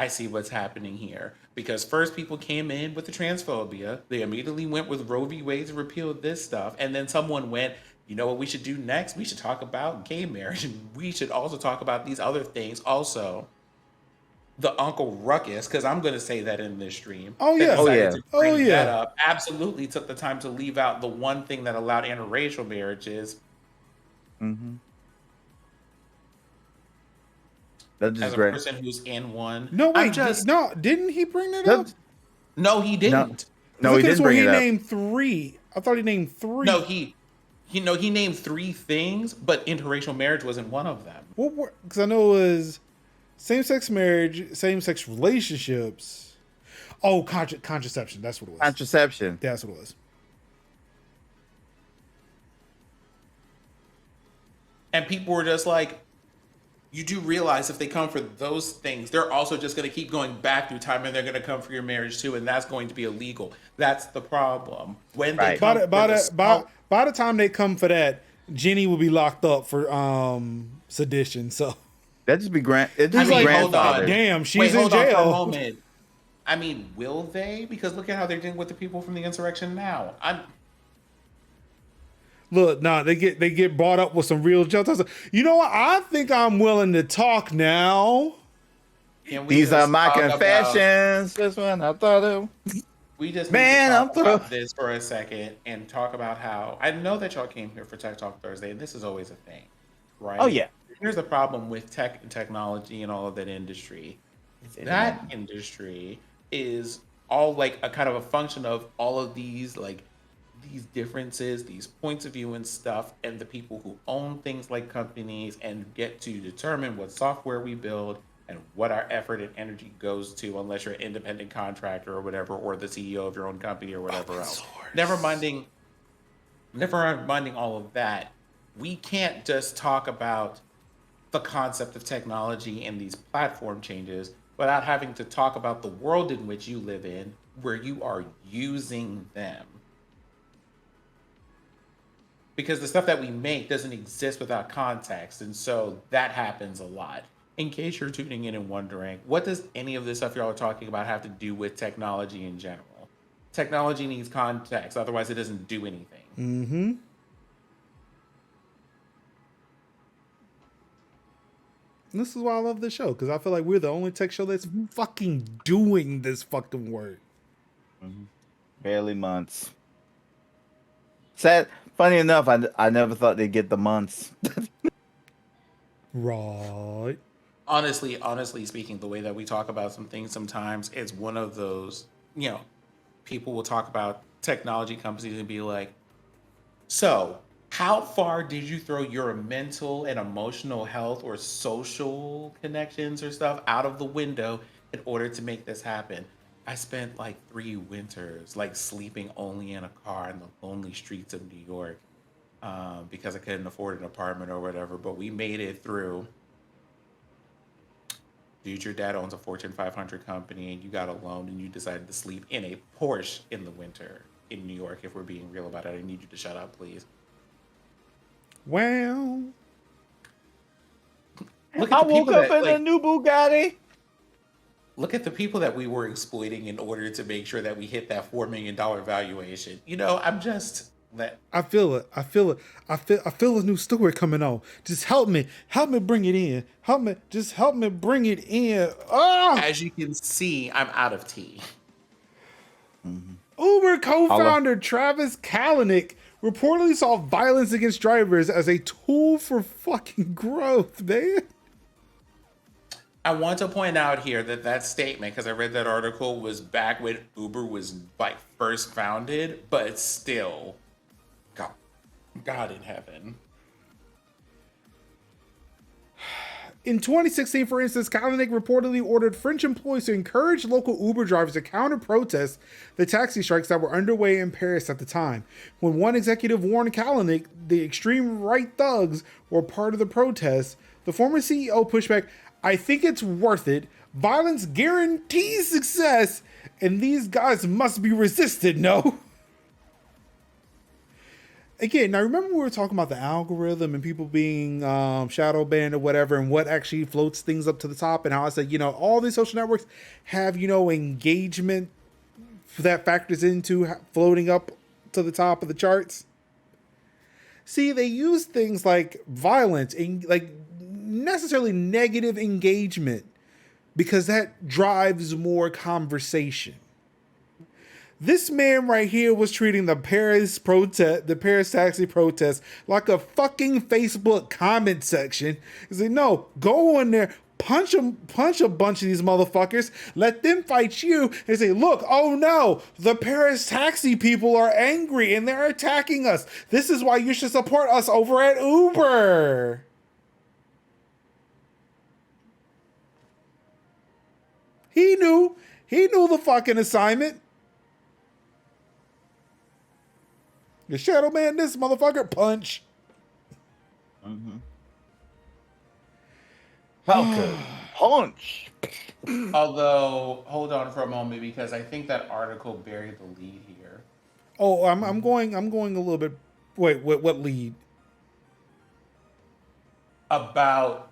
see what's happening here. Because first people came in with the transphobia. They immediately went with Roe v. Wade to repeal this stuff. And then someone went, you know what we should do next? We should talk about gay marriage. And we should also talk about these other things also. The Uncle Ruckus, because I'm going to say that in this stream. Oh yeah, To bring that up, absolutely took the time to leave out the one thing that allowed interracial marriages. Mm-hmm. That's as a great. person who's in one. No, wait, didn't he bring that up? No, he didn't. No, he didn't bring it up. He named 3. I thought he named 3. No, he named 3 things, but interracial marriage wasn't one of them. Well, because I know it was same-sex marriage, same-sex relationships. Oh, contraception. That's what it was. Contraception. That's what it was. And people were just like, you do realize if they come for those things, they're also just going to keep going back through time, and they're going to come for your marriage too, and that's going to be illegal. That's the problem. When they come by the time they come for that, Jenny will be locked up for sedition. So that just be grandfather. Hold on. Damn, she's in jail. For a moment. I mean, will they? Because look at how they're dealing with the people from the insurrection now. Look, they get brought up with some real jokes. You know what? I think I'm willing to talk now. These are my confessions. This one I thought of. We just need to talk about this for a second and talk about how I know that y'all came here for Tech Talk Thursday, and this is always a thing, right? Oh yeah. Here's the problem with tech and technology and all of that industry. That industry is all like a kind of a function of all of these these differences, these points of view and stuff, and the people who own things like companies and get to determine what software we build and what our effort and energy goes to, unless you're an independent contractor or whatever, or the CEO of your own company or whatever else. Never minding all of that, we can't just talk about the concept of technology and these platform changes without having to talk about the world in which you live in, where you are using them. Because the stuff that we make doesn't exist without context. And so that happens a lot. In case you're tuning in and wondering, what does any of this stuff y'all are talking about have to do with technology in general? Technology needs context, otherwise it doesn't do anything. Mm-hmm. This is why I love this show, because I feel like we're the only tech show that's fucking doing this fucking work. Mm-hmm. Barely months. Funny enough, I never thought they'd get the months. Right. Honestly speaking, the way that we talk about some things sometimes, it's one of those, people will talk about technology companies and be like, so how far did you throw your mental and emotional health or social connections or stuff out of the window in order to make this happen? I spent like 3 winters sleeping only in a car in the lonely streets of New York. because I couldn't afford an apartment or whatever. But we made it through. Dude, your dad owns a Fortune 500 company, and you got a loan, and you decided to sleep in a Porsche in the winter in New York. If we're being real about it, I need you to shut up, please. Well, Look I at the woke people up that in a new Bugatti. look at the people that we were exploiting in order to make sure that we hit that $4 million valuation. You know, I'm just that. I feel it. I feel it. I feel a new story coming on. Just help me bring it in. Help me bring it in. Ah! As you can see, I'm out of tea. Uber co-founder Travis Kalanick reportedly saw violence against drivers as a tool for fucking growth, man. I want to point out here that that statement, because I read that article, was back when Uber was like first founded, but still, God in heaven. In 2016, for instance, Kalanick reportedly ordered French employees to encourage local Uber drivers to counter-protest the taxi strikes that were underway in Paris at the time. When one executive warned Kalanick the extreme right thugs were part of the protest, the former CEO pushed back, "I think it's worth it. Violence guarantees success, and these guys must be resisted, no?" Again, now remember we were talking about the algorithm and people being shadow banned or whatever, and what actually floats things up to the top, and how I said, all these social networks have, engagement that factors into floating up to the top of the charts. See, they use things like violence and like necessarily negative engagement because that drives more conversation. This man right here was treating the Paris taxi protest like a fucking Facebook comment section. He's like, no, go in there, punch a bunch of these motherfuckers, let them fight you, and say, look, oh no, the Paris taxi people are angry and they're attacking us. This is why you should support us over at Uber. He knew the fucking assignment. You shadow man this motherfucker, punch. Falcon punch. Although, hold on for a moment, because I think that article buried the lead here. Oh, I'm going a little bit. Wait, what lead? About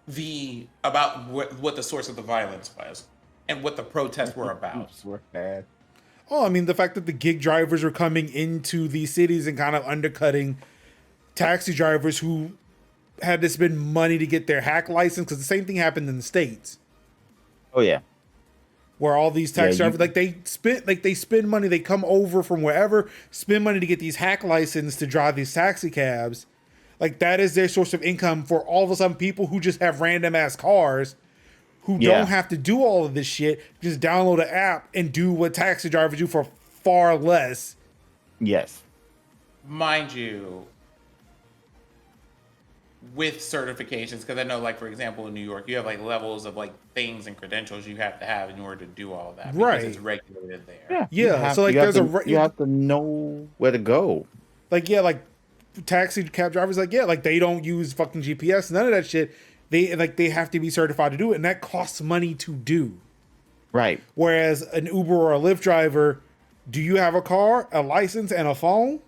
what the source of the violence was and what the protests were about. We're bad. Oh, I mean, the fact that the gig drivers were coming into these cities and kind of undercutting taxi drivers who had to spend money to get their hack license, because the same thing happened in the States. Oh yeah. Where all these taxi drivers, they spend money, they come over from wherever, spend money to get these hack license to drive these taxi cabs. Like, that is their source of income for all of a sudden people who just have random ass cars who don't have to do all of this shit, just download an app and do what taxi drivers do for far less. Yes. Mind you, with certifications, because I know, like, for example, in New York, you have like levels of like things and credentials you have to have in order to do all that. Right. Because it's regulated there. Yeah. So like you have to know where to go. Like, taxi cab drivers, like they don't use fucking GPS, none of that shit. They have to be certified to do it, and that costs money to do. Right. Whereas an Uber or a Lyft driver, do you have a car, a license, and a phone?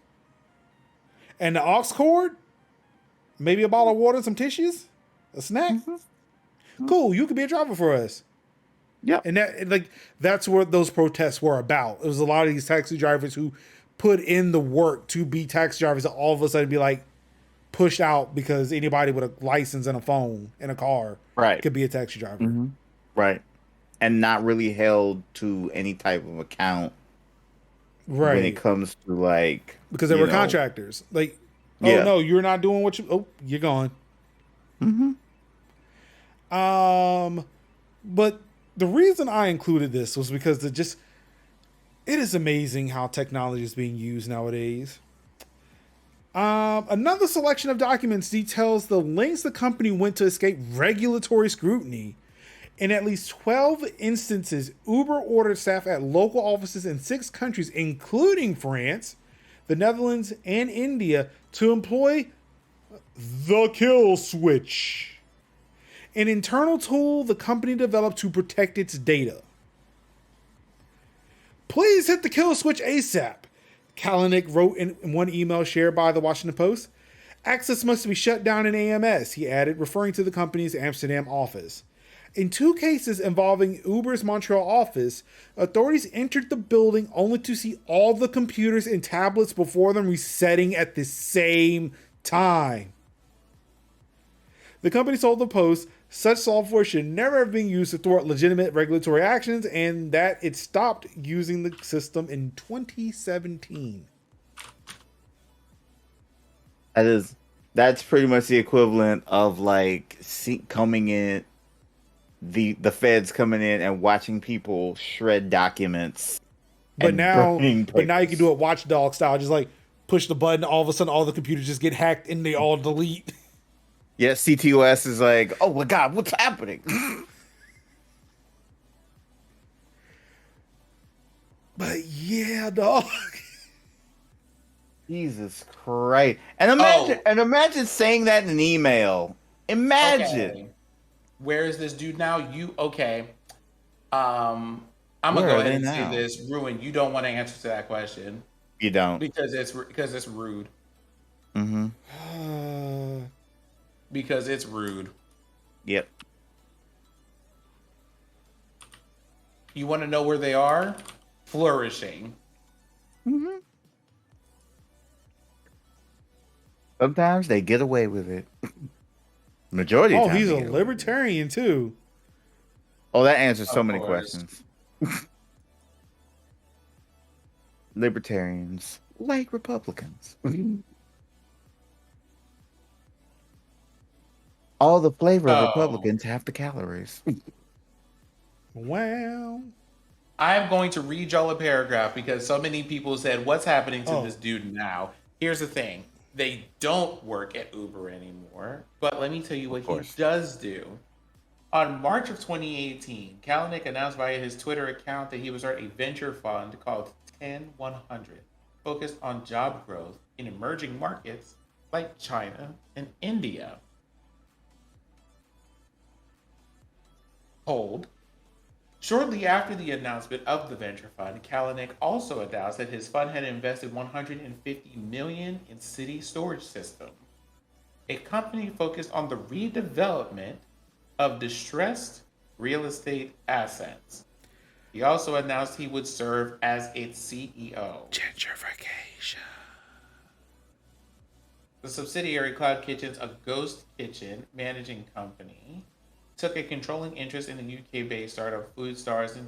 And the aux cord? Maybe a bottle of water, some tissues? A snack? Mm-hmm. Cool, you could be a driver for us. Yeah. And that's what those protests were about. It was a lot of these taxi drivers who put in the work to be taxi drivers that all of a sudden be like, pushed out because anybody with a license and a phone and a car could be a taxi driver. Mm-hmm. Right. And not really held to any type of account when it comes to like... Because they were contractors. Like, oh no, you're not doing what you... Oh, you're gone. Mm-hmm. But the reason I included this was because it is amazing how technology is being used nowadays. Another selection of documents details the lengths the company went to escape regulatory scrutiny. In at least 12 instances, Uber ordered staff at local offices in 6 countries, including France, the Netherlands, and India, to employ the kill switch, an internal tool the company developed to protect its data. Please hit the kill switch ASAP, Kalanick wrote in one email shared by the Washington Post. Access must be shut down in AMS, he added, referring to the company's Amsterdam office. In 2 cases involving Uber's Montreal office, authorities entered the building only to see all the computers and tablets before them resetting at the same time. The company told the Post such software should never have been used to thwart legitimate regulatory actions and that it stopped using the system in 2017. That's pretty much the equivalent of like coming in, the feds coming in and watching people shred documents. But now you can do it Watchdog style, just like push the button, all of a sudden all the computers just get hacked and they all delete. Yeah, CTOS is like, oh my God, what's happening? But yeah, dog. Jesus Christ. And imagine saying that in an email. Imagine. Okay. Where is this dude now? I'm gonna go ahead and say this. Ruin, you don't want to answer to that question. You don't. Because it's rude. Mm-hmm. Because it's rude. Yep. You want to know where they are? Flourishing. Mm-hmm. Sometimes they get away with it. Majority of the time. Oh, he's a libertarian too. Oh, that answers so many questions. Libertarians, like Republicans. All the flavor of Republicans have the calories. Wow. I'm going to read y'all a paragraph because so many people said, what's happening to this dude now? Here's the thing. They don't work at Uber anymore. But let me tell you what he does do. On March of 2018, Kalanick announced via his Twitter account that he would start a venture fund called 10100, focused on job growth in emerging markets like China and India. Hold. Shortly after the announcement of the venture fund, Kalanick also announced that his fund had invested $150 million in City Storage System, a company focused on the redevelopment of distressed real estate assets. He also announced he would serve as its CEO. Gentrification. The subsidiary Cloud Kitchen's a ghost kitchen managing company took a controlling interest in the UK-based startup Food Stars in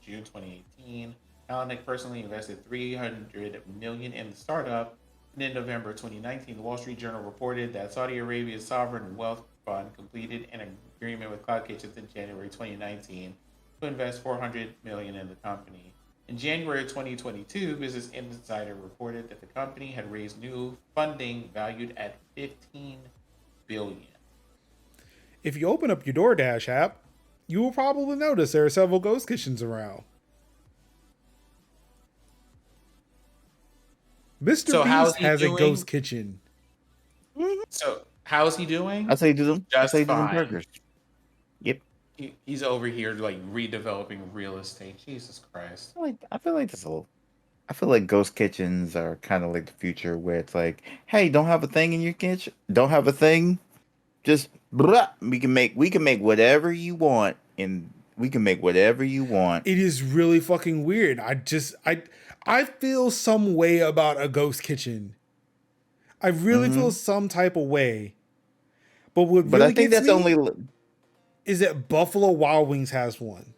June 2018. Kalanick personally invested $300 million in the startup. And in November 2019, the Wall Street Journal reported that Saudi Arabia's sovereign wealth fund completed an agreement with Cloud Kitchens in January 2019 to invest $400 million in the company. In January 2022, Business Insider reported that the company had raised new funding valued at $15 billion. If you open up your DoorDash app, you will probably notice there are several ghost kitchens around. Mr. Beast has a ghost kitchen. So how is he doing? That's how you do them. Just That's how you do them fine. burgers. Yep. He's over here like redeveloping real estate. Jesus Christ. I feel like ghost kitchens are kind of like the future, where it's like, hey, don't have a thing in your kitchen. Don't have a thing. Just blah. We can make whatever you want, and we can make whatever you want. It is really fucking weird. I feel some way about a ghost kitchen. I really feel some type of way. But what really I think gets that's me only is that Buffalo Wild Wings has one.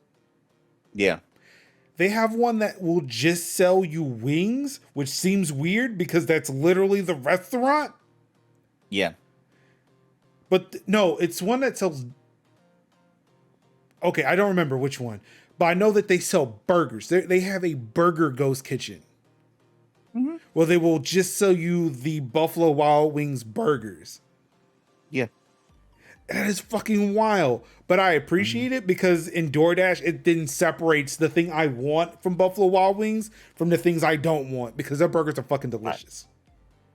Yeah. They have one that will just sell you wings, which seems weird because that's literally the restaurant. Yeah. But no, it's one that sells. Okay, I don't remember which one, but I know that they sell burgers. They have a burger ghost kitchen. Well, they will just sell you the Buffalo Wild Wings burgers. Yeah. That is fucking wild. But I appreciate it because in DoorDash, it then separates the thing I want from Buffalo Wild Wings from the things I don't want because their burgers are fucking delicious.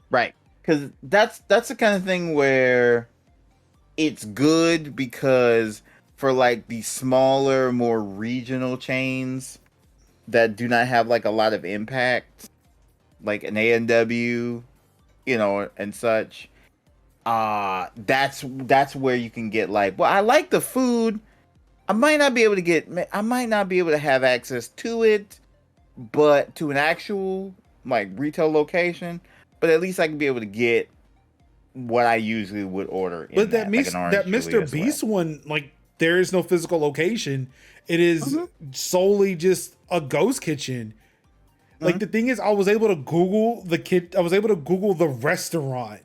Right. because that's the kind of thing where it's good because for like the smaller, more regional chains that do not have like a lot of impact, like an A&W, and such. That's where you can get like, well, I like the food. I might not be able to have access to it, but to an actual like retail location, but at least I can be able to get what I usually would order in But that, like an orange that chili Mr. or something. Beast one, like there is no physical location. It is solely just a ghost kitchen. Like the thing is, I was able to Google I was able to Google the restaurant.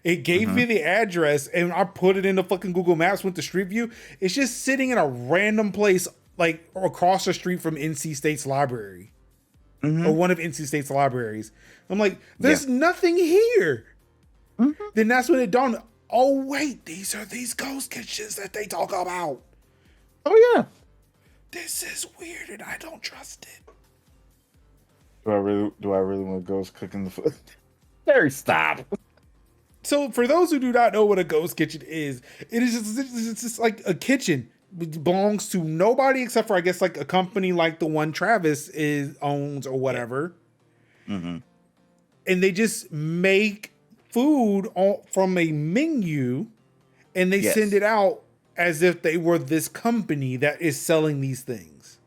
It gave me the address, and I put it into fucking Google Maps. Went to Street View. It's just sitting in a random place, like across the street from NC State's library, or one of NC State's libraries. I'm like, there's nothing here. Then that's when it dawned. Oh wait, these are these ghost kitchens that they talk about. Oh yeah. This is weird, and I don't trust it. Do I really want ghost cooking the food? Larry, stop. So, for those who do not know what a ghost kitchen is, it's just like a kitchen. It belongs to nobody except for, I guess, like a company like the one Travis owns or whatever. And they just make food from a menu, and they send it out as if they were this company that is selling these things.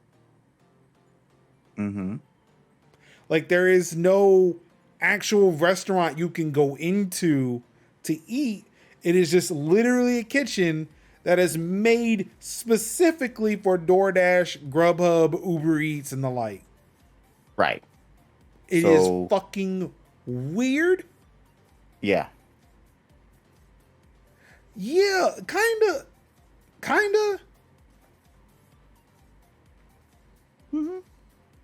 Like there is no actual restaurant you can go into to eat. It is just literally a kitchen that is made specifically for DoorDash, Grubhub, Uber Eats, and the like. Right. It is fucking weird. Yeah. Yeah, kinda.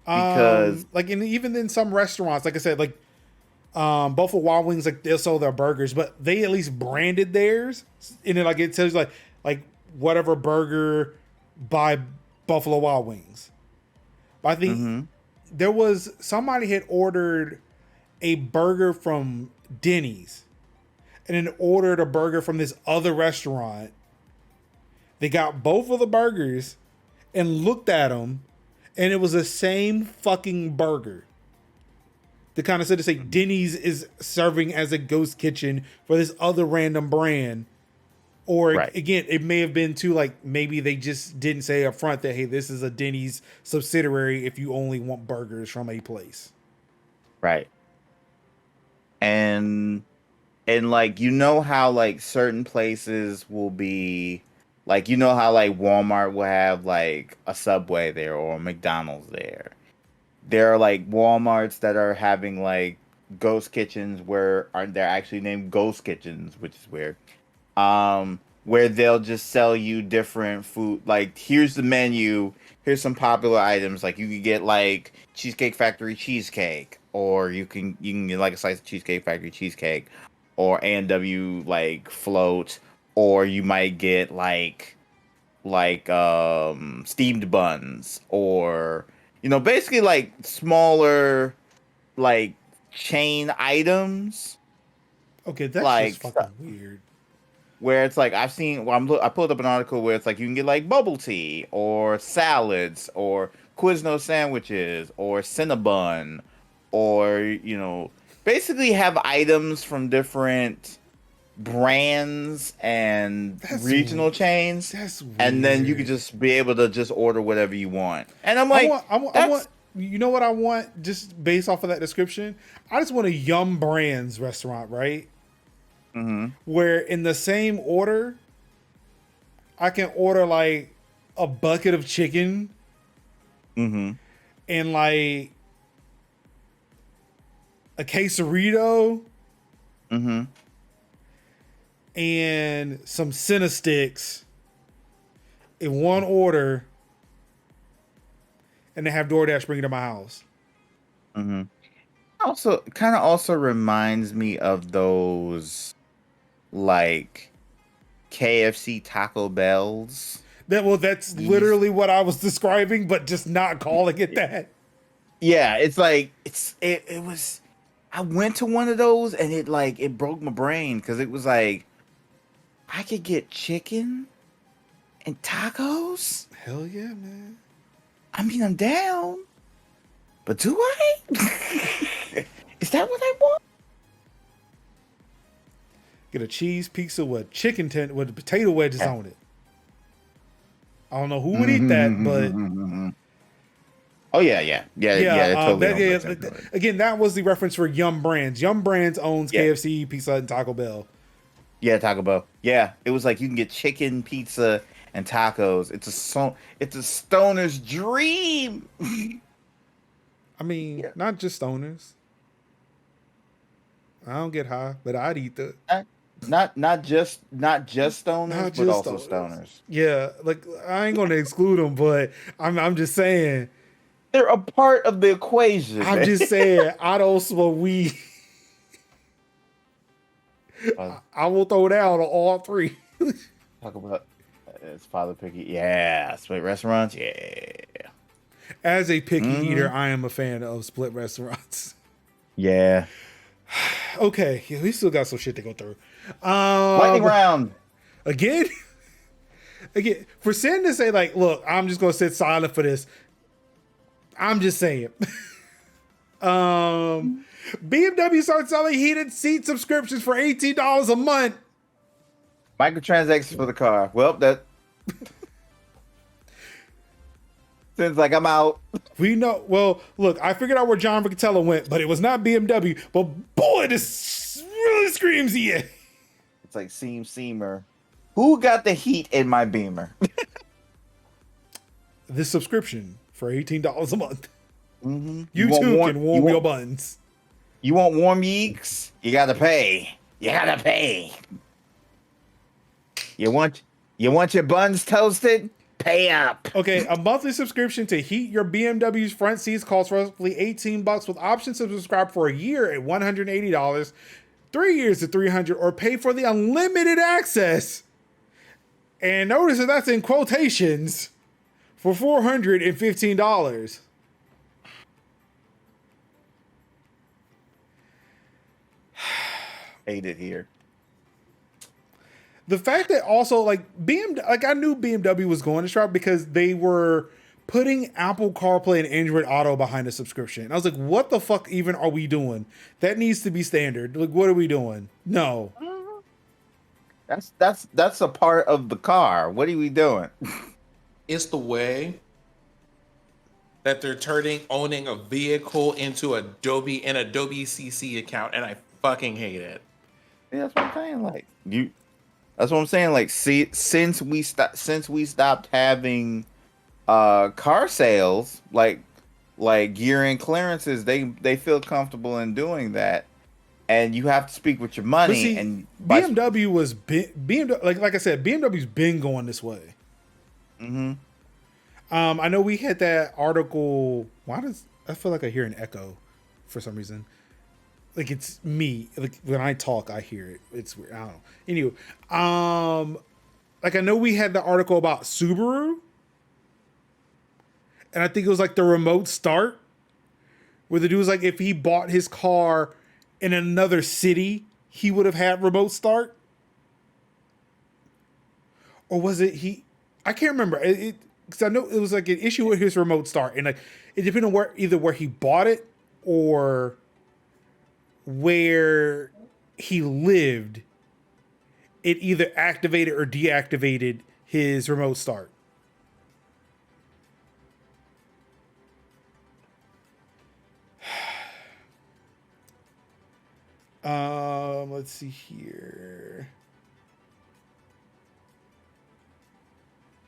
Because like even in some restaurants, like I said, like Buffalo Wild Wings, like they'll sell their burgers, but they at least branded theirs, and then like it tells you like whatever burger by Buffalo Wild Wings. But I think there was somebody had ordered a burger from Denny's, and then ordered a burger from this other restaurant. They got both of the burgers and looked at them, and it was the same fucking burger. They kind of said to say Denny's is serving as a ghost kitchen for this other random brand. Or again, it may have been too, like maybe they just didn't say up front that, hey, this is a Denny's subsidiary if you only want burgers from a place. Right. And like, how like certain places will be like, how like Walmart will have like a Subway there or a McDonald's there. There are like Walmarts that are having like ghost kitchens where they're actually named ghost kitchens, which is weird. Where they'll just sell you different food. Like, here's the menu. Here's some popular items. Like, you can get like Cheesecake Factory cheesecake, or you can get like a slice of Cheesecake Factory cheesecake, or A&W like float, or you might get like steamed buns, or basically like smaller like chain items. Okay, that's like just fucking weird. Where it's like I pulled up an article where it's like you can get like bubble tea or salads or Quiznos sandwiches or Cinnabon, or basically have items from different brands and regional chains. That's weird. And then you could just be able to just order whatever you want. And I'm like, I want you know what I want, just based off of that description? I just want a Yum Brands restaurant, right? Where in the same order, I can order like a bucket of chicken and like a quesarito and some Cinnasticks in one order, and they have DoorDash bring it to my house. Also reminds me of those like KFC Taco Bells. That's literally what I was describing, but just not calling it that. Yeah, it's like it was I went to one of those and it broke my brain because it was like I could get chicken and tacos. Hell yeah, man. I mean, I'm down, but do I? Is that what I want? Get a cheese pizza with with potato wedges on it. I don't know who would eat that, but oh yeah. Totally again, that was the reference for Yum Brands. Yum Brands owns Yeah. KFC, Pizza Hut, and Taco Bell. Yeah, Taco Bell. Yeah, it was like you can get chicken, pizza, and tacos. It's a stoner's dream. I mean, Yeah. not just stoners. I don't get high, but I'd eat that. Not just stoners, Not but just also stoners. Yeah, like I ain't gonna exclude them, but I'm just saying. They're a part of the equation. I'm just saying. I don't smoke weed. I will throw down on all three. Talk about it's father picky. Yeah, split restaurants. Yeah, As a picky eater, I am a fan of split restaurants. yeah. Okay, yeah, we still got some shit to go through. Lightning round. Again, for Sin to say like, look, I'm just gonna sit silent for this. I'm just saying. BMW starts selling heated seat subscriptions for $18 a month. Microtransactions for the car. Well, that seems like I'm out. We know. Well, look, I figured out where John Riccatello went, but it was not BMW. But boy, this really screams EA. It's like Seamer. Who got the heat in my Beamer? This subscription for $18 a month. Mm-hmm. You too can warm your buns. You want warm yeeks? You gotta pay. You gotta pay. You want your buns toasted? Pay up. Okay, a monthly subscription to heat your BMW's front seats costs roughly $18 with options to subscribe for a year at $180, 3 years at $300, or pay for the unlimited access. And notice that that's in quotations for $415. Hate it here. The fact that also like I knew BMW was going this route because they were putting Apple CarPlay and Android Auto behind the subscription. And I was like, what the fuck even are we doing? That needs to be standard. Like, what are we doing? No. That's a part of the car. What are we doing? It's the way that they're turning owning a vehicle into an Adobe CC account, and I fucking hate it. Yeah, that's what I'm saying. Like that's what I'm saying. Like, see, since we stopped having car sales, like year-end clearances, they feel comfortable in doing that, and you have to speak with your money. See, and BMW was BMW, like I said, BMW's been going this way. Mm-hmm. I know we had that article. Why does I feel like I hear an echo for some reason? Like it's me. Like when I talk, I hear it. It's weird. I don't know. Anyway, like I know we had the article about Subaru, and I think it was like the remote start, where the dude was like, if he bought his car in another city, he would have had remote start. Or was it he? I can't remember. Because I know it was like an issue with his remote start, and like it depended on where he bought it or where he lived. It either activated or deactivated his remote start. Let's see here.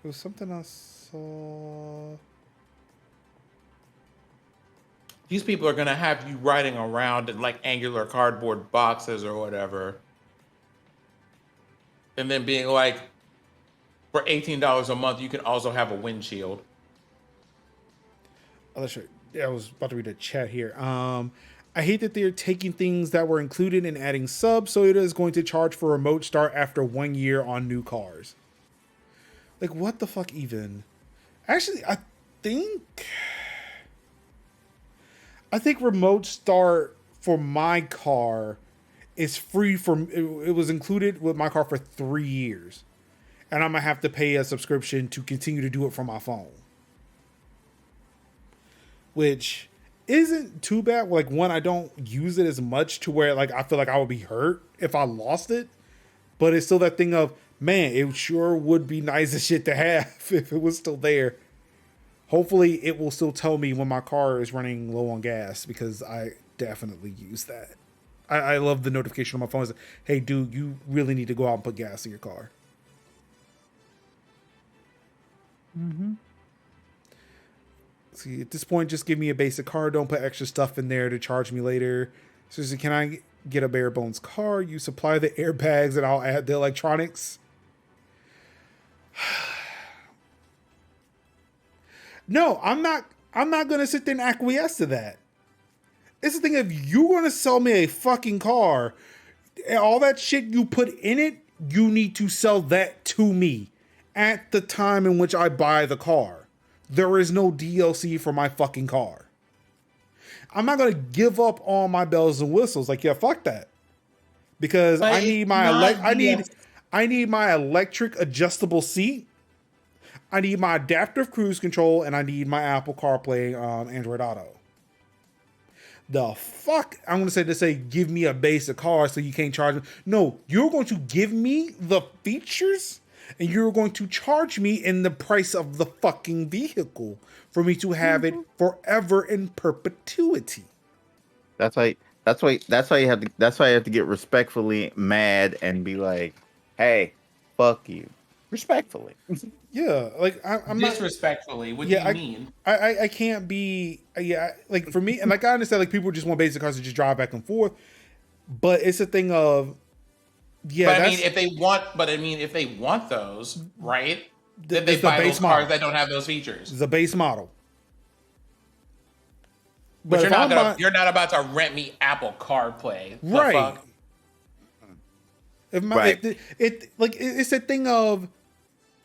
There was something I saw. These people are gonna have you riding around in like angular cardboard boxes or whatever, and then being like, for $18 a month, you can also have a windshield. Oh, that's right. Yeah, I was about to read the chat here. I hate that they're taking things that were included and adding subs, so it is going to charge for remote start after 1 year on new cars. Like, what the fuck even? Actually, I think remote start for my car is free from. It was included with my car for 3 years, and I'm gonna have to pay a subscription to continue to do it from my phone, which isn't too bad. Like, one, I don't use it as much to where like I feel like I would be hurt if I lost it, but it's still that thing of, man, it sure would be nice as shit to have if it was still there. Hopefully it will still tell me when my car is running low on gas, because I definitely use that. I love the notification on my phone. It's like, hey, dude, you really need to go out and put gas in your car. Mm-hmm. See, at this point, just give me a basic car. Don't put extra stuff in there to charge me later. So, can I get a bare bones car? You supply the airbags and I'll add the electronics. No, I'm not going to sit there and acquiesce to that. It's the thing, if you're going to sell me a fucking car, all that shit you put in it, you need to sell that to me at the time in which I buy the car. There is no DLC for my fucking car. I'm not going to give up on my bells and whistles. Like, yeah, fuck that. Because But I need my I need my electric adjustable seat. I need my adaptive cruise control, and I need my Apple CarPlay Android Auto. The fuck? I'm going to say give me a basic car so you can't charge me. No, you're going to give me the features and you're going to charge me in the price of the fucking vehicle for me to have it forever in perpetuity. That's why you have to get respectfully mad and be like, hey, fuck you. Respectfully. Yeah, like I'm not disrespectfully. What do you mean? I can't be. Yeah, like for me, and like I understand, like people just want basic cars to just drive back and forth, but it's a thing of, yeah. But I mean, if they want those, right? Then they it's the buy base those model. cars that don't have those features. It's a base model. But if you're not about to rent me Apple CarPlay, the right? Fuck? It's a thing of,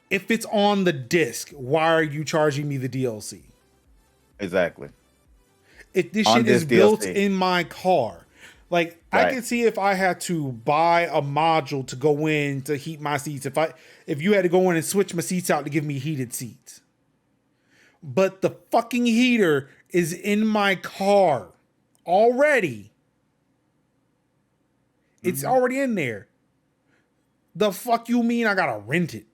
if it's on the disc, why are you charging me the DLC? Exactly. If this On shit is this built DLC. in my car, like I can see if I had to buy a module to go in to heat my seats. If you had to go in and switch my seats out to give me heated seats, but the fucking heater is in my car already. It's already in there. The fuck you mean I gotta rent it?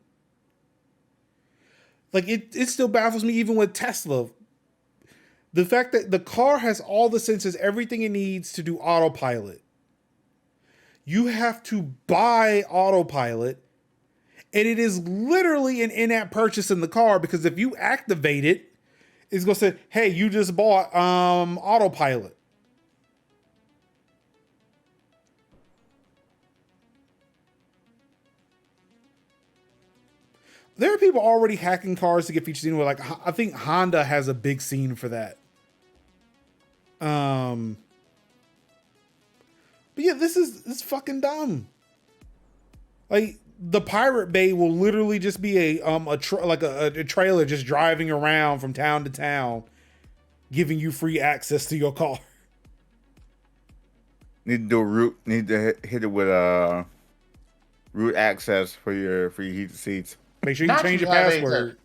Like, it still baffles me even with Tesla. The fact that the car has all the sensors, everything it needs to do autopilot. You have to buy autopilot, and it is literally an in-app purchase in the car, because if you activate it, it's going to say, hey, you just bought autopilot. There are people already hacking cars to get features in. Like, I think Honda has a big scene for that. But yeah, this is fucking dumb. Like, the Pirate Bay will literally just be a trailer just driving around from town to town, giving you free access to your car. Need to do a root. Need to hit it with root access for your heated seats. Make sure you change your password.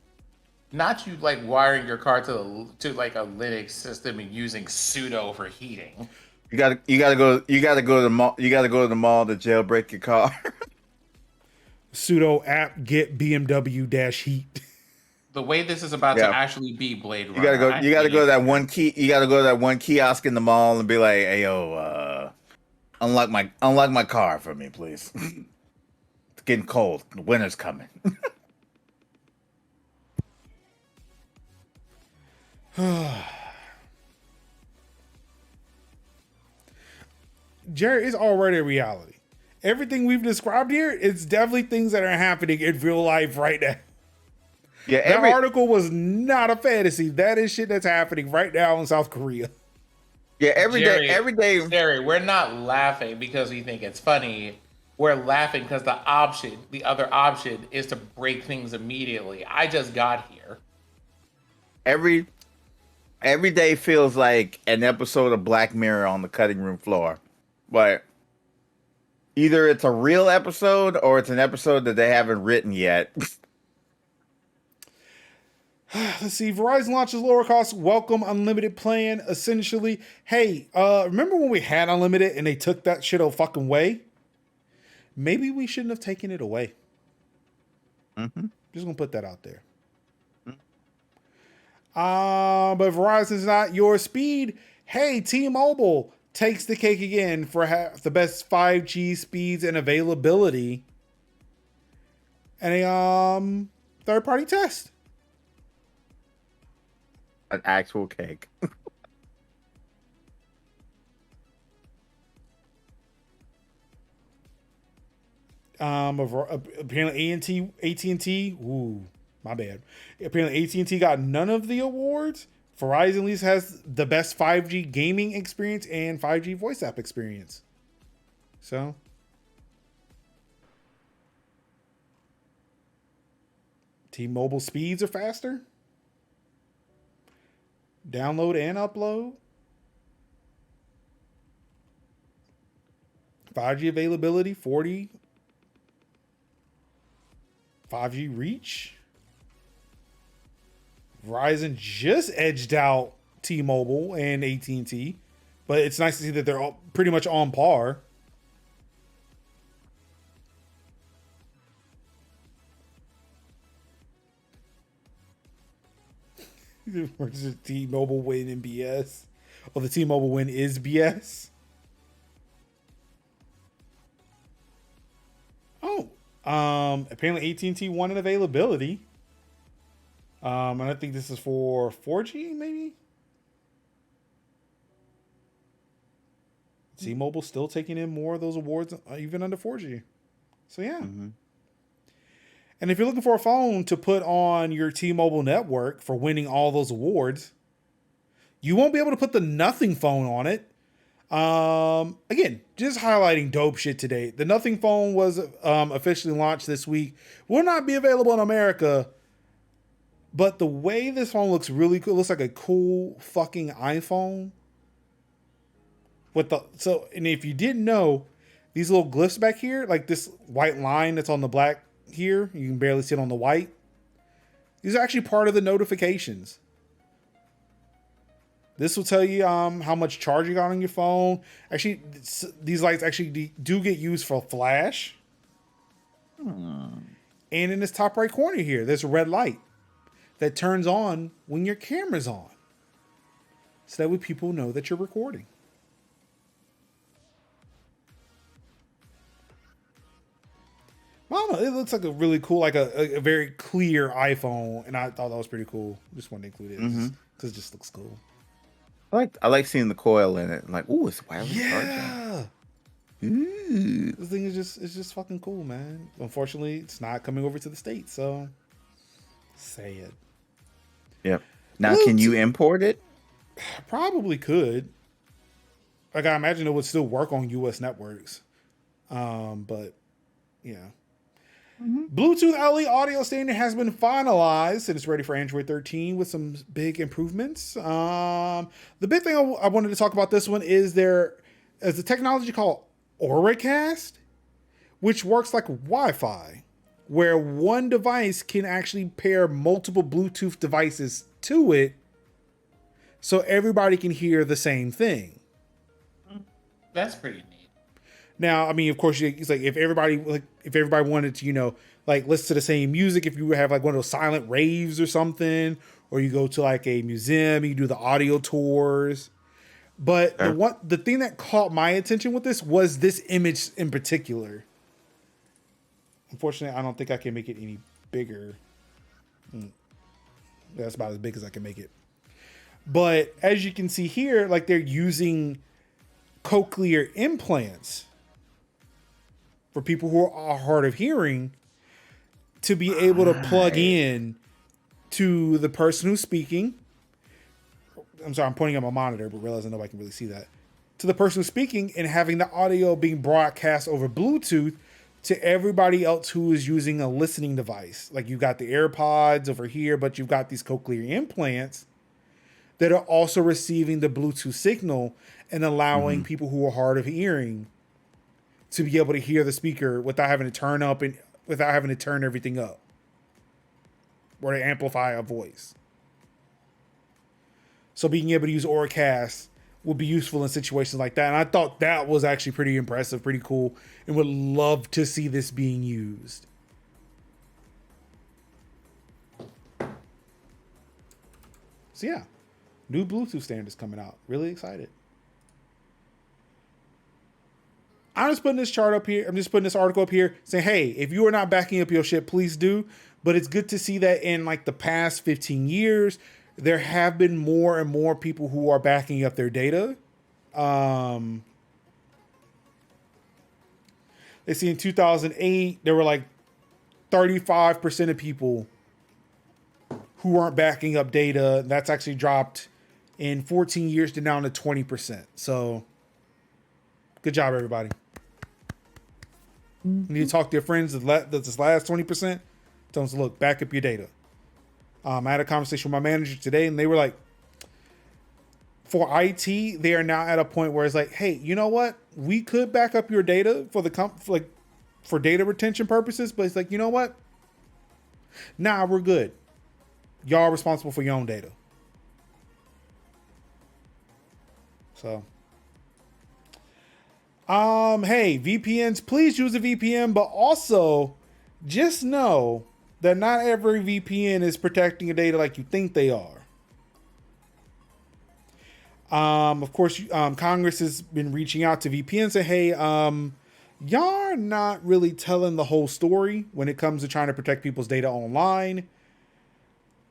Not you like wiring your car to like a Linux system and using sudo for heating. You gotta go to the mall. You gotta go to the mall to jailbreak your car. Sudo apt get BMW -heat. The way this is about to actually be Blade Runner. You gotta go to that one key. You gotta go to that one kiosk in the mall and be like, "Hey yo, unlock my car for me, please. It's getting cold. The winter's coming." Jerry, it's already a reality. Everything we've described here, it's definitely things that are happening in real life right now. Yeah, that article was not a fantasy. That is shit that's happening right now in South Korea. Yeah, every day. Jerry, we're not laughing because we think it's funny. We're laughing because the other option is to break things immediately. I just got here. every day feels like an episode of Black Mirror on the cutting room floor. But either it's a real episode or it's an episode that they haven't written yet. Let's see. Verizon launches lower cost welcome unlimited plan. Essentially, hey, remember when we had unlimited and they took that shit fucking away? Maybe we shouldn't have taken it away. Mm-hmm. Just gonna put that out there. But Verizon's not your speed. Hey, T-Mobile takes the cake again for the best 5G speeds and availability. And a third-party test. An actual cake. Apparently AT&T. Ooh, my bad. Apparently AT&T got none of the awards. Verizon at least has the best 5G gaming experience and 5G voice app experience. So, T-Mobile speeds are faster. Download and upload. 5G availability, 40. 5G reach. Verizon just edged out T-Mobile and AT&T, but it's nice to see that they're all pretty much on par. Versus T-Mobile win in BS. Well, the T-Mobile win is BS. Oh, apparently AT&T won in availability. And I think this is for 4G, maybe. T-Mobile still taking in more of those awards, even under 4G. So yeah. Mm-hmm. And if you're looking for a phone to put on your T-Mobile network for winning all those awards, you won't be able to put the Nothing phone on it. Again, just highlighting dope shit today. The Nothing phone was officially launched this week. Will not be available in America. But the way this phone looks really cool, it looks like a cool fucking iPhone. And if you didn't know, these little glyphs back here, like this white line that's on the black here, you can barely see it on the white. These are actually part of the notifications. This will tell you how much charge you got on your phone. Actually, these lights actually do get used for flash. And in this top right corner here, there's a red light that turns on when your camera's on. So that way people know that you're recording. I don't know. It looks like a really cool, like a very clear iPhone. And I thought that was pretty cool. Just wanted to include it because it just looks cool. I like seeing the coil in it. Like, ooh, it's wireless charging. Yeah. This thing is just fucking cool, man. Unfortunately, it's not coming over to the States, so say it. Yep. Now, can you import it? Probably could. Like, I imagine it would still work on US networks. But yeah. Bluetooth LE audio standard has been finalized and it's ready for Android 13 with some big improvements. The big thing I wanted to talk about this one is there is a technology called Auracast, which works like Wi-Fi, where one device can actually pair multiple Bluetooth devices to it so everybody can hear the same thing. That's pretty neat. Now, I mean, of course, it's like if everybody wanted to, listen to the same music, if you have like one of those silent raves or something, or you go to like a museum, you do the audio tours. But the thing that caught my attention with this was this image in particular. Unfortunately, I don't think I can make it any bigger. That's about as big as I can make it. But as you can see here, like they're using cochlear implants for people who are hard of hearing to be able to plug in to the person who's speaking. I'm sorry, I'm pointing at my monitor, but realizing nobody can really see that. To the person who's speaking and having the audio being broadcast over Bluetooth to everybody else who is using a listening device. Like you've got the AirPods over here, but you've got these cochlear implants that are also receiving the Bluetooth signal and allowing people who are hard of hearing to be able to hear the speaker without having to turn up and without having to turn everything up or to amplify a voice. So being able to use Auracast will be useful in situations like that. And I thought that was actually pretty impressive, pretty cool, and would love to see this being used. So yeah, new Bluetooth standards coming out. Really excited. I'm just putting this chart up here. I'm just putting this article up here saying, hey, if you are not backing up your shit, please do. But it's good to see that in like the past 15 years, there have been more and more people who are backing up their data. They see in 2008, there were like 35% of people who weren't backing up data. That's actually dropped in 14 years to down to 20%. So good job, everybody. You need to talk to your friends that this last 20%. Tell them, look, back up your data. I had a conversation with my manager today, and they were like, for IT, they are now at a point where it's like, hey, you know what? We could back up your data for data retention purposes, but it's like, you know what? Nah, we're good. Y'all are responsible for your own data. So, hey, VPNs, please use a VPN, but also just know that not every VPN is protecting your data like you think they are. Of course, Congress has been reaching out to VPNs saying, hey, y'all are not really telling the whole story when it comes to trying to protect people's data online.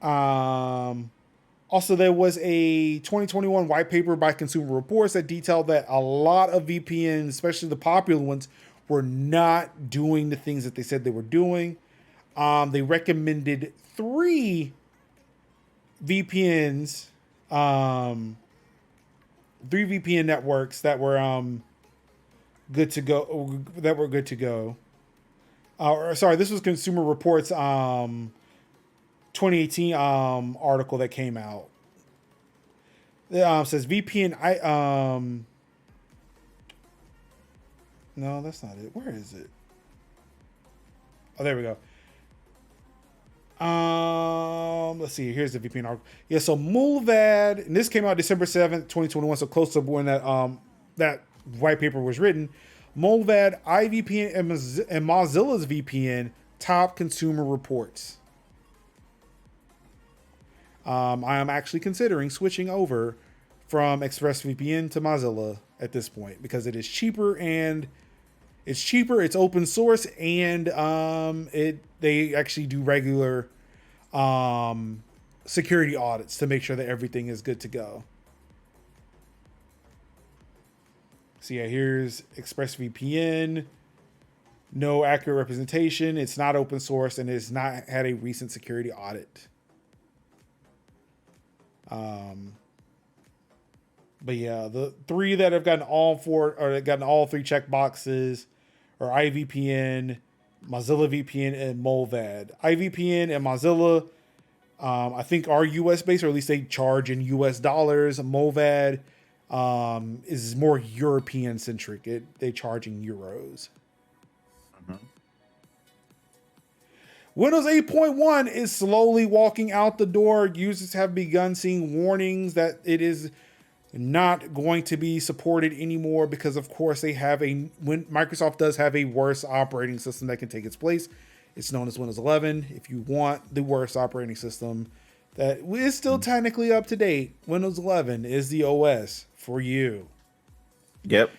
Also, there was a 2021 white paper by Consumer Reports that detailed that a lot of VPNs, especially the popular ones, were not doing the things that they said they were doing. They recommended 3 VPNs, 3 VPN networks that were good to go. Sorry, this was Consumer Reports 2018 article that came out. It says VPN. No, that's not it. Where is it? Oh, there we go. Let's see. Here's the VPN article. Yeah, so Mulvad, and this came out December 7th, 2021, so close to when that white paper was written. Mulvad, iVPN, and Mozilla's VPN top consumer reports. I am actually considering switching over from ExpressVPN to Mozilla at this point because it is cheaper and it's open source, and they actually do regular security audits to make sure that everything is good to go. So yeah, here's ExpressVPN. No accurate representation. It's not open source and it's not had a recent security audit. But yeah, the 3 that have gotten all 3 check boxes are iVPN, Mozilla VPN, and Mulvad. iVPN and Mozilla, I think are US based, or at least they charge in US dollars. Mulvad is more European centric. They charge in euros. Windows 8.1 is slowly walking out the door. Users have begun seeing warnings that it is not going to be supported anymore because, of course, Microsoft does have a worse operating system that can take its place. It's known as Windows 11. If you want the worst operating system that is still technically up to date, Windows 11 is the OS for you. Yep.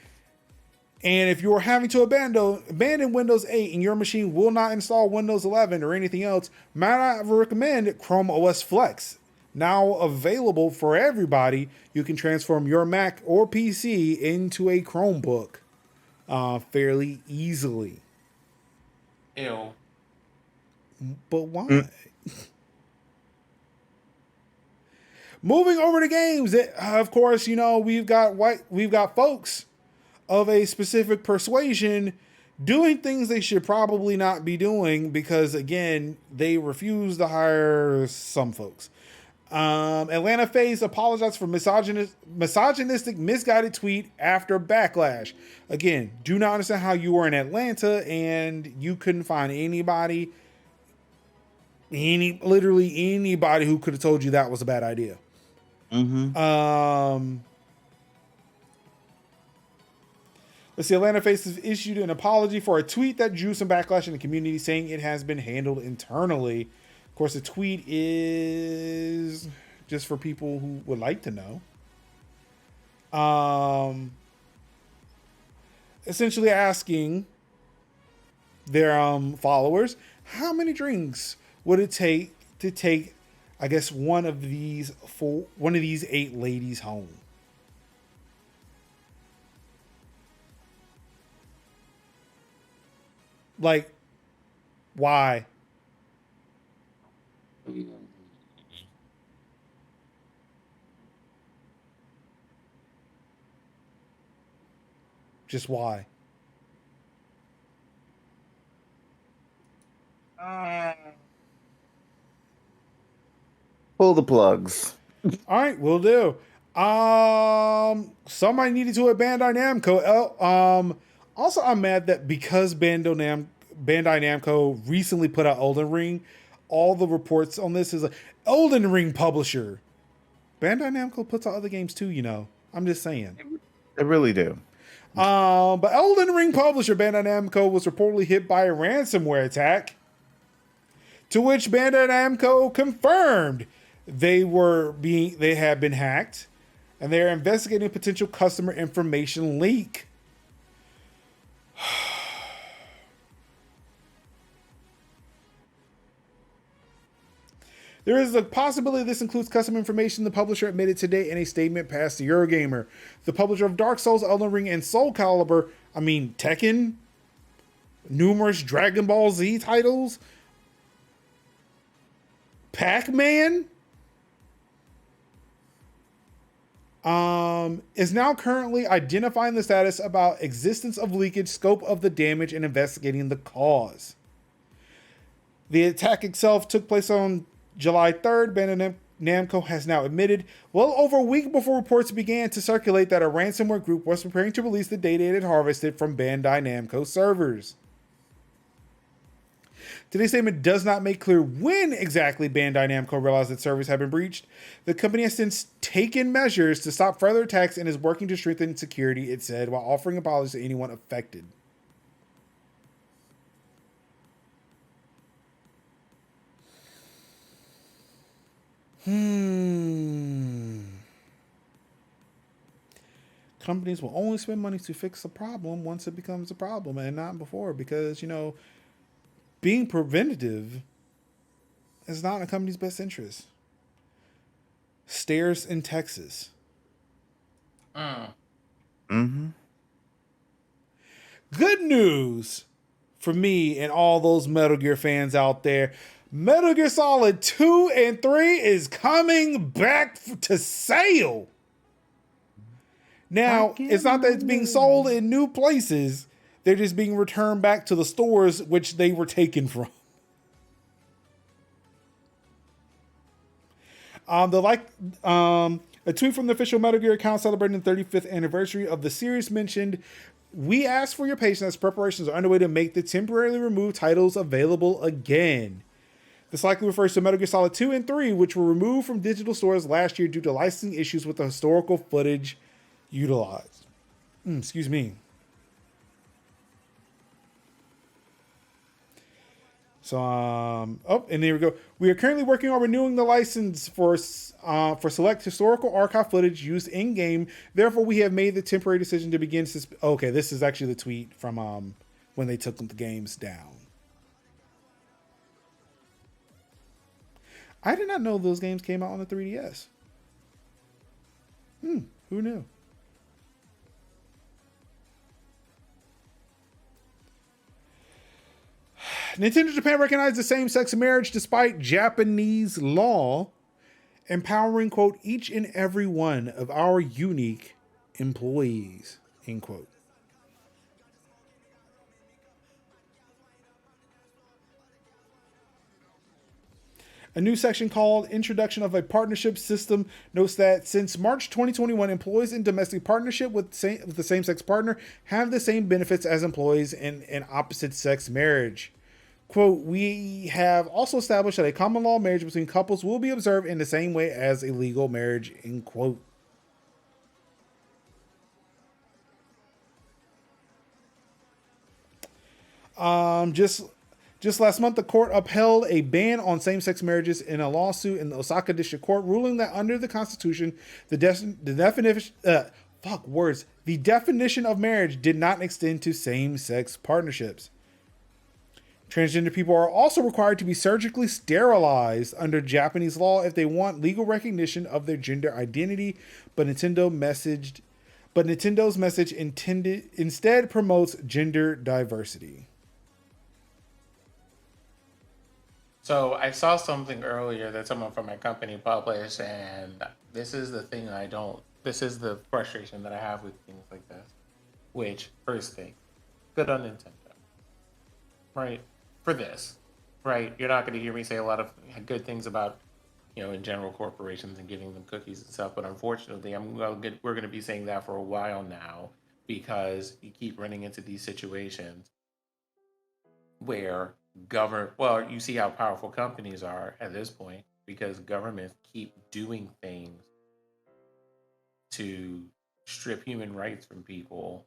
And if you're having to abandon Windows 8 and your machine will not install Windows 11 or anything else, might I recommend Chrome OS Flex. Now available for everybody, you can transform your Mac or PC into a Chromebook fairly easily. Ew. But why? Moving over to games, of course, we've got folks of a specific persuasion doing things they should probably not be doing because, again, they refuse to hire some folks. Atlanta FaZe apologized for misogynistic misguided tweet after backlash. Again, do not understand how you were in Atlanta and you couldn't find anybody, literally anybody who could have told you that was a bad idea. Let's see. Atlanta FaZe has issued an apology for a tweet that drew some backlash in the community, saying it has been handled internally. Of course, the tweet is just for people who would like to know. Essentially asking their followers, how many drinks would it take to take, I guess, one of these 8 ladies home? Like, why? Just why? Pull the plugs. All right, we'll do. Somebody needed to at Bandai Namco. Also, I'm mad that because Bandai Namco recently put out Elden Ring, all the reports on this is like Elden Ring publisher. Bandai Namco puts out other games too, you know. I'm just saying. They really do. But Elden Ring publisher Bandai Namco was reportedly hit by a ransomware attack, to which Bandai Namco confirmed they had been hacked, and they are investigating a potential customer information leak. There is a possibility this includes customer information, the publisher admitted today in a statement passed to Eurogamer. The publisher of Dark Souls, Elden Ring, and Soul Calibur, Tekken, numerous Dragon Ball Z titles, Pac-Man, is now currently identifying the status about existence of leakage, scope of the damage, and investigating the cause. The attack itself took place on July 3rd. Bandai Namco has now admitted, well over a week before reports began to circulate, that a ransomware group was preparing to release the data it had harvested from Bandai Namco servers. Today's statement does not make clear when exactly Bandai Namco realized that servers have been breached. The company has since taken measures to stop further attacks and is working to strengthen security, it said, while offering apologies to anyone affected. Companies will only spend money to fix a problem once it becomes a problem and not before, because, being preventative is not in a company's best interest. Stairs in Texas. Mm-hmm. Good news for me and all those Metal Gear fans out there. Metal Gear Solid 2 and 3 is coming back to sale. Now, it's not that it's being sold in new places. They're just being returned back to the stores which they were taken from. A tweet from the official Metal Gear account celebrating the 35th anniversary of the series mentioned, "We ask for your patience as preparations are underway to make the temporarily removed titles available again." This likely refers to Metal Gear Solid 2 and 3, which were removed from digital stores last year due to licensing issues with the historical footage utilized. Excuse me. So, and there we go. We are currently working on renewing the license for select historical archive footage used in game. Therefore, we have made the temporary decision to begin. Okay, this is actually the tweet from when they took the games down. I did not know those games came out on the 3DS. Who knew? Nintendo Japan recognized the same-sex marriage despite Japanese law, empowering, quote, each and every one of our unique employees, end quote. A new section called Introduction of a Partnership System notes that since March 2021, employees in domestic partnership with the same-sex partner have the same benefits as employees in an opposite-sex marriage. Quote, we have also established that a common law marriage between couples will be observed in the same way as a legal marriage, end quote. Just last month, the court upheld a ban on same-sex marriages in a lawsuit in the Osaka District Court, ruling that under the Constitution, the definition of marriage did not extend to same-sex partnerships. Transgender people are also required to be surgically sterilized under Japanese law if they want legal recognition of their gender identity, but Nintendo's message instead promotes gender diversity. So I saw something earlier that someone from my company published, and this is the thing this is the frustration that I have with things like this. Which, first thing, good on Nintendo, right? For this, right? You're not going to hear me say a lot of good things about, in general, corporations and giving them cookies and stuff, but unfortunately, we're going to be saying that for a while now, because you keep running into these situations where you see how powerful companies are at this point, because governments keep doing things to strip human rights from people,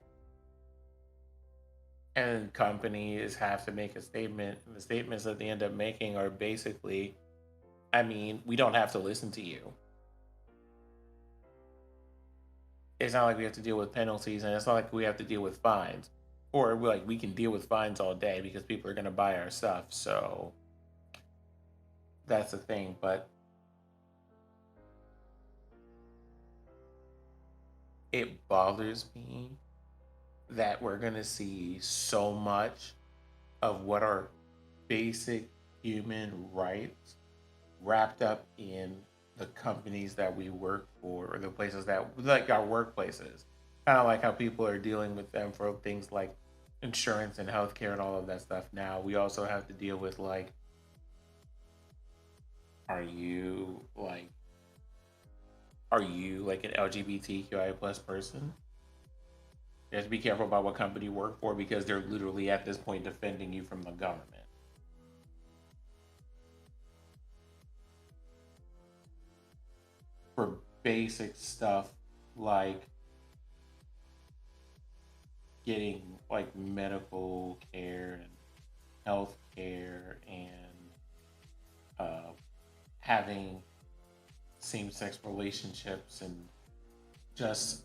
and companies have to make a statement, and the statements that they end up making are basically, we don't have to listen to you. It's not like we have to deal with penalties, and it's not like we have to deal with fines. Or we can deal with fines all day because people are going to buy our stuff. So that's the thing. But it bothers me that we're going to see so much of what are basic human rights wrapped up in the companies that we work for, or the places that, like our workplaces. Kind of like how people are dealing with them for things like insurance and healthcare and all of that stuff. Now we also have to deal with are you like an LGBTQI plus person? You have to be careful about what company you work for, because they're literally at this point defending you from the government. For basic stuff like getting medical care and health care and having same-sex relationships and just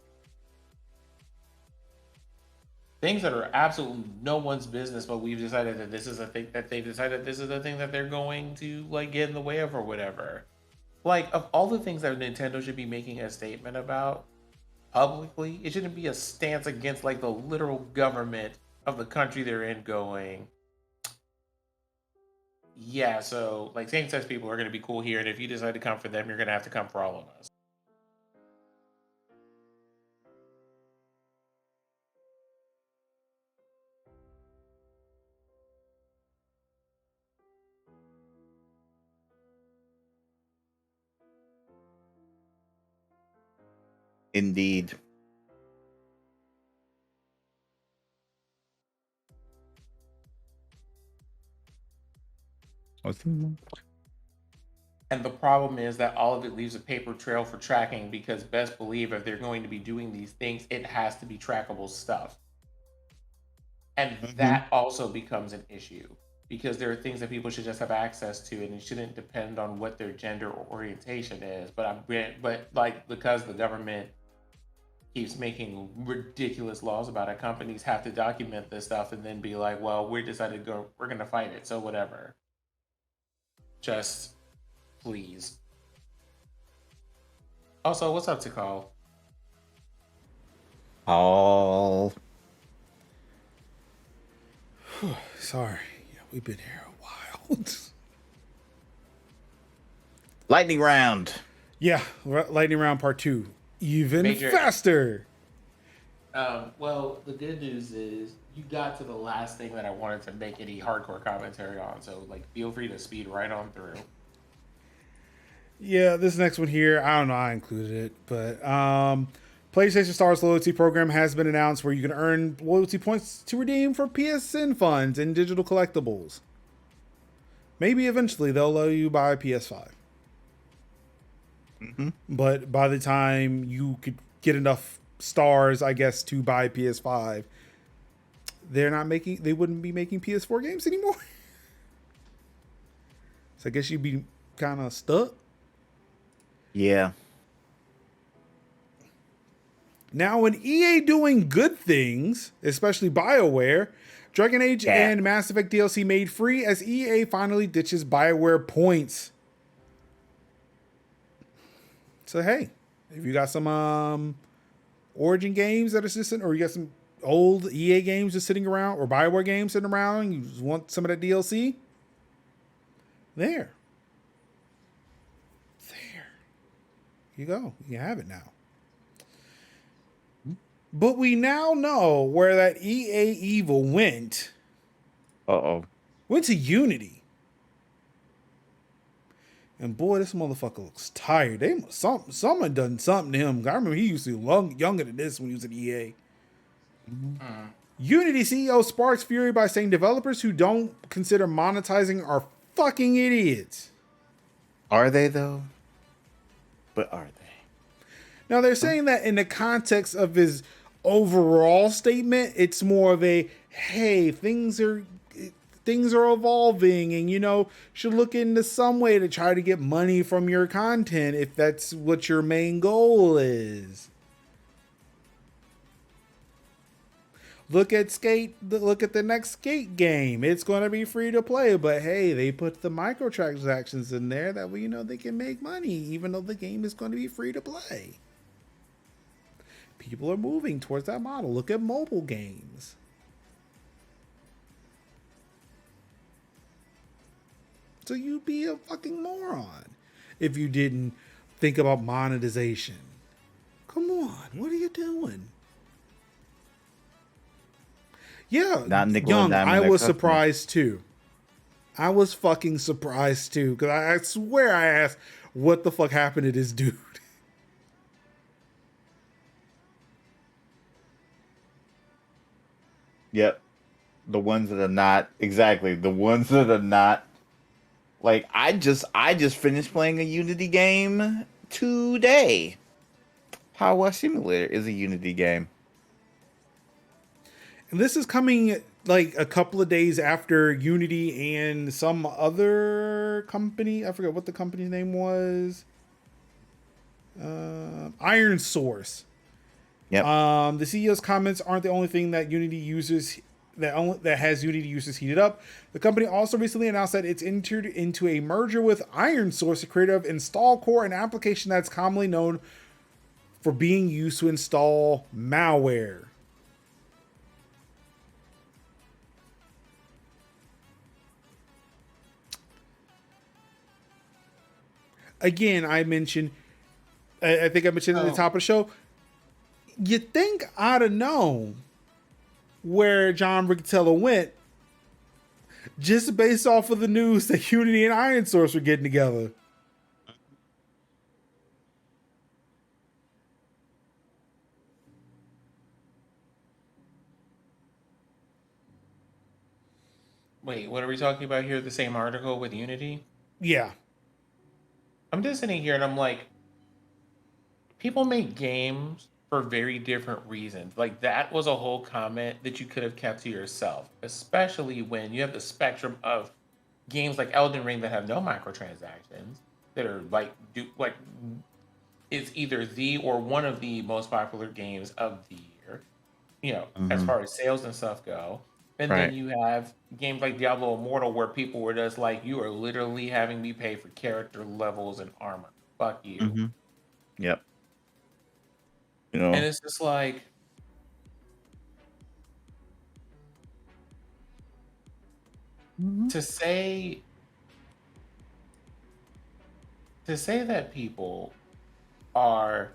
things that are absolutely no one's business, but we've decided that this is a thing that they've decided this is the thing that they're going to get in the way of, or whatever. Of all the things that Nintendo should be making a statement about publicly, it shouldn't be a stance against the literal government of the country they're in going, yeah, so same-sex people are going to be cool here, and if you decide to come for them, you're going to have to come for all of us. Indeed. And the problem is that all of it leaves a paper trail for tracking, because best believe if they're going to be doing these things, it has to be trackable stuff. And that also becomes an issue, because there are things that people should just have access to, and it shouldn't depend on what their gender or orientation is. But because the government keeps making ridiculous laws about it, companies have to document this stuff and then be like, well, we're going to fight it, so whatever. Just please. Also, what's up, Tikal? Oh. Sorry. Yeah, we've been here a while. Lightning round. Yeah, lightning round part 2. Even faster. Well, the good news is you got to the last thing that I wanted to make any hardcore commentary on, so feel free to speed right on through. Yeah, this next one here, I don't know, I included it, but PlayStation Stars loyalty program has been announced where you can earn loyalty points to redeem for PSN funds and digital collectibles. Maybe eventually they'll let you buy a PS5. Mm-hmm. But by the time you could get enough stars, I guess, to buy PS5, they wouldn't be making PS4 games anymore. So I guess you'd be kind of stuck. Yeah. Now, when EA doing good things, especially BioWare, Dragon Age Yeah. and Mass Effect DLC made free as EA finally ditches BioWare points. So hey, if you got some Origin games that are sitting, or you got some old EA games just sitting around, or BioWare games sitting around, and you just want some of that DLC, there. You go. You have it now. But we now know where that EA evil went. Uh-oh. Went to Unity. And boy, this motherfucker looks tired. Someone done something to him. I remember he used to be younger than this when he was at EA. Unity CEO sparks fury by saying developers who don't consider monetizing are fucking idiots. Are they though? But are they? Now they're saying that in the context of his overall statement, it's more of a hey, things are evolving, and should look into some way to try to get money from your content if that's what your main goal is. Look at the next Skate game. It's going to be free to play, but hey, they put the microtransactions in there that way they can make money even though the game is going to be free to play. People are moving towards that model. Look at mobile games. So you'd be a fucking moron if you didn't think about monetization. Come on, what are you doing? Yeah, Not nickel and Young, diming I their was customers. surprised too. I was fucking surprised too, because I swear I asked, what the fuck happened to this dude? Yep. The ones that are not like I just finished playing a Unity game today. Power Wash Simulator is a Unity game. And this is coming like a couple of days after Unity and some other company, I forget what the company's name was, Iron Source. Yep. The CEO's comments aren't the only thing that Unity users that has Unity users heated up. The company also recently announced that it's entered into a merger with Iron Source, a creator of Install Core, an application that's commonly known for being used to install malware. Again, I mentioned, I think I mentioned at the top of the show, you think I'd have known where John Riccatello went just based off of the news that Unity and Iron Source were getting together. Wait, what are we talking about here? The same article with Unity? Yeah. I'm just sitting here and I'm like, people make games for very different reasons. Like, that was a whole comment that you could have kept to yourself, especially when you have the spectrum of games like Elden Ring that have no microtransactions, that are it's either the or one of the most popular games of the year, as far as sales and stuff go. And Right. then you have games like Diablo Immortal where people were just like, you are literally having me pay for character levels and armor. Fuck you. Mm-hmm. Yep. And it's just like, to say that people are,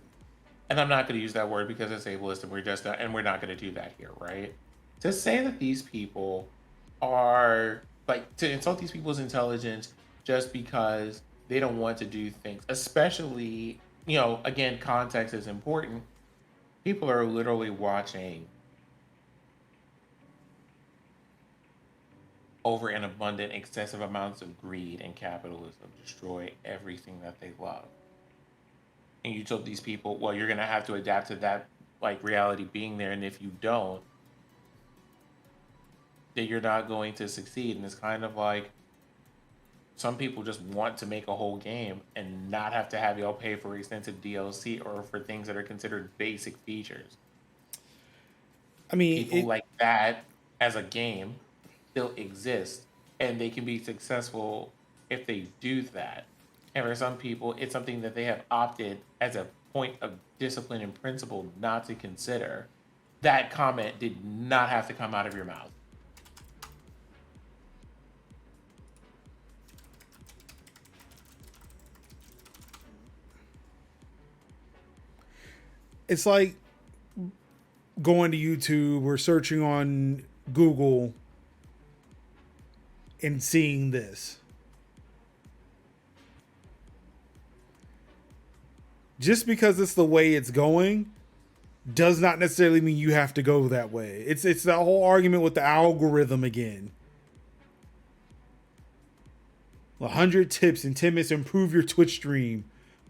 and I'm not going to use that word because it's ableist, and we're not going to do that here, right? To say that these people are like, to insult these people's intelligence just because they don't want to do things, especially, again, context is important. People are literally watching over an abundant, excessive amounts of greed and capitalism destroy everything that they love. And you told these people, well, you're going to have to adapt to that, like, reality being there. And if you don't, then you're not going to succeed. And it's kind of like some people just want to make a whole game and not have to have y'all pay for extensive DLC or for things that are considered basic features. I mean, People like that as a game still exist, and they can be successful if they do that. And for some people, it's something that they have opted as a point of discipline and principle not to consider. That comment did not have to come out of your mouth. it's like going to YouTube or searching on Google and seeing this. Just because it's the way it's going does not necessarily mean you have to go that way. It's that whole argument with the algorithm again. 100 tips in 10 minutes to improve your Twitch stream.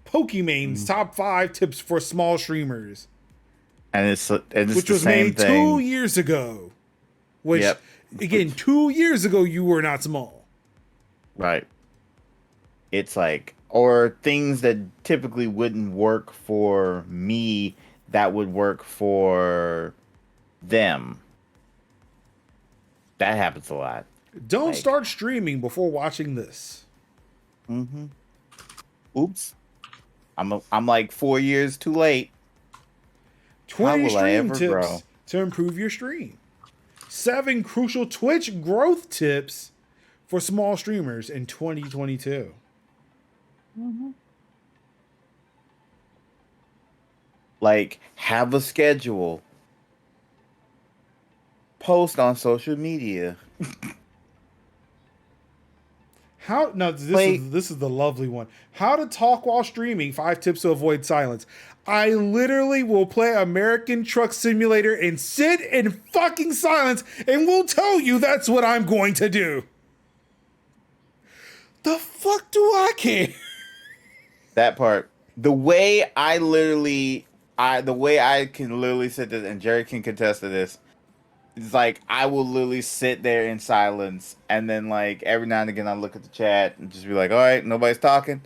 Pokemon's top 5 tips for small streamers. And it's which the was same made thing. 2 years ago. Which, again, 2 years ago you were not small. Right. It's like, or things that typically wouldn't work for me that would work for them. That happens a lot. Don't start streaming before watching this. Mm-hmm. Oops. I'm like 4 years too late. 20 stream tips to improve your stream. 7 crucial Twitch growth tips for small streamers in 2022. Mm-hmm. Like, have a schedule. Post on social media. This is the lovely one. How to talk while streaming. 5 tips to avoid silence. I literally will play American Truck Simulator and sit in fucking silence and will tell you that's what I'm going to do. The fuck do I care? That part. The way I can literally sit there, and Jerry can contest to this. It's like I will literally sit there in silence, and then like every now and again I look at the chat and just be like, "All right, nobody's talking."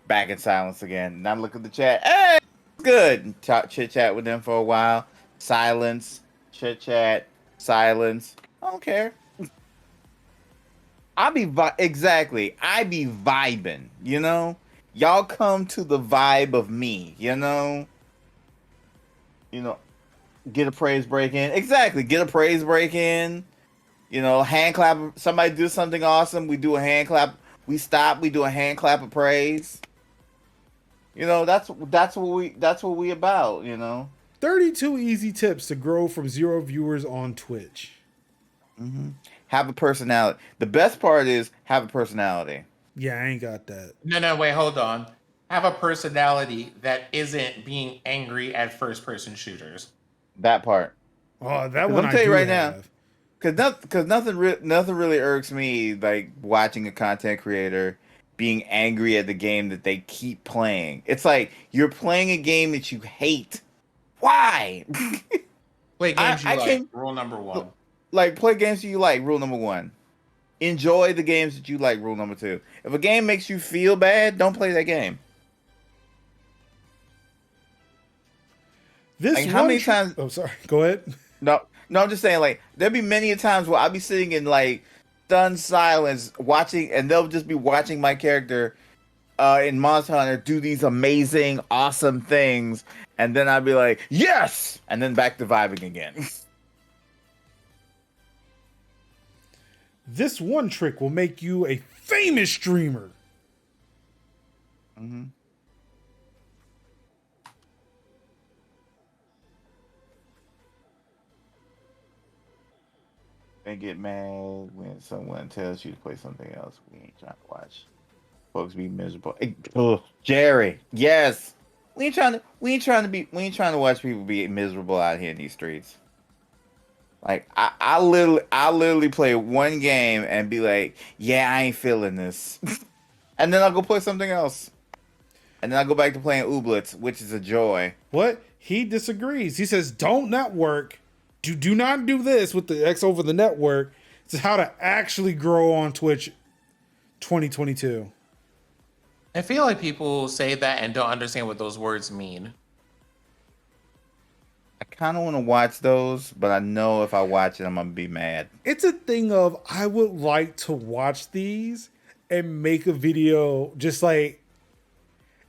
Back in silence again, and I look at the chat. Hey, good. And chit chat with them for a while. Silence. Chit chat. Silence. I don't care. I be vibing. You know, y'all come to the vibe of me. You know. Get a praise break in. Exactly. Get a praise break in. You know, hand clap. Somebody do something awesome. We do a hand clap. We stop. We do a hand clap of praise. You know, that's what we about, you know. 32 easy tips to grow from 0 viewers on Twitch. Mm-hmm. Have a personality. The best part is have a personality. Yeah, I ain't got that. No, wait, hold on. Have a personality that isn't being angry at first-person shooters. That part. Oh, that one I'm telling you right have. now, because nothing really irks me like watching a content creator being angry at the game that they keep playing. It's like you're playing a game that you hate. Why? Play games you like. Rule number 1. Like, play games you like. Rule number 1. Enjoy the games that you like. Rule number 2. If a game makes you feel bad, don't play that game. How many times? Oh, sorry. Go ahead. No, I'm just saying, like, there'll be many times where I'll be sitting in, like, stunned silence watching, and they'll just be watching my character in Monster Hunter do these amazing, awesome things, and then I'll be like, yes! And then back to vibing again. This one trick will make you a famous streamer. Mm-hmm. They get mad when someone tells you to play something else we ain't trying to watch. Folks be miserable. Ugh, Jerry, yes. We ain't trying to watch people be miserable out here in these streets. Like I literally play one game and be like, yeah, I ain't feeling this. And then I'll go play something else. And then I'll go back to playing Ooblets, which is a joy. What? He disagrees. He says, don't network. Do not do this with the X over the network. This is how to actually grow on Twitch 2022. I feel like people say that and don't understand what those words mean. I kind of want to watch those, but I know if I watch it, I'm going to be mad. It's a thing of, I would like to watch these and make a video just like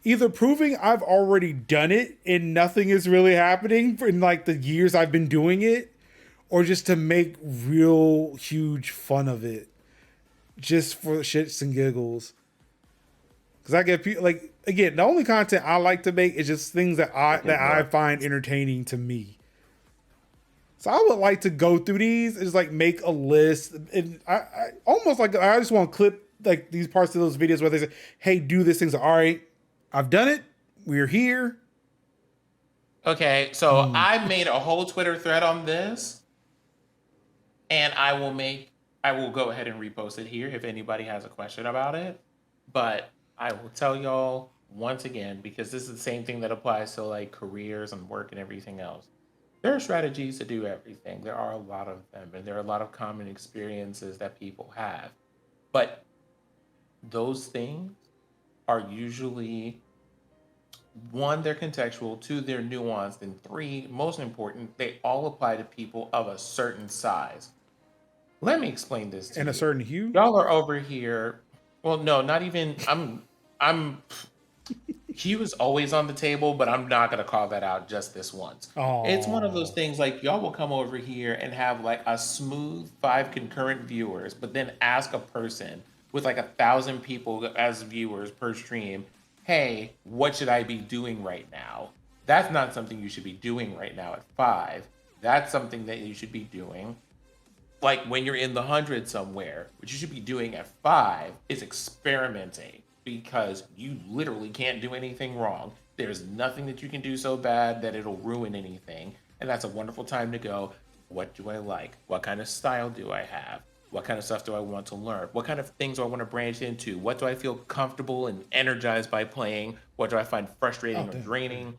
either proving I've already done it and nothing is really happening in like the years I've been doing it, or just to make real huge fun of it just for shits and giggles. Because I get people like, again, the only content I like to make is just things that I find entertaining to me. So I would like to go through these and just like make a list, and I almost like I just want to clip like these parts of those videos where they say, "Hey, do this." Things. All right, I've done it. We're here. Okay, so I made a whole Twitter thread on this, and I will go ahead and repost it here if anybody has a question about it. But I will tell y'all once again, because this is the same thing that applies to like careers and work and everything else. There are strategies to do everything. There are a lot of them, and there are a lot of common experiences that people have. But those things are usually, one, they're contextual, two, they're nuanced, and three, most important, they all apply to people of a certain size. Let me explain this to you. And a certain hue. Y'all are over here. Well, no, not even. Hue is always on the table, but I'm not gonna call that out just this once. It's one of those things like y'all will come over here and have like a smooth 5 concurrent viewers, but then ask a person with like 1,000 people as viewers per stream, hey, what should I be doing right now? That's not something you should be doing right now at 5. That's something that you should be doing like when you're in the 100 somewhere. What you should be doing at 5 is experimenting, because you literally can't do anything wrong. There's nothing that you can do so bad that it'll ruin anything. And that's a wonderful time to go, what do I like? What kind of style do I have? What kind of stuff do I want to learn? What kind of things do I want to branch into? What do I feel comfortable and energized by playing? What do I find frustrating or draining?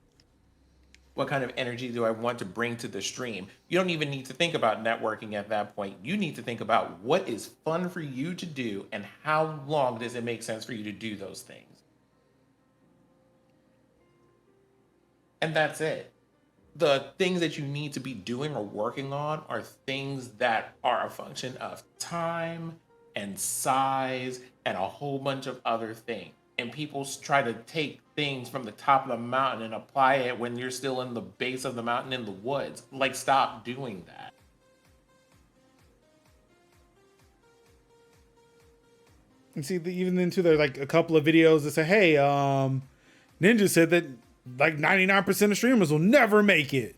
What kind of energy do I want to bring to the stream? You don't even need to think about networking at that point. You need to think about what is fun for you to do and how long does it make sense for you to do those things. And that's it. The things that you need to be doing or working on are things that are a function of time and size and a whole bunch of other things. And people try to take things from the top of the mountain and apply it when you're still in the base of the mountain in the woods. Like, stop doing that. And see, even into there, like a couple of videos that say, hey, Ninja said that like 99% of streamers will never make it.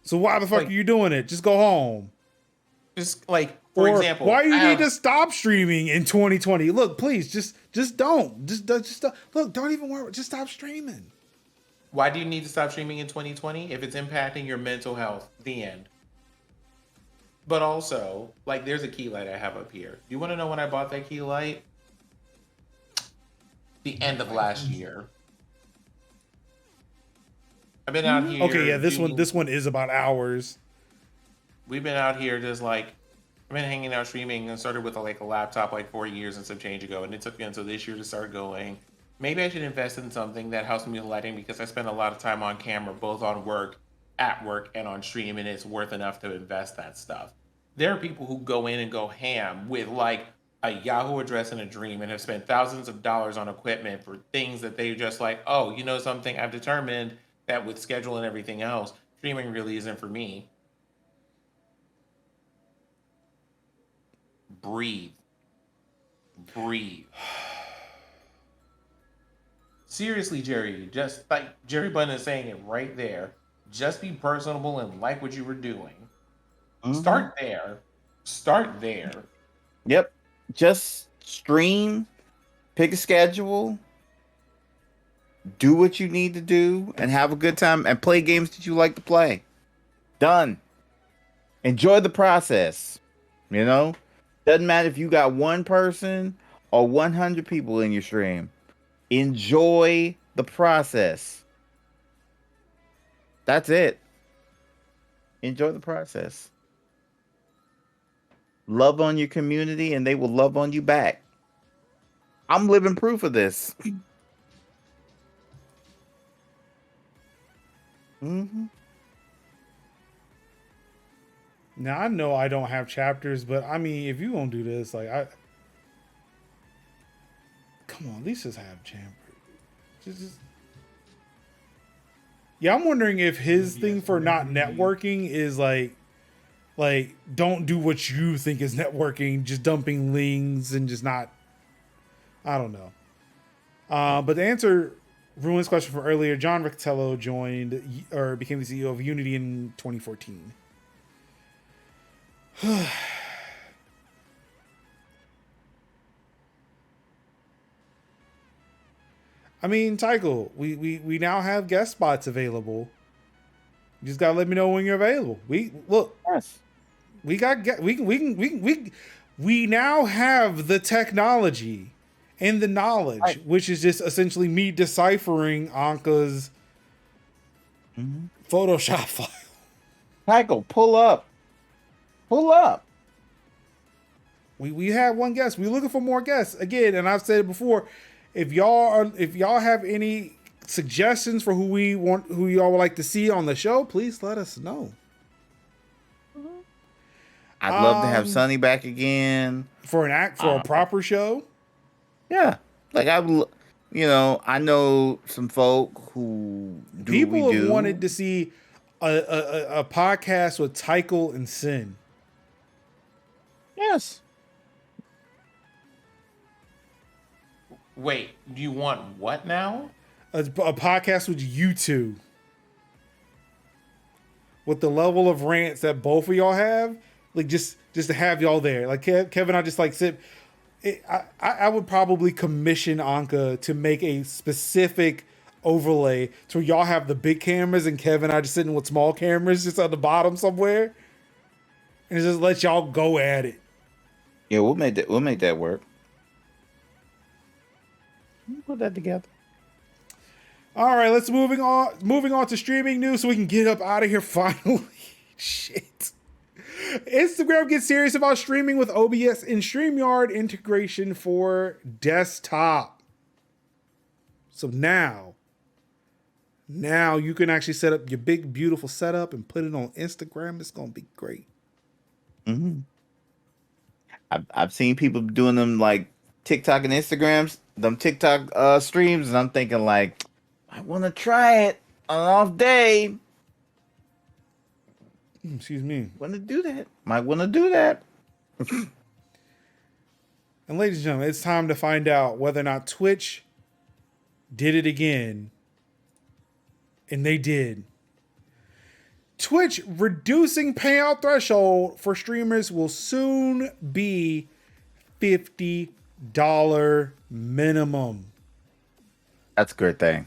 So why the fuck are you doing it? Just go home. Just like, for example, why you need to stop streaming in 2020? Look, please, just don't. Just don't. Look, don't even worry. Just stop streaming. Why do you need to stop streaming in 2020? If it's impacting your mental health, the end. But also, like, there's a key light I have up here. Do you want to know when I bought that key light? The end of last year. I've been out here. Okay, yeah, this one is about hours. We've been out here just like, I've been hanging out streaming and started with like a laptop like 4 years and some change ago, and it took me until this year to start going, maybe I should invest in something that helps me with lighting, because I spend a lot of time on camera, both on work, at work, and on stream, and it's worth enough to invest that stuff. There are people who go in and go ham with like a Yahoo address and a dream and have spent thousands of dollars on equipment for things that they just like, oh, you know something, I've determined that with schedule and everything else, streaming really isn't for me. Breathe. Seriously, Jerry, just like Jerry Button is saying it right there. Just be personable and like what you were doing. Start there. Yep. Just stream Pick a schedule, do what you need to do, and have a good time, and play games that you like to play. Done. Enjoy the process. You know? Doesn't matter if you got one person or 100 people in your stream. Enjoy the process. That's it. Enjoy the process. Love on your community and they will love on you back. I'm living proof of this. Mm-hmm. Now I know I don't have chapters, but I mean, if you gonna do this, like come on, at least just have chapters. Just... Yeah, I'm wondering if his thing for not networking is like don't do what you think is networking, just dumping links and just not. I don't know. But to answer Ruin's question from earlier, John Riccatello joined or became the CEO of Unity in 2014. I mean, Tycho, we now have guest spots available. You just gotta let me know when you're available. We look. Yes. We now have the technology and the knowledge, right, which is just essentially me deciphering Anka's Photoshop file. Tycho, pull up. Pull up. We have one guest. We're looking for more guests again, and I've said it before. If y'all have any suggestions for who y'all would like to see on the show, please let us know. I'd love to have Sonny back again for a proper show. Yeah, like I know some folk who people have wanted to see a podcast with Tycho and Sin. Yes. Wait, do you want what now? A podcast with you two. With the level of rants that both of y'all have, like just to have y'all there. Like Kevin, I just like sit. I would probably commission Anka to make a specific overlay to where y'all have the big cameras and Kevin, I just sitting with small cameras just on the bottom somewhere, and just let y'all go at it. Yeah, we'll make that work. We'll put that together. All right, let's moving on to streaming news so we can get up out of here finally. Shit. Instagram gets serious about streaming with OBS and StreamYard integration for desktop. So now you can actually set up your big, beautiful setup and put it on Instagram. It's going to be great. Mm-hmm. I've seen people doing them like TikTok and Instagrams, them TikTok streams, and I'm thinking like, I want to try it on an off day. Excuse me. Might want to do that. And ladies and gentlemen, it's time to find out whether or not Twitch did it again. And they did. Twitch reducing payout threshold for streamers will soon be $50 minimum. That's a great thing.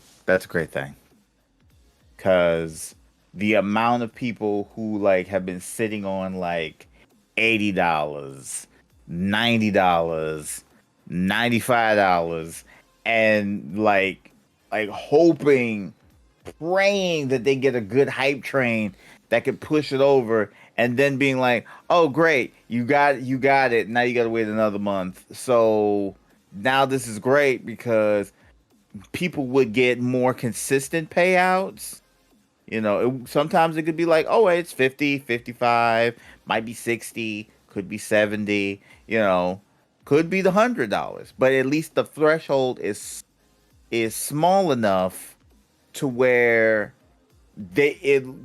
Because the amount of people who like have been sitting on like $80, $90, $95 and like hoping, praying that they get a good hype train that could push it over, and then being like, oh great, you got it, now you got to wait another month. So now this is great because people would get more consistent payouts. Sometimes it could be like, oh, it's 50, 55, might be 60, could be 70, could be the $100, but at least the threshold is small enough to where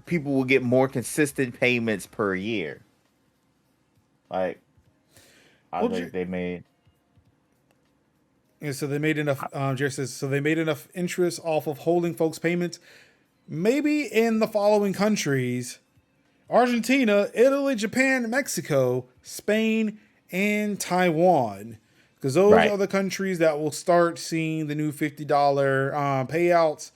people will get more consistent payments per year. Like, they made. Yeah, so they made enough. Jerry says so. They made enough interest off of holding folks' payments. Maybe in the following countries: Argentina, Italy, Japan, Mexico, Spain, and Taiwan. because those Right. are the countries that will start seeing the new $50 payouts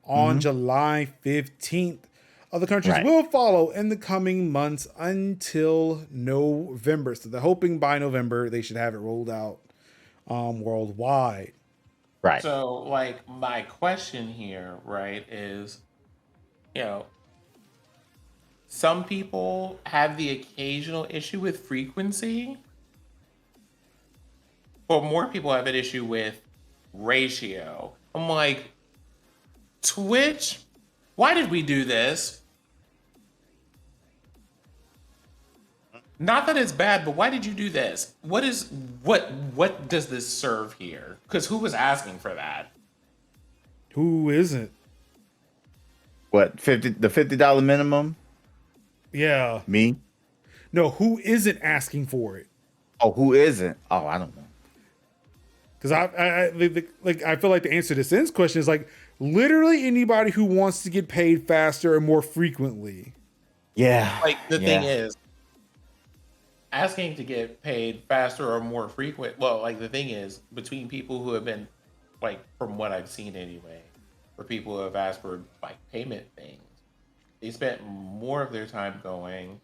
on July 15th. Other countries Right. will follow in the coming months until November. So they're hoping by November they should have it rolled out worldwide. Right. So, like, my question here, right, is, you know, some people have the occasional issue with frequency, but more people have an issue with ratio. I'm like, Twitch, why did we do this? Not that it's bad, but why did you do this? What does this serve here? Because who was asking for that? Who isn't? What, the $50 minimum? Yeah. Me? No, who isn't asking for it? Oh, who isn't? Oh, I don't know. Because I feel like the answer to Sin's question is like literally anybody who wants to get paid faster and more frequently. Yeah. Like, the yeah. thing is, asking to get paid faster or more frequent, well, like, the thing is, between people who have been, like, from what I've seen anyway, for people who have asked for, like, payment things, they spent more of their time going,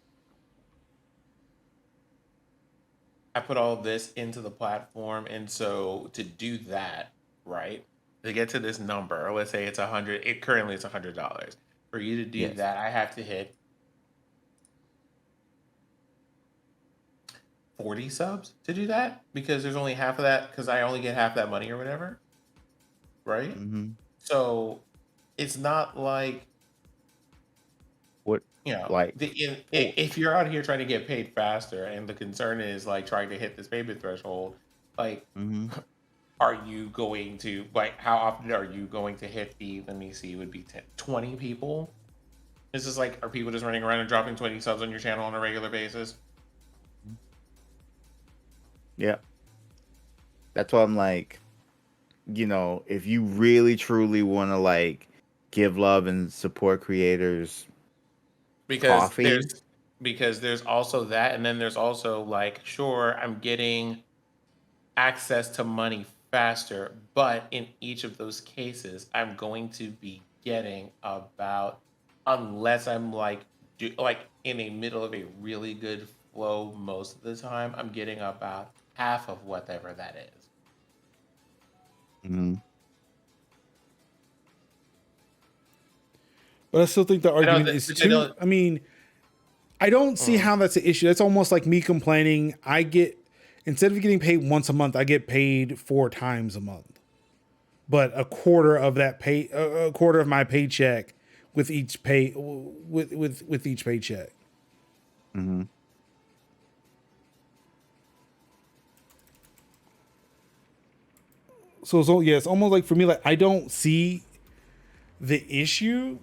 I put all this into the platform, and so to do that, right, to get to this number, or let's say it's currently it's $100. For you to do Yes. that, I have to hit 40 subs to do that, because there's only half of that, because I only get half that money or whatever, right? So it's not like, What? you know, Like, if you're out here trying to get paid faster, and the concern is like trying to hit this payment threshold, like, are you going to, like, how often are you going to hit let me see, it would be 20 people? This is like, are people just running around and dropping 20 subs on your channel on a regular basis? Yeah. That's why I'm like, you know, if you really truly want to like give love and support creators, Because there's also that, and then there's also like, sure, I'm getting access to money faster, but in each of those cases, I'm going to be getting about, unless I'm like in the middle of a really good flow most of the time, I'm getting about half of whatever that is. But I still think the argument is too. I mean, I don't see how that's an issue. That's almost like me complaining. I get, instead of getting paid once a month, I get paid 4 times a month. But a quarter of my paycheck with each with each paycheck. So yeah, it's almost like for me, like I don't see the issue.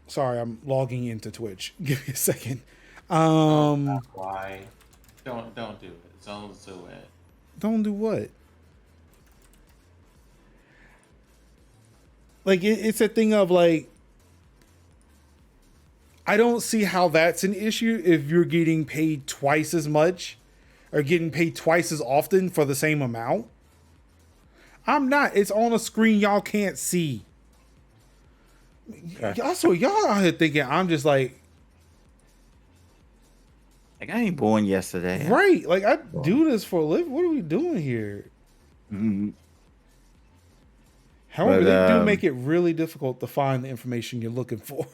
Sorry, I'm logging into Twitch. Give me a second. Why? Don't do it. Don't do it. Don't do what? Like it's a thing of like, I don't see how that's an issue if you're getting paid twice as much or getting paid twice as often for the same amount. I'm not. It's on a screen y'all can't see. Y'all out here thinking I'm just like I ain't born yesterday. Right. Like I do this for a living. What are we doing here? However, they do make it really difficult to find the information you're looking for.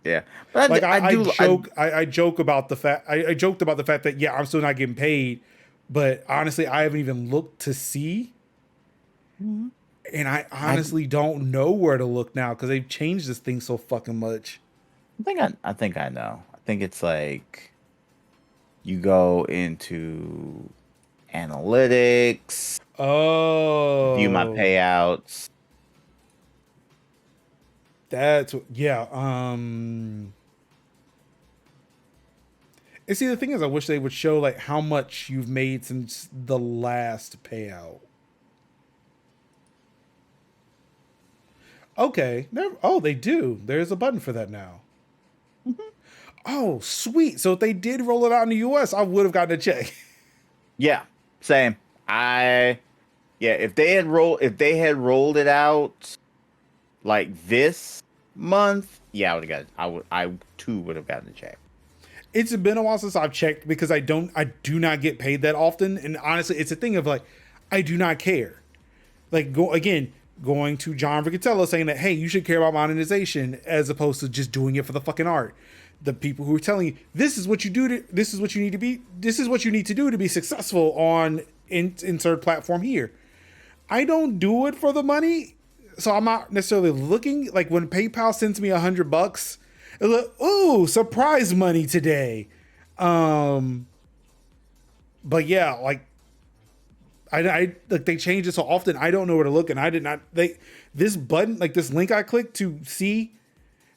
Yeah, but like I joke about the fact I joked about the fact that I'm still not getting paid, but honestly, I haven't even looked to see, and I honestly don't know where to look now because they've changed this thing so fucking much. I think I know. I think it's like you go into analytics. Oh, view my payouts. That's And see, the thing is, I wish they would show like how much you've made since the last payout. Okay. They do. There's a button for that now. Oh, sweet. So if they did roll it out in the US, I would have gotten a check. Yeah, same. If they had rolled it out like this month, yeah, I too would have gotten a check. It's been a while since I've checked because I do not get paid that often, and honestly, it's a thing of like, I do not care. Like going to John Riccatello saying that, hey, you should care about monetization as opposed to just doing it for the fucking art. The people who are telling you this is what you do this is what you need to do to be successful on insert platform here. I don't do it for the money, so I'm not necessarily looking. Like when PayPal sends me $100, it's like, ooh, surprise money today. But yeah, like I like they change it so often. I don't know where to look, and I did not. This button, like this link I clicked to see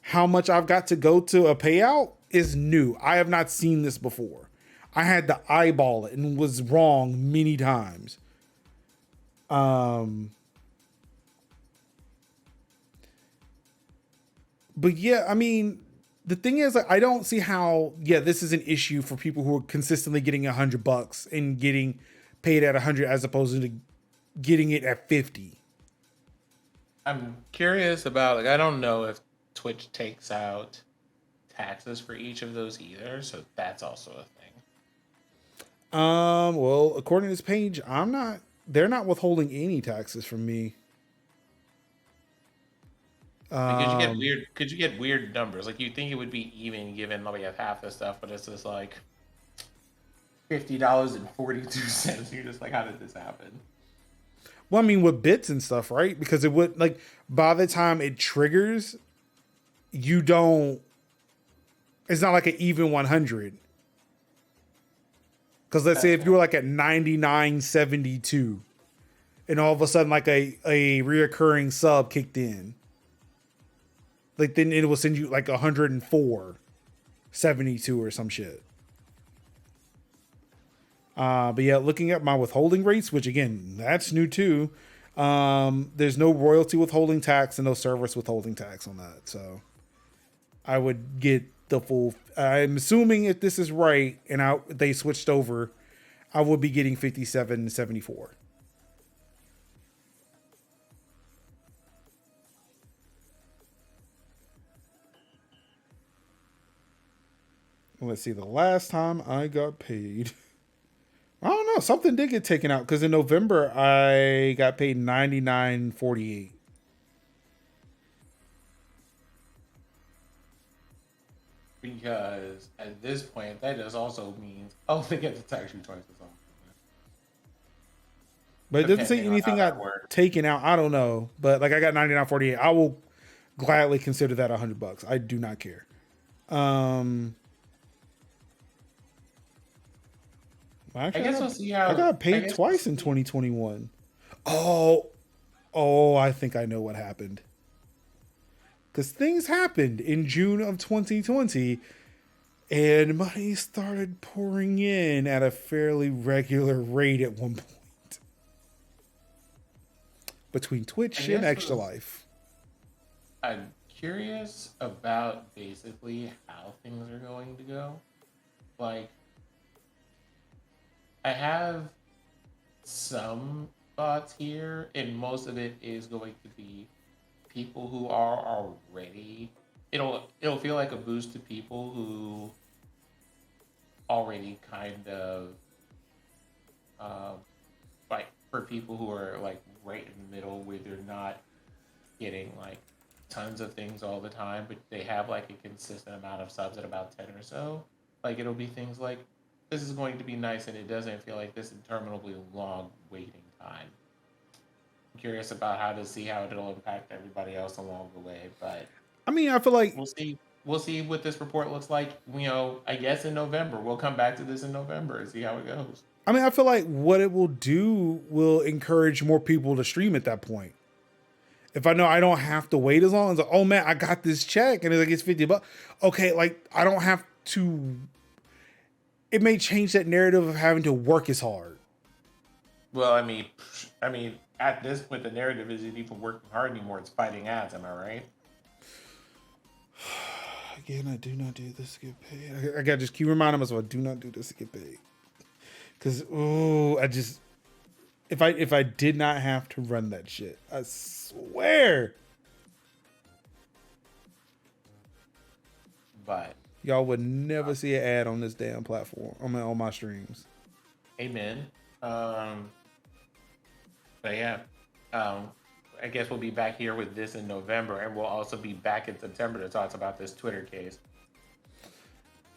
how much I've got to go to a payout, is new. I have not seen this before. I had to eyeball it and was wrong many times. But yeah, I mean, the thing is, like, I don't see how. Yeah, this is an issue for people who are consistently getting $100 and getting paid at 100 as opposed to getting it at 50. I'm curious about, like, I don't know if Twitch takes out taxes for each of those either, so that's also a thing. Well, according to this page, they're not withholding any taxes from me. Could you get weird numbers? Like, you'd think it would be even given like half the stuff, but it's just like $50.42. You're just like, how did this happen? Well, I mean, with bits and stuff, right? Because it would, like, by the time it triggers, it's not like an even 100. Because let's say if you were like at 99.72 and all of a sudden like a reoccurring sub kicked in, like then it will send you like 104.72 or some shit. But yeah, looking at my withholding rates, which again, that's new too. There's no royalty withholding tax and no service withholding tax on that. So I would get the full, I'm assuming if this is right and they switched over, I would be getting 57.74. Let's see, the last time I got paid, I don't know, something did get taken out because in November I got paid $99.48. Because at this point, that just also means they get to tax you twice or something. But it doesn't say anything got taken out. I don't know, but like I got $99.48. I will gladly consider that $100. I do not care. Actually, I guess we'll see how I got paid twice in 2021. Oh, I think I know what happened. Because things happened in June of 2020 and money started pouring in at a fairly regular rate at one point. Between Twitch and Extra Life. I'm curious about basically how things are going to go. Like, I have some thoughts here, and most of it is going to be people who are already, it'll feel like a boost to people who already kind of like, for people who are like right in the middle where they're not getting like tons of things all the time, but they have like a consistent amount of subs at about 10 or so. Like, it'll be things like, this is going to be nice and it doesn't feel like this interminably long waiting time. I'm curious about how it'll impact everybody else along the way, but I mean, I feel like we'll see what this report looks like. I guess in November. We'll come back to this in November and see how it goes. I mean, I feel like what it will do will encourage more people to stream at that point. If I know I don't have to wait as long, it's like, oh man, I got this check and it's like it's $50. Okay, like I don't have to. It may change that narrative of having to work as hard. Well, I mean, at this point, the narrative isn't even working hard anymore. It's fighting ads. Am I right? Again, I do not do this to get paid. I gotta just keep reminding myself, I do not do this to get paid. Because, If I did not have to run that shit, I swear. But Y'all would never see an ad on this damn platform. I mean, on my streams. amen. But yeah, I guess we'll be back here with this in November, and we'll also be back in September to talk about this Twitter case.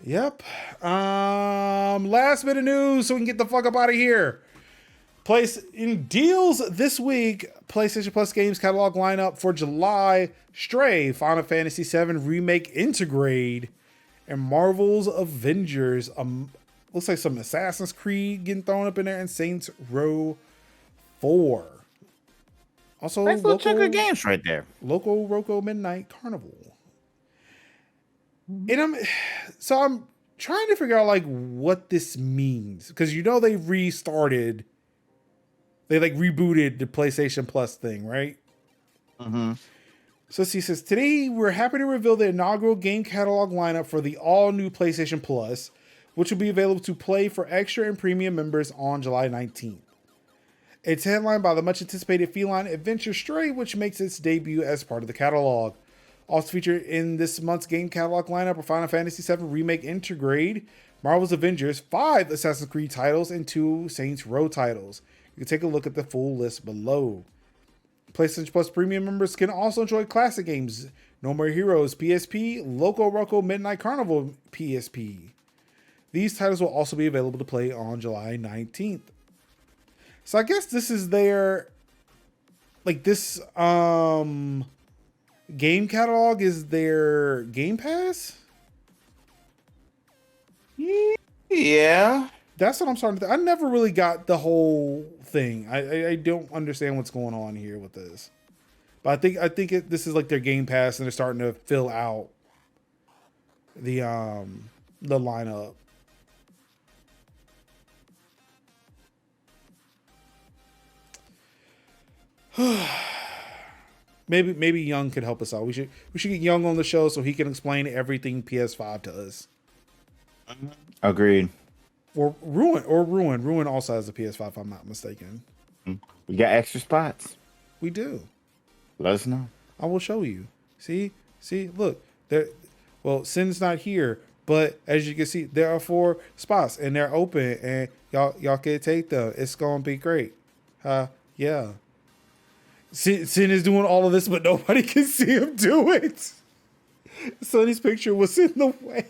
Yep. Last bit of news so we can get the fuck up out of here. Place in deals this week. PlayStation Plus games catalog lineup for July: Stray, Final Fantasy VII Remake Intergrade, and Marvel's Avengers. Looks like some Assassin's Creed getting thrown up in there, and Saints Row 4. Also, nice little chunk of games right there. Loco Roco Midnight Carnival. And I'm trying to figure out like what this means, because they restarted, they like rebooted the PlayStation Plus thing, right? Mm-hmm. So he says, today we're happy to reveal the inaugural game catalog lineup for the all new PlayStation Plus, which will be available to play for extra and premium members on July 19th. It's headlined by the much anticipated feline adventure Stray, which makes its debut as part of the catalog. Also featured in this month's game catalog lineup are Final Fantasy VII Remake Intergrade, Marvel's Avengers, 5 Assassin's Creed titles, and 2 Saints Row titles. You can take a look at the full list below. PlayStation Plus premium members can also enjoy classic games: No More Heroes PSP, Loco Roco Midnight Carnival PSP. These titles will also be available to play on July 19th. So I guess this is their, like, this game catalog is their Game Pass? Yeah. That's what I'm starting to think. I never really got the whole thing. I don't understand what's going on here with this. But I think this is like their Game Pass, and they're starting to fill out the lineup. Maybe Young could help us out. We should get Young on the show so he can explain everything PS5 to us. Agreed. Or Ruin. Ruin also has a PS5, if I'm not mistaken. We got extra spots. We do. Let us know. I will show you. See, look. There. Well, Sin's not here, but as you can see, there are 4 spots and they're open, and y'all can take them. It's gonna be great. Yeah. Sin is doing all of this, but nobody can see him do it. Sonny's picture was in the way.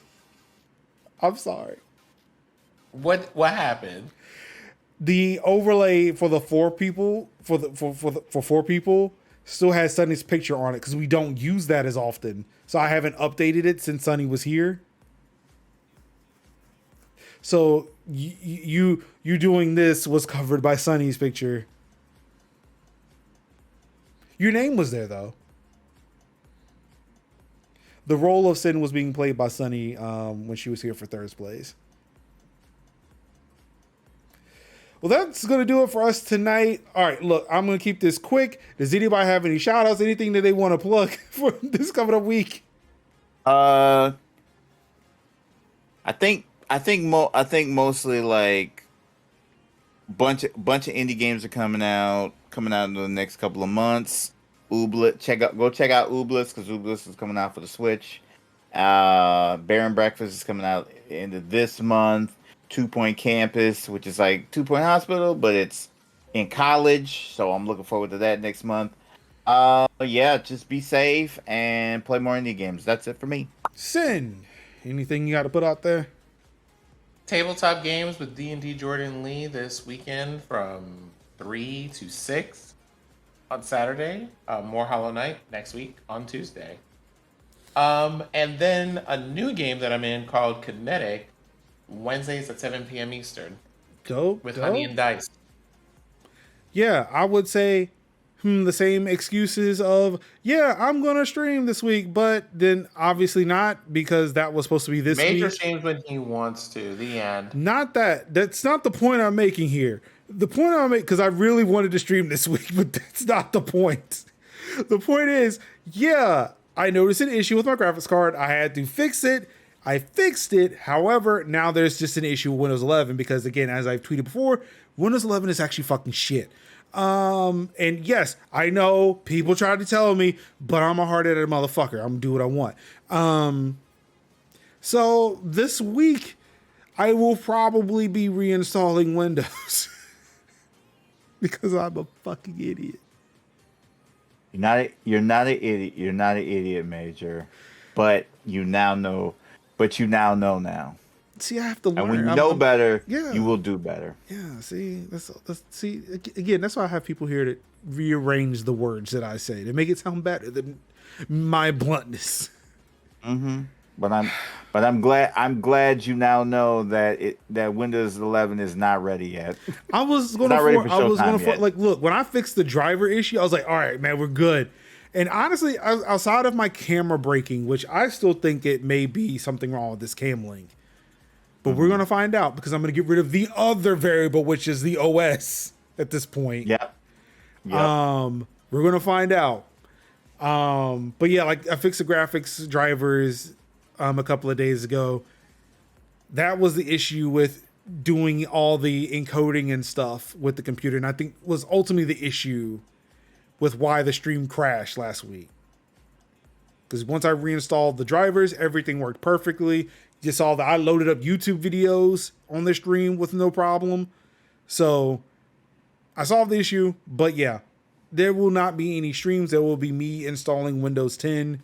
I'm sorry. What happened? The overlay for the 4 people for 4 people still has Sonny's picture on it because we don't use that as often. So I haven't updated it since Sonny was here. So you doing this was covered by Sonny's picture. Your name was there though. The role of Sin was being played by Sonny when she was here for Thursdays. Well, that's going to do it for us tonight. All right, look, I'm going to keep this quick. Does anybody have any shout outs, anything that they want to plug for this coming up week? I think mostly like bunch of indie games are coming out in the next couple of months. Go check out Ooblets, because Ooblets is coming out for the Switch. Bear and Breakfast is coming out into this month. 2 Point Campus, which is like 2 Point Hospital, but it's in college, so I'm looking forward to that next month. Yeah, just be safe and play more indie games. That's it for me. Sin, anything you got to put out there? Tabletop games with D&D Jordan Lee this weekend from 3 to 6 on Saturday. More Hollow Knight next week on Tuesday. And then a new game that I'm in called Kinetic, Wednesdays at 7 p.m. Eastern. Dope. With Honey and Dice. Yeah, I would say the same excuses of, yeah, I'm going to stream this week, but then obviously not, because that was supposed to be this week. Major streams when he wants to, the end. Not that. That's not the point I'm making here. The point I'm making, because I really wanted to stream this week, but that's not the point. The point is, yeah, I noticed an issue with my graphics card. I had to fix it. I fixed it. However, now there's just an issue with Windows 11 because, again, as I've tweeted before, Windows 11 is actually fucking shit. And yes, I know people try to tell me, but I'm a hard-headed motherfucker. I'm gonna do what I want. So this week, I will probably be reinstalling Windows because I'm a fucking idiot. You're not an idiot. You're not an idiot, Major. But you now know. But you now know now. See, I have to learn. And when you know better, yeah. you will do better. Yeah, see, that's see again. That's why I have people here to rearrange the words that I say to make it sound better than my bluntness. Mm-hmm. But I'm glad you now know that that Windows 11 is not ready yet. I was going to like, look, when I fixed the driver issue, I was like, all right, man, we're good. And honestly, outside of my camera breaking, which I still think it may be something wrong with this cam link, but we're going to find out because I'm going to get rid of the other variable, which is the OS at this point. Yep. We're going to find out. But yeah, like I fixed the graphics drivers a couple of days ago. That was the issue with doing all the encoding and stuff with the computer. And I think was ultimately the issue with why the stream crashed last week. Because once I reinstalled the drivers, everything worked perfectly. You saw that I loaded up YouTube videos on the stream with no problem. So I solved the issue, but yeah, there will not be any streams. There will be me installing Windows 10.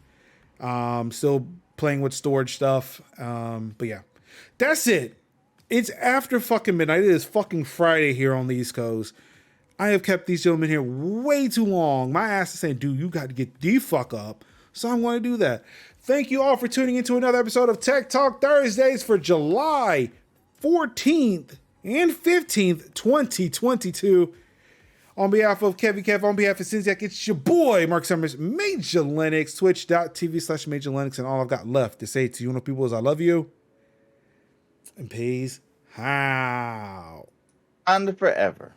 Still playing with storage stuff. But yeah, that's it. It's after fucking midnight. It is fucking Friday here on the East Coast. I have kept these gentlemen here way too long. My ass is saying, dude, you got to get the fuck up. So I'm going to do that. Thank you all for tuning into another episode of Tech Talk Thursdays for July 14th and 15th, 2022. On behalf of Kevin Kev, on behalf of Cinziak, it's your boy, Mark Summers, Major Lennox, twitch.tv/Major Lennox. And all I've got left to say to you people is I love you. And peace. How? And forever.